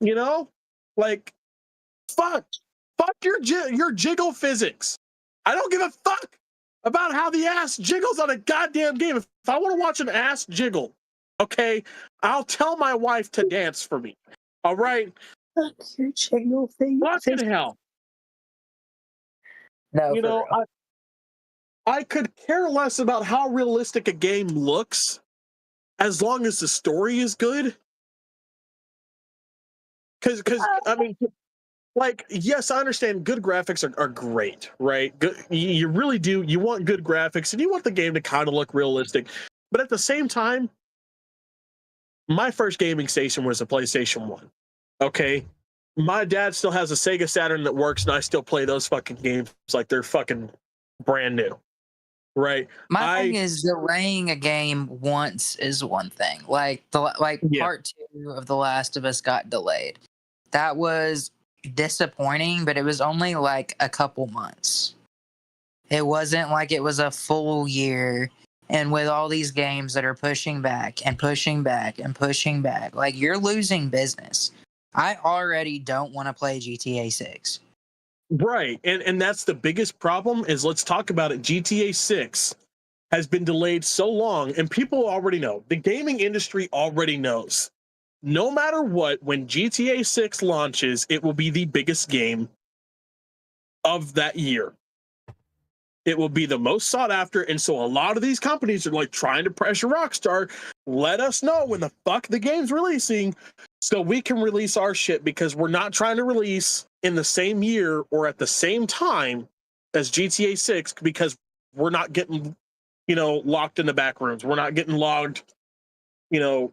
You know? Like, fuck your jiggle physics. I don't give a fuck about how the ass jiggles on a goddamn game. If I want to watch an ass jiggle, okay, I'll tell my wife to dance for me. All right? Fuck your jiggle thing. Fucking hell. No, you know, I could care less about how realistic a game looks as long as the story is good. Because I mean, like, yes, I understand good graphics are great, right? Good, you really do. You want good graphics and you want the game to kind of look realistic. But at the same time, my first gaming station was a PlayStation 1. Okay? My dad still has a Sega Saturn that works and I still play those fucking games like they're fucking brand new. Right. My thing is delaying a game once is one thing. Like part 2 of The Last of Us got delayed. That was disappointing, but it was only like a couple months. It wasn't like it was a full year. And with all these games that are pushing back and pushing back and pushing back, like, you're losing business. I already don't want to play GTA 6. Right. And that's the biggest problem is, let's talk about it. GTA 6 has been delayed so long, and people already know. The gaming industry already knows. No matter what, when GTA 6 launches, it will be the biggest game of that year. It will be the most sought after, and so a lot of these companies are like trying to pressure Rockstar. Let us know when the fuck the game's releasing so we can release our shit, because we're not trying to release in the same year or at the same time as GTA 6 because we're not getting, locked in the back rooms. We're not getting logged, we're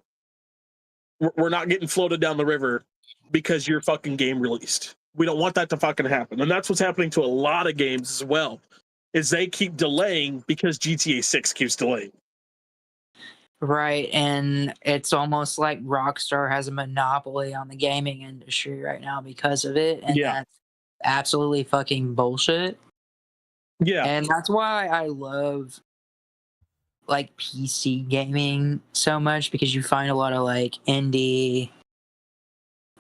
not getting floated down the river because your fucking game released. We don't want that to fucking happen. And that's what's happening to a lot of games as well, is they keep delaying because GTA 6 keeps delaying. Right, and it's almost like Rockstar has a monopoly on the gaming industry right now because of it, and that's absolutely fucking bullshit. Yeah. And that's why I love, like, PC gaming so much, because you find a lot of, like, indie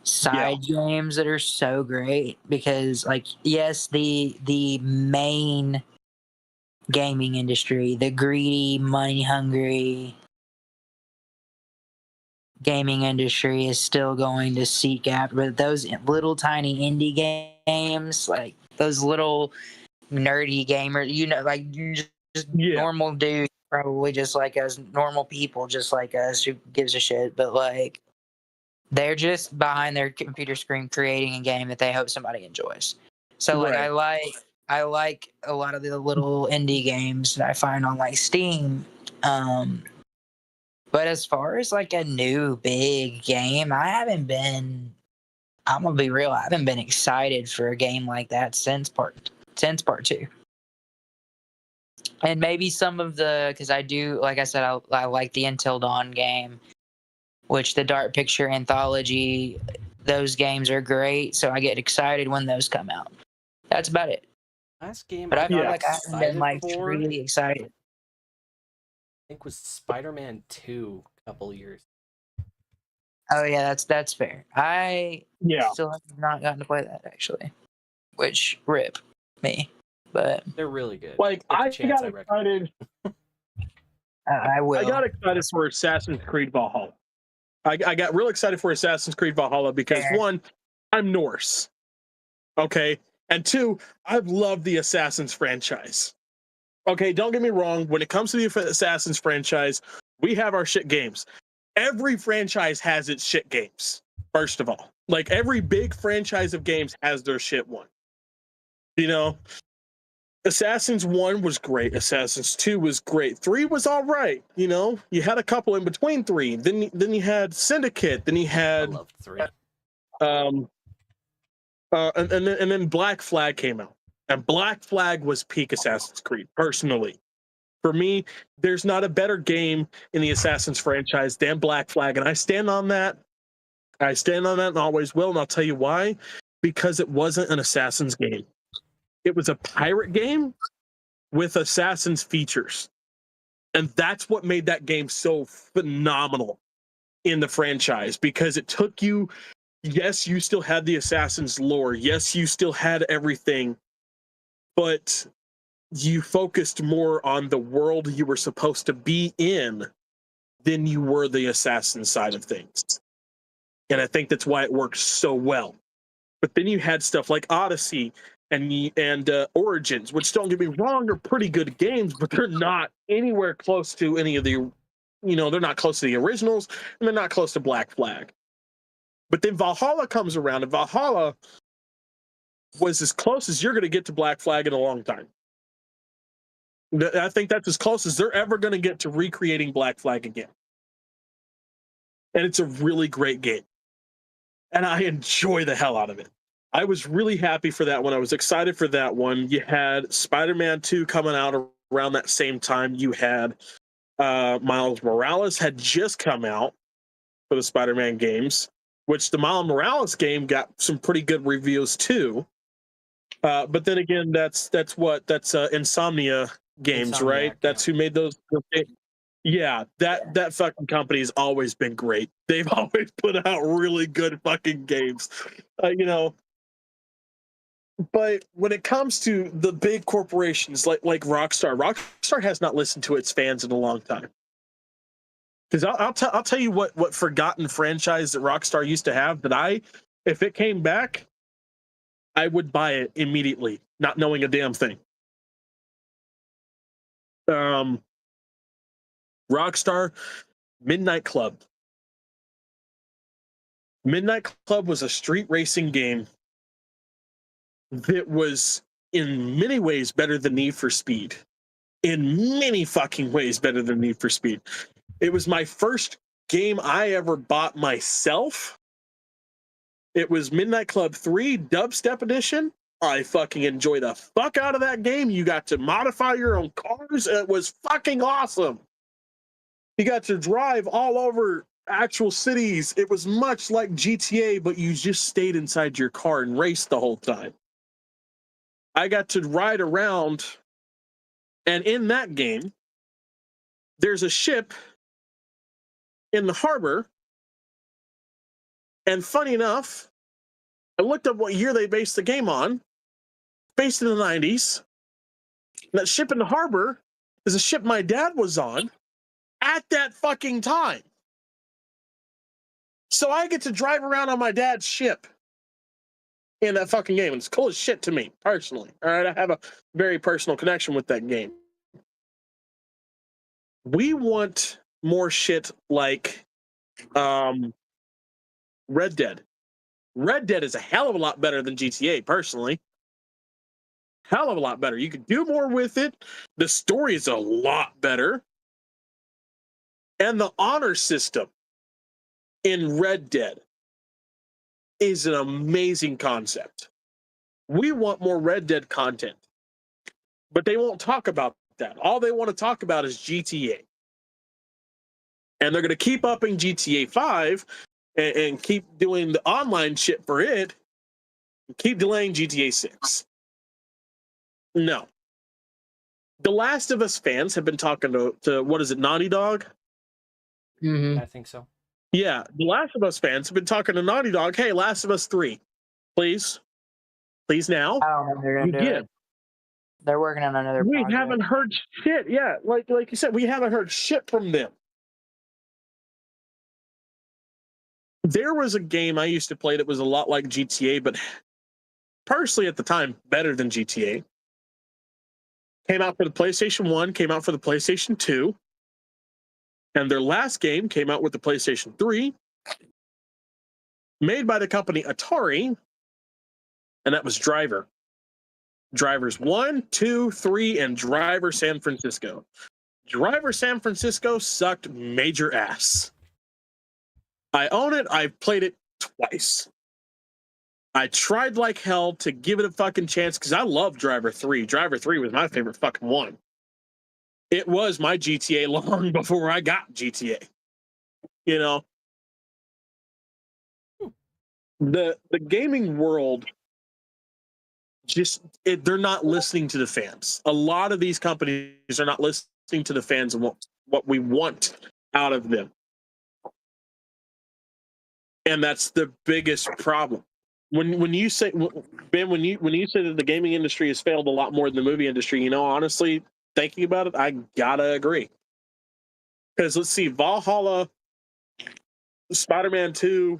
side games that are so great because, like, yes, the main gaming industry, the greedy, money hungry gaming industry is still going to seek after those little tiny indie games, like those little nerdy gamers, you know, like just normal dudes, probably just like us, normal people just like us, who gives a shit, but like they're just behind their computer screen creating a game that they hope somebody enjoys. So like I like a lot of the little indie games that I find on like Steam. But as far as like a new big game, I'm gonna be real, I haven't been excited for a game like that since part 2. And maybe some of because I do, like I said, I like the Until Dawn game, which the Dark Picture Anthology, those games are great, so I get excited when those come out. That's about it. Last game but I feel like I haven't been like really excited. I think was Spider-Man 2 a couple years. Oh yeah, that's fair. I still have not gotten to play that actually, which rip me, but they're really good. Like I got excited. I will. I got excited for Assassin's Creed Valhalla. I got real excited for Assassin's Creed Valhalla because one, I'm Norse, okay, and two, I've loved the Assassin's franchise. Okay, don't get me wrong. When it comes to the Assassin's franchise, we have our shit games. Every franchise has its shit games. First of all, like every big franchise of games has their shit one. You know, Assassin's 1 was great. Assassin's 2 was great. 3 was all right. You know, you had a couple in between 3. Then you had Syndicate. Then you had I loved 3. And then Black Flag came out. And Black Flag was peak Assassin's Creed, personally. For me, there's not a better game in the Assassin's franchise than Black Flag, and I stand on that. I stand on that and always will, and I'll tell you why. Because it wasn't an Assassin's game. It was a pirate game with Assassin's features. And that's what made that game so phenomenal in the franchise, because it took you, yes, you still had the Assassin's lore. Yes, you still had everything, but you focused more on the world you were supposed to be in than you were the assassin side of things. And I think that's why it works so well. But then you had stuff like Odyssey and Origins, which, don't get me wrong, are pretty good games, but they're not anywhere close to any of the, you know, they're not close to the originals, and they're not close to Black Flag. But then Valhalla comes around, and Valhalla was as close as you're going to get to Black Flag in a long time. I think that's as close as they're ever going to get to recreating Black Flag again. And it's a really great game. And I enjoy the hell out of it. I was really happy for that one. I was excited for that one. You had Spider-Man 2 coming out around that same time. You had Miles Morales had just come out for the Spider-Man games, which the Miles Morales game got some pretty good reviews too. But then again, that's Insomnia Games, right? That's who made those games. Yeah, that fucking company's always been great. They've always put out really good fucking games, you know. But when it comes to the big corporations like Rockstar has not listened to its fans in a long time. Because I'll tell you what forgotten franchise that Rockstar used to have that if it came back, I would buy it immediately, not knowing a damn thing. Rockstar Midnight Club. Midnight Club was a street racing game that was in many ways better than Need for Speed. In many fucking ways better than Need for Speed. It was my first game I ever bought myself. It was Midnight Club 3 Dubstep Edition. I fucking enjoy the fuck out of that game. You got to modify your own cars. It was fucking awesome. You got to drive all over actual cities. It was much like GTA, but you just stayed inside your car and raced the whole time. I got to ride around, and in that game, there's a ship in the harbor And funny enough, I looked up what year they based the game on. Based in the 90s. That ship in the harbor is a ship my dad was on at that fucking time. So I get to drive around on my dad's ship in that fucking game. And it's cool as shit to me, personally. All right, I have a very personal connection with that game. We want more shit like Red Dead. Red Dead is a hell of a lot better than GTA, personally. Hell of a lot better. You could do more with it. The story is a lot better. And the honor system in Red Dead is an amazing concept. We want more Red Dead content. But they won't talk about that. All they want to talk about is GTA. And they're going to keep upping GTA 5 and keep doing the online shit for it. And keep delaying GTA 6. No. The Last of Us fans have been talking to what is it, Naughty Dog? Mm-hmm. I think so. Yeah, The Last of Us fans have been talking to Naughty Dog. Hey, Last of Us 3, please now. I don't know if they're gonna do it. They're working on another project. We haven't heard shit. Yeah, like you said, we haven't heard shit from them. There was a game I used to play that was a lot like GTA, but personally at the time, better than GTA. Came out for the PlayStation 1, came out for the PlayStation 2, and their last game came out with the PlayStation 3, made by the company Atari, and that was Driver. Drivers 1, 2, 3, and Driver San Francisco. Driver San Francisco sucked major ass. I own it. I've played it twice. I tried like hell to give it a fucking chance because I love Driver 3. Driver 3 was my favorite fucking one. It was my GTA long before I got GTA. You know? The gaming world, they're not listening to the fans. A lot of these companies are not listening to the fans and what we want out of them. And that's the biggest problem. When you say, Ben, when you say that the gaming industry has failed a lot more than the movie industry, you know, honestly, thinking about it, I gotta agree. Because let's see, Valhalla, Spider-Man 2,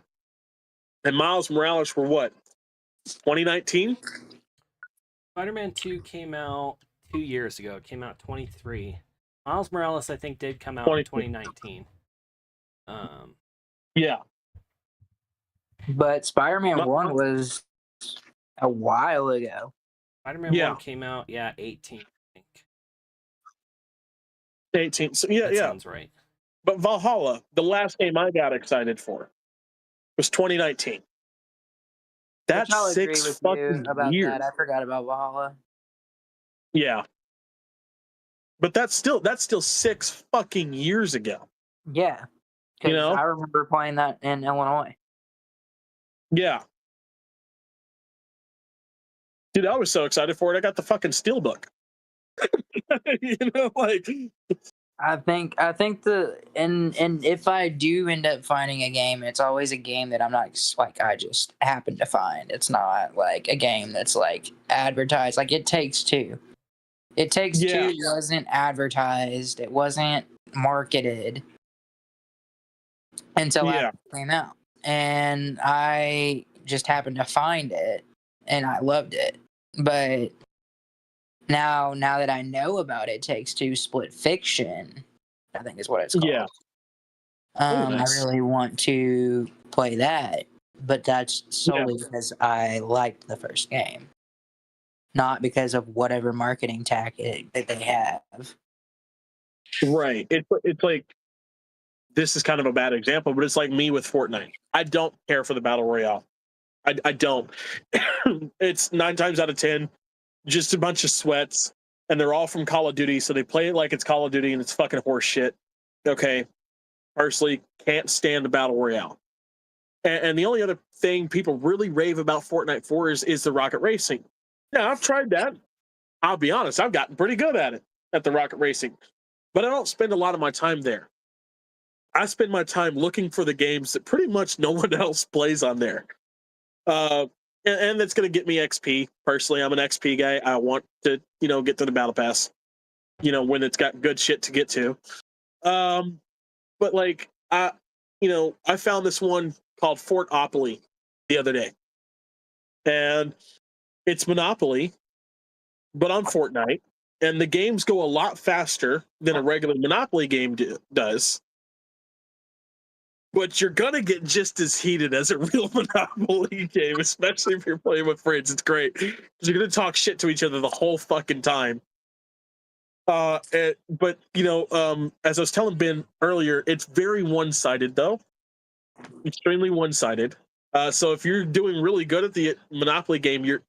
and Miles Morales were what? 2019? Spider-Man 2 came out 2 years ago. It came out 23. Miles Morales, I think, did come out in 2019. Yeah. But Spider-Man 1 was a while ago. Spider-Man 1 came out, 18, I think. 18. So, that sounds right. But Valhalla, the last game I got excited for, was 2019. That's 6 fucking years. That. I forgot about Valhalla. Yeah. But that's still 6 fucking years ago. Yeah. You know? I remember playing that in Illinois. Yeah. Dude, I was so excited for it. I got the fucking steelbook. You know, like I think and if I do end up finding a game, it's always a game that I'm not just like I just happen to find. It's not like a game that's like advertised. Like It Takes Two. It Takes Two wasn't advertised. It wasn't marketed until it came out. And I just happened to find it and I loved it. But now that I know about It Takes Two Split Fiction, I think is what it's called. Yeah. Nice. I really want to play that, but that's solely because I liked the first game, not because of whatever marketing tactic that they have. Right. It's like, this is kind of a bad example, but it's like me with Fortnite. I don't care for the Battle Royale. I don't. It's 9 times out of 10, just a bunch of sweats, and they're all from Call of Duty, so they play it like it's Call of Duty, and it's fucking horse shit. Okay. Personally, can't stand the Battle Royale. And the only other thing people really rave about Fortnite for is the rocket racing. Yeah, I've tried that. I'll be honest, I've gotten pretty good at it, at the rocket racing. But I don't spend a lot of my time there. I spend my time looking for the games that pretty much no one else plays on there. And that's going to get me XP. Personally, I'm an XP guy. I want to, get to the battle pass, when it's got good shit to get to. But like, I found this one called Fortopoly the other day. And it's Monopoly, but on Fortnite. And the games go a lot faster than a regular Monopoly game does. But you're going to get just as heated as a real Monopoly game, especially if you're playing with friends. It's great. Because you're going to talk shit to each other the whole fucking time. But, as I was telling Ben earlier, it's very one-sided, though. Extremely one-sided. So if you're doing really good at the Monopoly game, your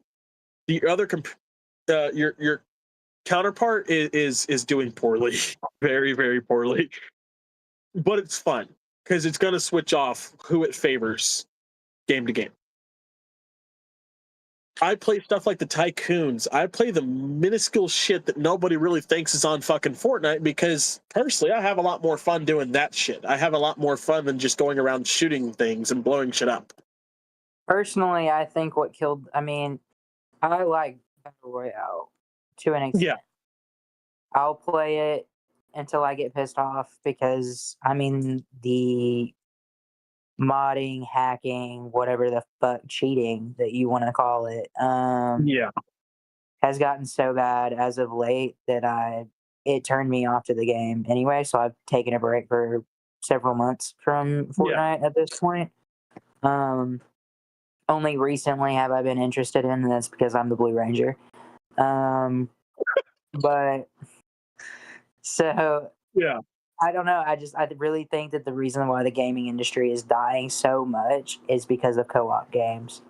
counterpart is doing poorly. Very, very poorly. But it's fun. Because it's going to switch off who it favors game to game. I play stuff like the Tycoons. I play the minuscule shit that nobody really thinks is on fucking Fortnite because, personally, I have a lot more fun doing that shit. I have a lot more fun than just going around shooting things and blowing shit up. Personally, I think what killed... I like Battle Royale to an extent. Yeah. I'll play it until I get pissed off because, the modding, hacking, whatever the fuck, cheating that you want to call it, has gotten so bad as of late that it turned me off to the game anyway, so I've taken a break for several months from Fortnite at this point. Only recently have I been interested in this because I'm the Blue Ranger. But... So, yeah, I don't know. I really think that the reason why the gaming industry is dying so much is because of co-op games.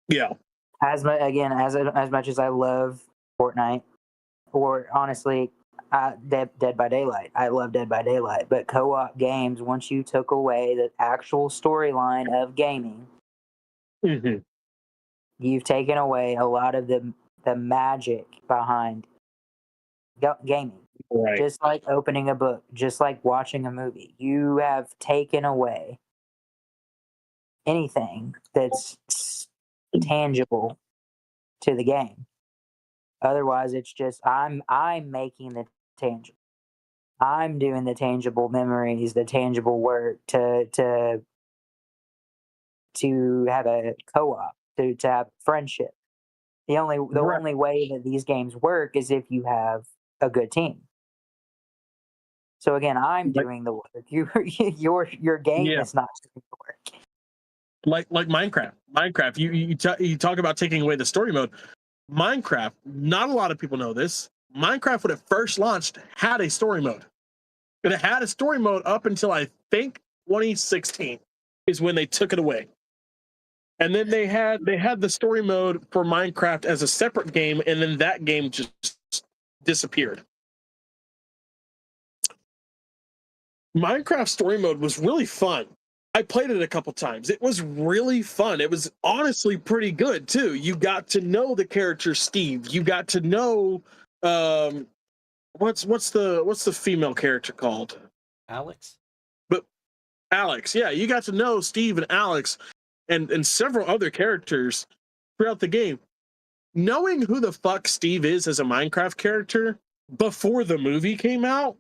Yeah. As much as I love Fortnite, or honestly, Dead by Daylight. I love Dead by Daylight, but co-op games, once you took away the actual storyline of gaming, you've taken away a lot of the magic behind gaming. Right. Just like opening a book, just like watching a movie. You have taken away anything that's tangible to the game. Otherwise, it's just I'm making the tangible. I'm doing the tangible memories, the tangible work to have a co-op, to have friendship. The only way that these games work is if you have a good team. So again, I'm doing the work. Your game is not doing the work. Like Minecraft. Minecraft. You talk about taking away the story mode. Minecraft. Not a lot of people know this. Minecraft, when it first launched, had a story mode. And it had a story mode up until I think 2016 is when they took it away. And then they had the story mode for Minecraft as a separate game, and then that game just disappeared. Minecraft story mode was really fun. I played it a couple times. It was really fun. It was honestly pretty good too. You got to know the character Steve. You got to know what's the female character called? Alex. But Alex, yeah, you got to know Steve and Alex and several other characters throughout the game. Knowing who the fuck Steve is as a Minecraft character before the movie came out,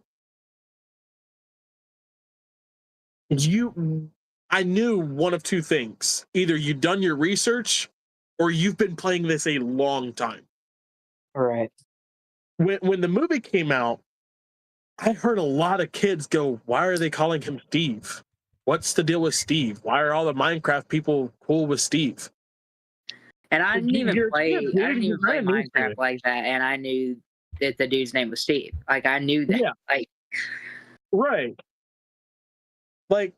I knew one of two things. Either you've done your research or you've been playing this a long time. Right. When the movie came out, I heard a lot of kids go, why are they calling him Steve? What's the deal with Steve? Why are all the Minecraft people cool with Steve? And I didn't even play Minecraft like that, and I knew that the dude's name was Steve. Like, I knew that. Yeah. Right. Like,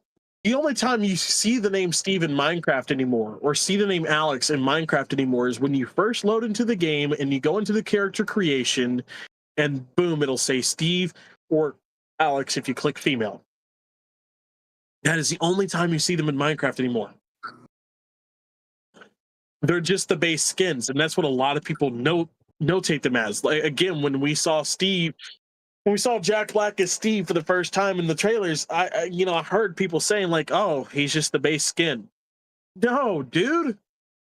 the only time you see the name Steve in Minecraft anymore, or see the name Alex in Minecraft anymore, is when you first load into the game and you go into the character creation, and boom, it'll say Steve or Alex if you click female. That is the only time you see them in Minecraft anymore. They're just the base skins, and that's what a lot of people notate them as. Like, again, when we saw Steve when we saw Jack Black as Steve for the first time in the trailers, I heard people saying like, "Oh, he's just the base skin." No, dude,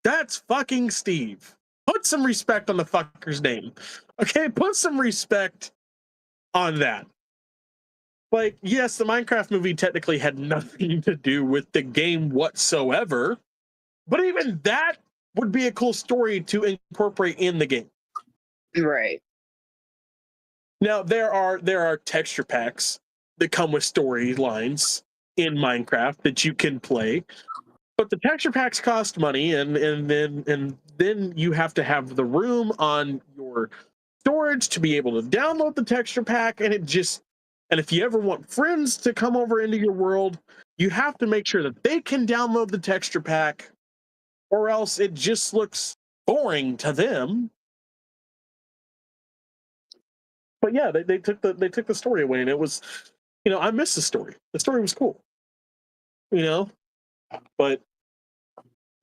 that's fucking Steve. Put some respect on the fucker's name. Okay, put some respect on that. Like, yes, the Minecraft movie technically had nothing to do with the game whatsoever, but even that would be a cool story to incorporate in the game. Right. Now, there are texture packs that come with storylines in Minecraft that you can play, but the texture packs cost money, and then you have to have the room on your storage to be able to download the texture pack, and if you ever want friends to come over into your world, you have to make sure that they can download the texture pack, or else it just looks boring to them. But yeah, they took the story away, and it was, I miss the story. The story was cool, but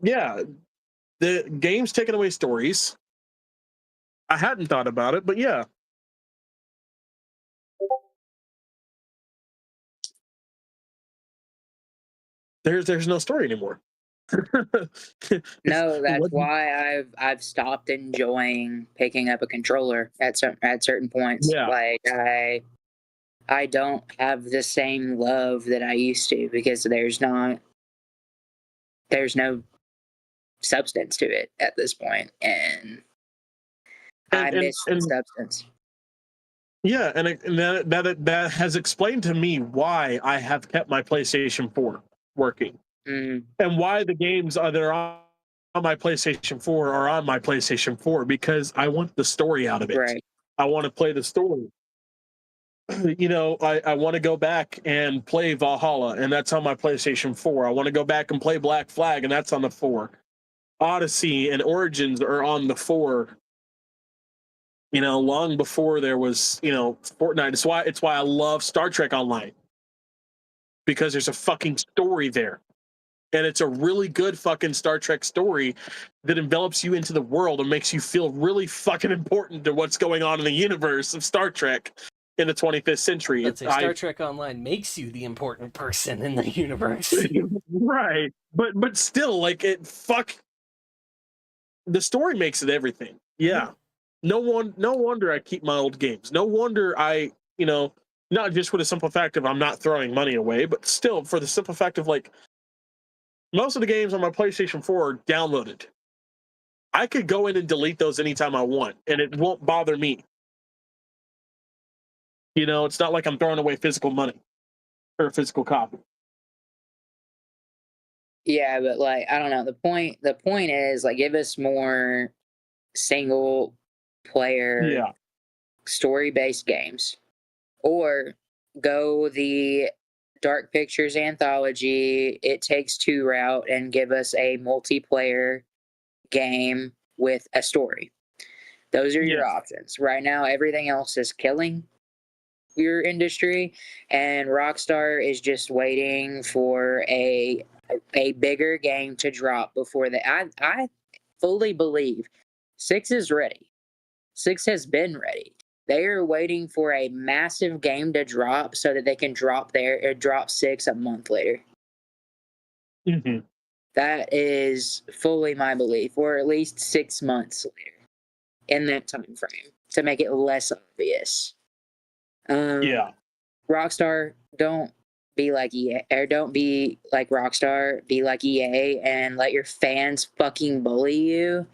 yeah, the game's taking away stories. I hadn't thought about it, but yeah. There's no story anymore. No, that's why I've stopped enjoying picking up a controller at certain points. Yeah. Like I don't have the same love that I used to, because there's no substance to it at this point, and I miss the substance. Yeah, and that has explained to me why I have kept my PlayStation 4 working, and why the games that are on my PlayStation 4 are on my PlayStation 4, because I want the story out of it. Right. I want to play the story. I want to go back and play Valhalla, and that's on my PlayStation 4. I want to go back and play Black Flag, and that's on the 4. Odyssey and Origins are on the 4. Long before there was, Fortnite. It's why I love Star Trek Online, because there's a fucking story there. And it's a really good fucking Star Trek story that envelops you into the world and makes you feel really fucking important to what's going on in the universe of Star Trek in the 25th century. Star Trek Online makes you the important person in the universe. Right. But still, like, the story makes it everything. Yeah. No wonder I keep my old games. No wonder I, not just for the simple fact of I'm not throwing money away, but still for the simple fact of, like, most of the games on my PlayStation 4 are downloaded. I could go in and delete those anytime I want, and it won't bother me. It's not like I'm throwing away physical money or a physical copy. Yeah, but like, I don't know. The point is, like, give us more single player story-based games, or go the Dark Pictures anthology It Takes Two route and give us a multiplayer game with a story. Those are your options. Right now, everything else is killing your industry, and Rockstar is just waiting for a bigger game to drop before I fully believe 6 is ready. 6 has been ready. They are waiting for a massive game to drop so that they can drop 6 a month later. Mm-hmm. That is fully my belief, or at least 6 months later in that time frame, to make it less obvious. Rockstar, don't be like EA, or don't be like Rockstar, be like EA and let your fans fucking bully you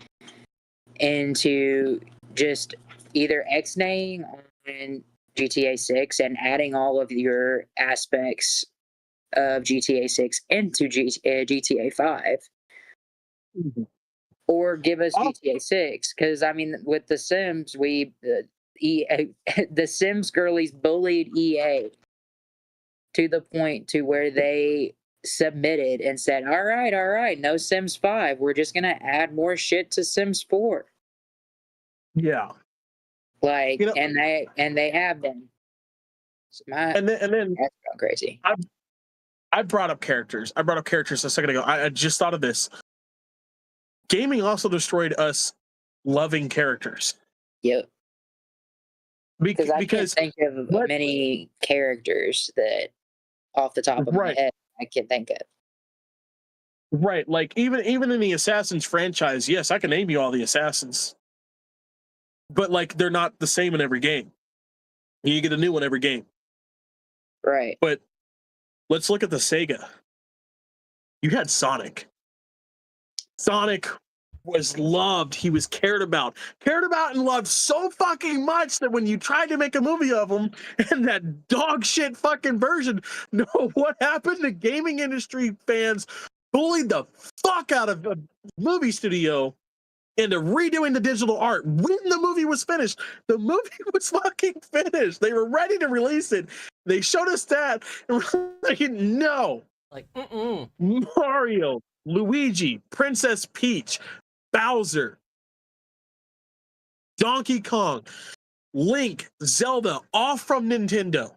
into just either X-naying on GTA 6 and adding all of your aspects of GTA 6 into GTA 5. Mm-hmm. Or give us GTA 6, because I mean, with The Sims, the Sims girlies bullied EA to the point to where they submitted and said, all right, no Sims 5. We're just gonna add more shit to Sims 4. Yeah. Like, and they have been. And then that's gone crazy. I brought up characters. A second ago. I just thought of this. Gaming also destroyed us loving characters. Yep. Because I can't think of many characters that, off the top of my head, I can think of. Right, like even in the Assassin's franchise, yes, I can name you all the Assassins, but like they're not the same in every game. You get a new one every game. Right. But let's look at the Sega. You had Sonic. Sonic was loved. He was cared about and loved so fucking much that when you tried to make a movie of him and that dog shit fucking version, know what happened? The gaming industry fans bullied the fuck out of the movie studio into redoing the digital art. When the movie was finished, the movie was fucking finished. They were ready to release it. They showed us that, and we're like, no. Like, Mario, Luigi, Princess Peach, Bowser, Donkey Kong, Link, Zelda, all from Nintendo.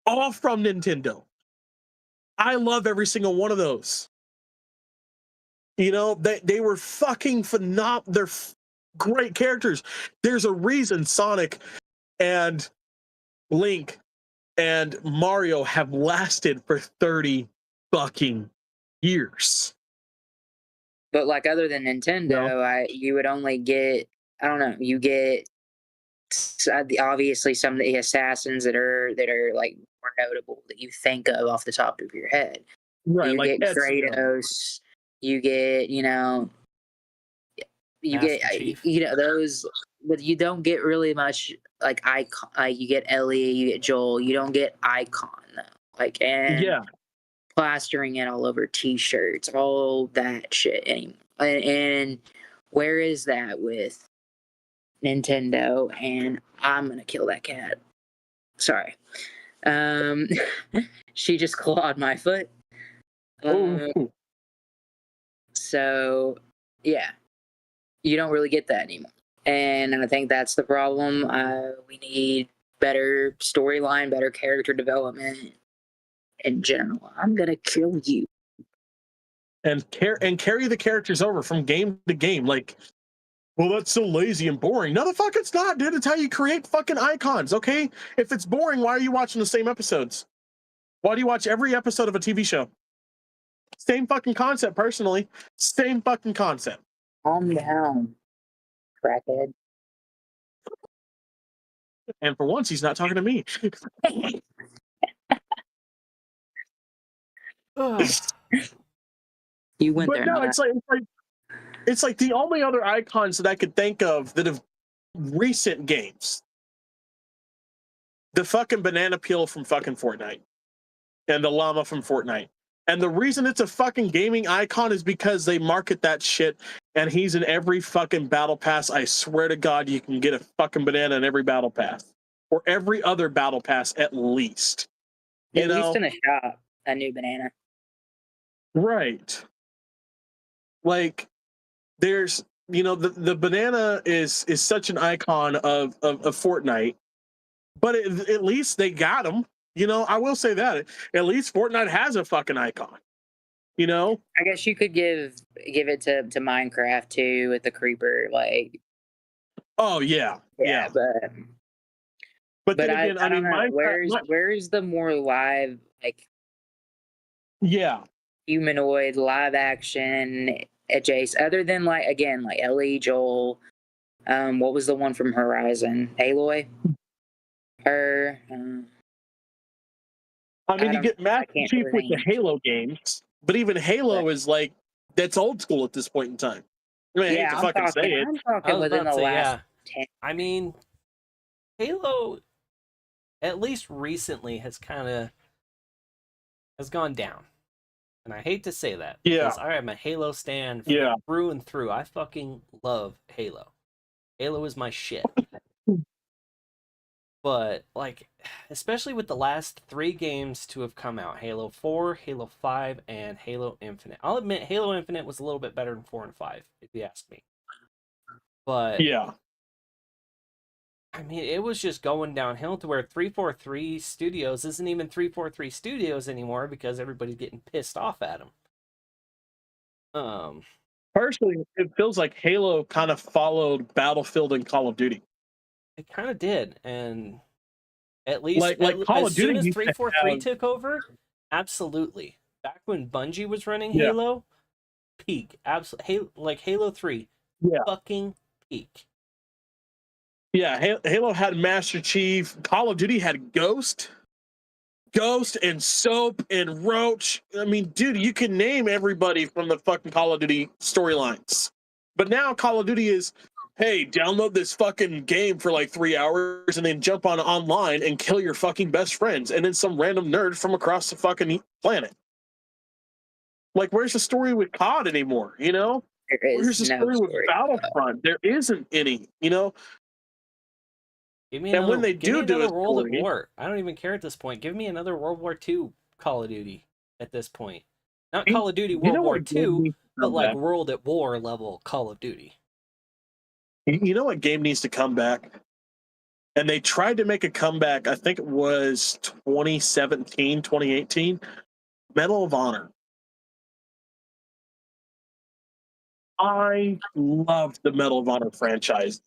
All from Nintendo. I love every single one of those. You know, they were fucking phenomenal. They're great characters. There's a reason Sonic and Link and Mario have lasted for 30 fucking years. But like other than Nintendo, you would only get, I don't know, you get obviously some of the Assassins that are like more notable that you think of off the top of your head. Right, you like get Kratos, you get, you get those, but you don't get really much like icon. You get Ellie, you get Joel, you don't get icon though. Like, and plastering it all over T-shirts, all that shit anymore. And where is that with Nintendo? And I'm gonna kill that cat. Sorry. She just clawed my foot. So yeah, you don't really get that anymore, and I think that's the problem. We need better storyline, better character development in general. I'm gonna kill you. And carry the characters over from game to game. Like, well, that's so lazy and boring. No, the fuck it's not, dude. It's how you create fucking icons, okay? If it's boring, why are you watching the same episodes? Why do you watch every episode of a TV show? Same fucking concept, personally. Same fucking concept. Calm down, crackhead. And for once, he's not talking to me. You went but there. No, it's like the only other icons that I could think of that have recent games. The fucking banana peel from fucking Fortnite. And the llama from Fortnite. And the reason it's a fucking gaming icon is because they market that shit, and he's in every fucking battle pass. I swear to God, you can get a fucking banana in every battle pass. Or every other battle pass, at least. At least in a shop, a new banana. Right. Like, there's, the banana is such an icon of Fortnite, but at least they got him. I will say that. At least Fortnite has a fucking icon. I guess you could give it to Minecraft too with the creeper, like. Oh yeah. But then again, I don't know. Where's the more live, like. Yeah. Humanoid live action adjacent, other than like Ellie, Joel. What was the one from Horizon? Aloy. Her. You get Master Chief with the Halo games, but even Halo is like, that's old school at this point in time. I hate to fucking say it. I'm talking within the last 10. I mean, Halo, at least recently, has gone down. And I hate to say that. Yeah. Because I am a Halo stan through and through. I fucking love Halo. Halo is my shit. But, like, especially with the last 3 games to have come out, Halo 4, Halo 5, and Halo Infinite. I'll admit, Halo Infinite was a little bit better than 4 and 5, if you ask me. But, yeah. I mean, it was just going downhill to where 343 Studios isn't even 343 Studios anymore because everybody's getting pissed off at them. Personally, it feels like Halo kind of followed Battlefield and Call of Duty. It kind of did, and at least like Call as of Duty soon as used to 343 have, took over, absolutely. Back when Bungie was running yeah, Halo, peak. Absolutely, like Halo 3, yeah, fucking peak. yeah. Halo had Master Chief. Call of Duty had Ghost and Soap and Roach. I mean, dude, you can name everybody from the fucking Call of Duty storylines. But now Call of Duty is, hey, download this fucking game for like 3 hours and then jump on online and kill your fucking best friends and then some random nerd from across the fucking planet. Like, where's the story with COD anymore? You know, where's the story with Battlefront? There isn't any. You know, Give me and another, when they give me do another a World at story, War. I don't even care at this point. Give me another World War II Call of Duty at this point. Not Call of Duty you World know War what game II, needs to but come like back? World at War level Call of Duty. You know what game needs to come back? And they tried to make a comeback, I think it was 2017, 2018, Medal of Honor. I loved the Medal of Honor franchise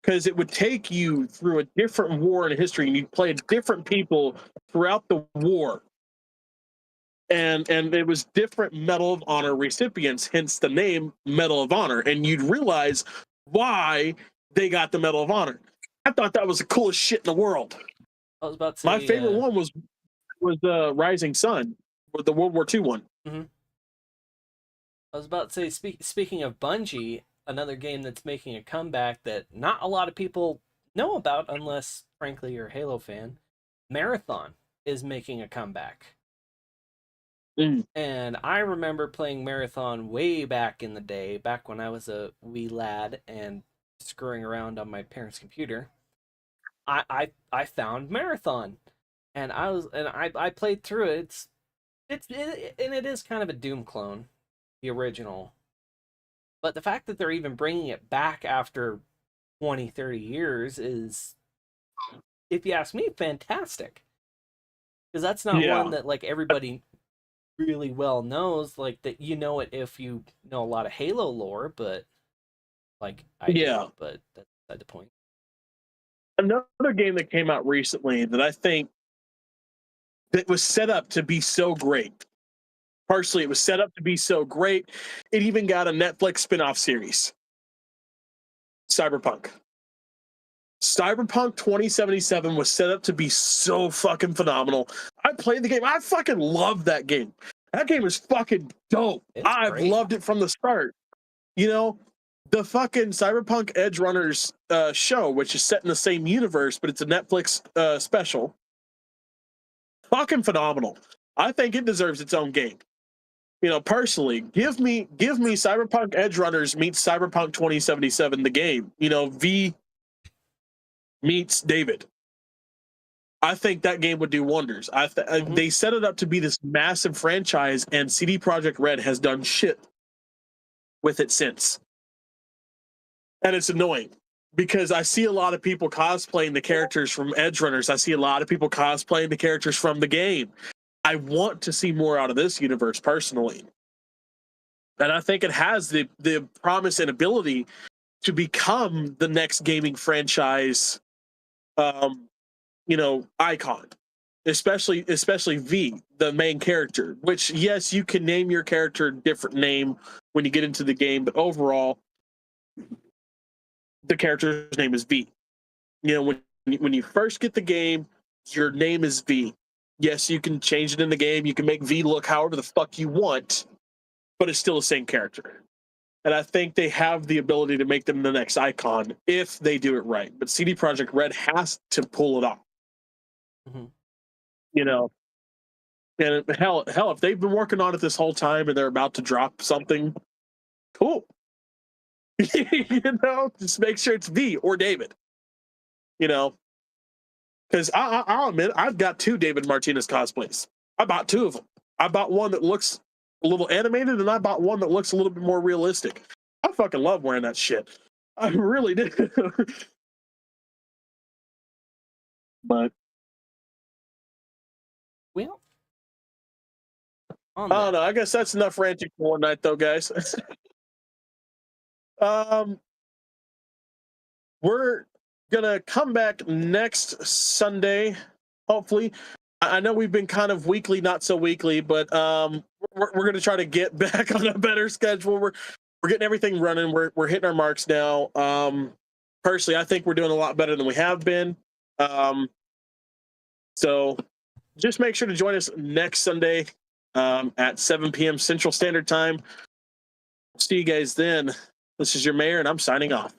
because it would take you through a different war in history and you played different people throughout the war. And it was different Medal of Honor recipients, hence the name Medal of Honor. And you'd realize why they got the Medal of Honor. I thought that was the coolest shit in the world. I was about to say, my favorite one was Rising Sun, with the World War II one. Mm-hmm. I was about to say, speaking of Bungie, another game that's making a comeback that not a lot of people know about, unless, frankly, you're a Halo fan. Marathon is making a comeback. And I remember playing Marathon way back in the day, back when I was a wee lad and screwing around on my parents' computer. I found Marathon, and I played through it. It is kind of a Doom clone, the original. But the fact that they're even bringing it back after 20, 30 years is, if you ask me, fantastic. Because that's not one that like everybody really well knows, like that you know it if you know a lot of Halo lore, but like I do, but that's beside the point. Another game that came out recently that I think that was set up to be so great. Partially, it was set up to be so great. It even got a Netflix spin-off series. Cyberpunk 2077 was set up to be so fucking phenomenal. I played the game. I fucking loved that game. That game is fucking dope. I've loved it from the start. You know, the fucking Cyberpunk Edge Runners show, which is set in the same universe, but it's a Netflix special. Fucking phenomenal. I think it deserves its own game. You know, personally, give me Cyberpunk Edge Runners meets Cyberpunk 2077, the game. You know, V meets David. I think that game would do wonders. They set it up to be this massive franchise, and CD Projekt Red has done shit with it since. And it's annoying because I see a lot of people cosplaying the characters from Edge Runners. I see a lot of people cosplaying the characters from the game. I want to see more out of this universe personally. And I think it has the promise and ability to become the next gaming franchise, you know, icon. Especially V, the main character, which, yes, you can name your character a different name when you get into the game, but overall, the character's name is V. You know, when you first get the game, your name is V. Yes, you can change it in the game. You can make V look however the fuck you want, but it's still the same character. And I think they have the ability to make them the next icon if they do it right. But CD Projekt Red has to pull it off. Mm-hmm. You know, and hell, if they've been working on it this whole time and they're about to drop something, cool. You know, just make sure it's V or David. You know, because I'll admit, I've got 2 David Martinez cosplays. I bought 2 of them. I bought one that looks a little animated, and I bought one that looks a little bit more realistic. I fucking love wearing that shit. I really do. But well, I don't know. I guess that's enough ranting for one night, though, guys. gonna come back next Sunday, hopefully. I know we've been kind of weekly, not so weekly, but we're gonna try to get back on a better schedule. We're getting everything running. We're hitting our marks now. Personally, I think we're doing a lot better than we have been. So just make sure to join us next Sunday at 7 p.m. Central Standard Time. See you guys then. This is your mayor, and I'm signing off.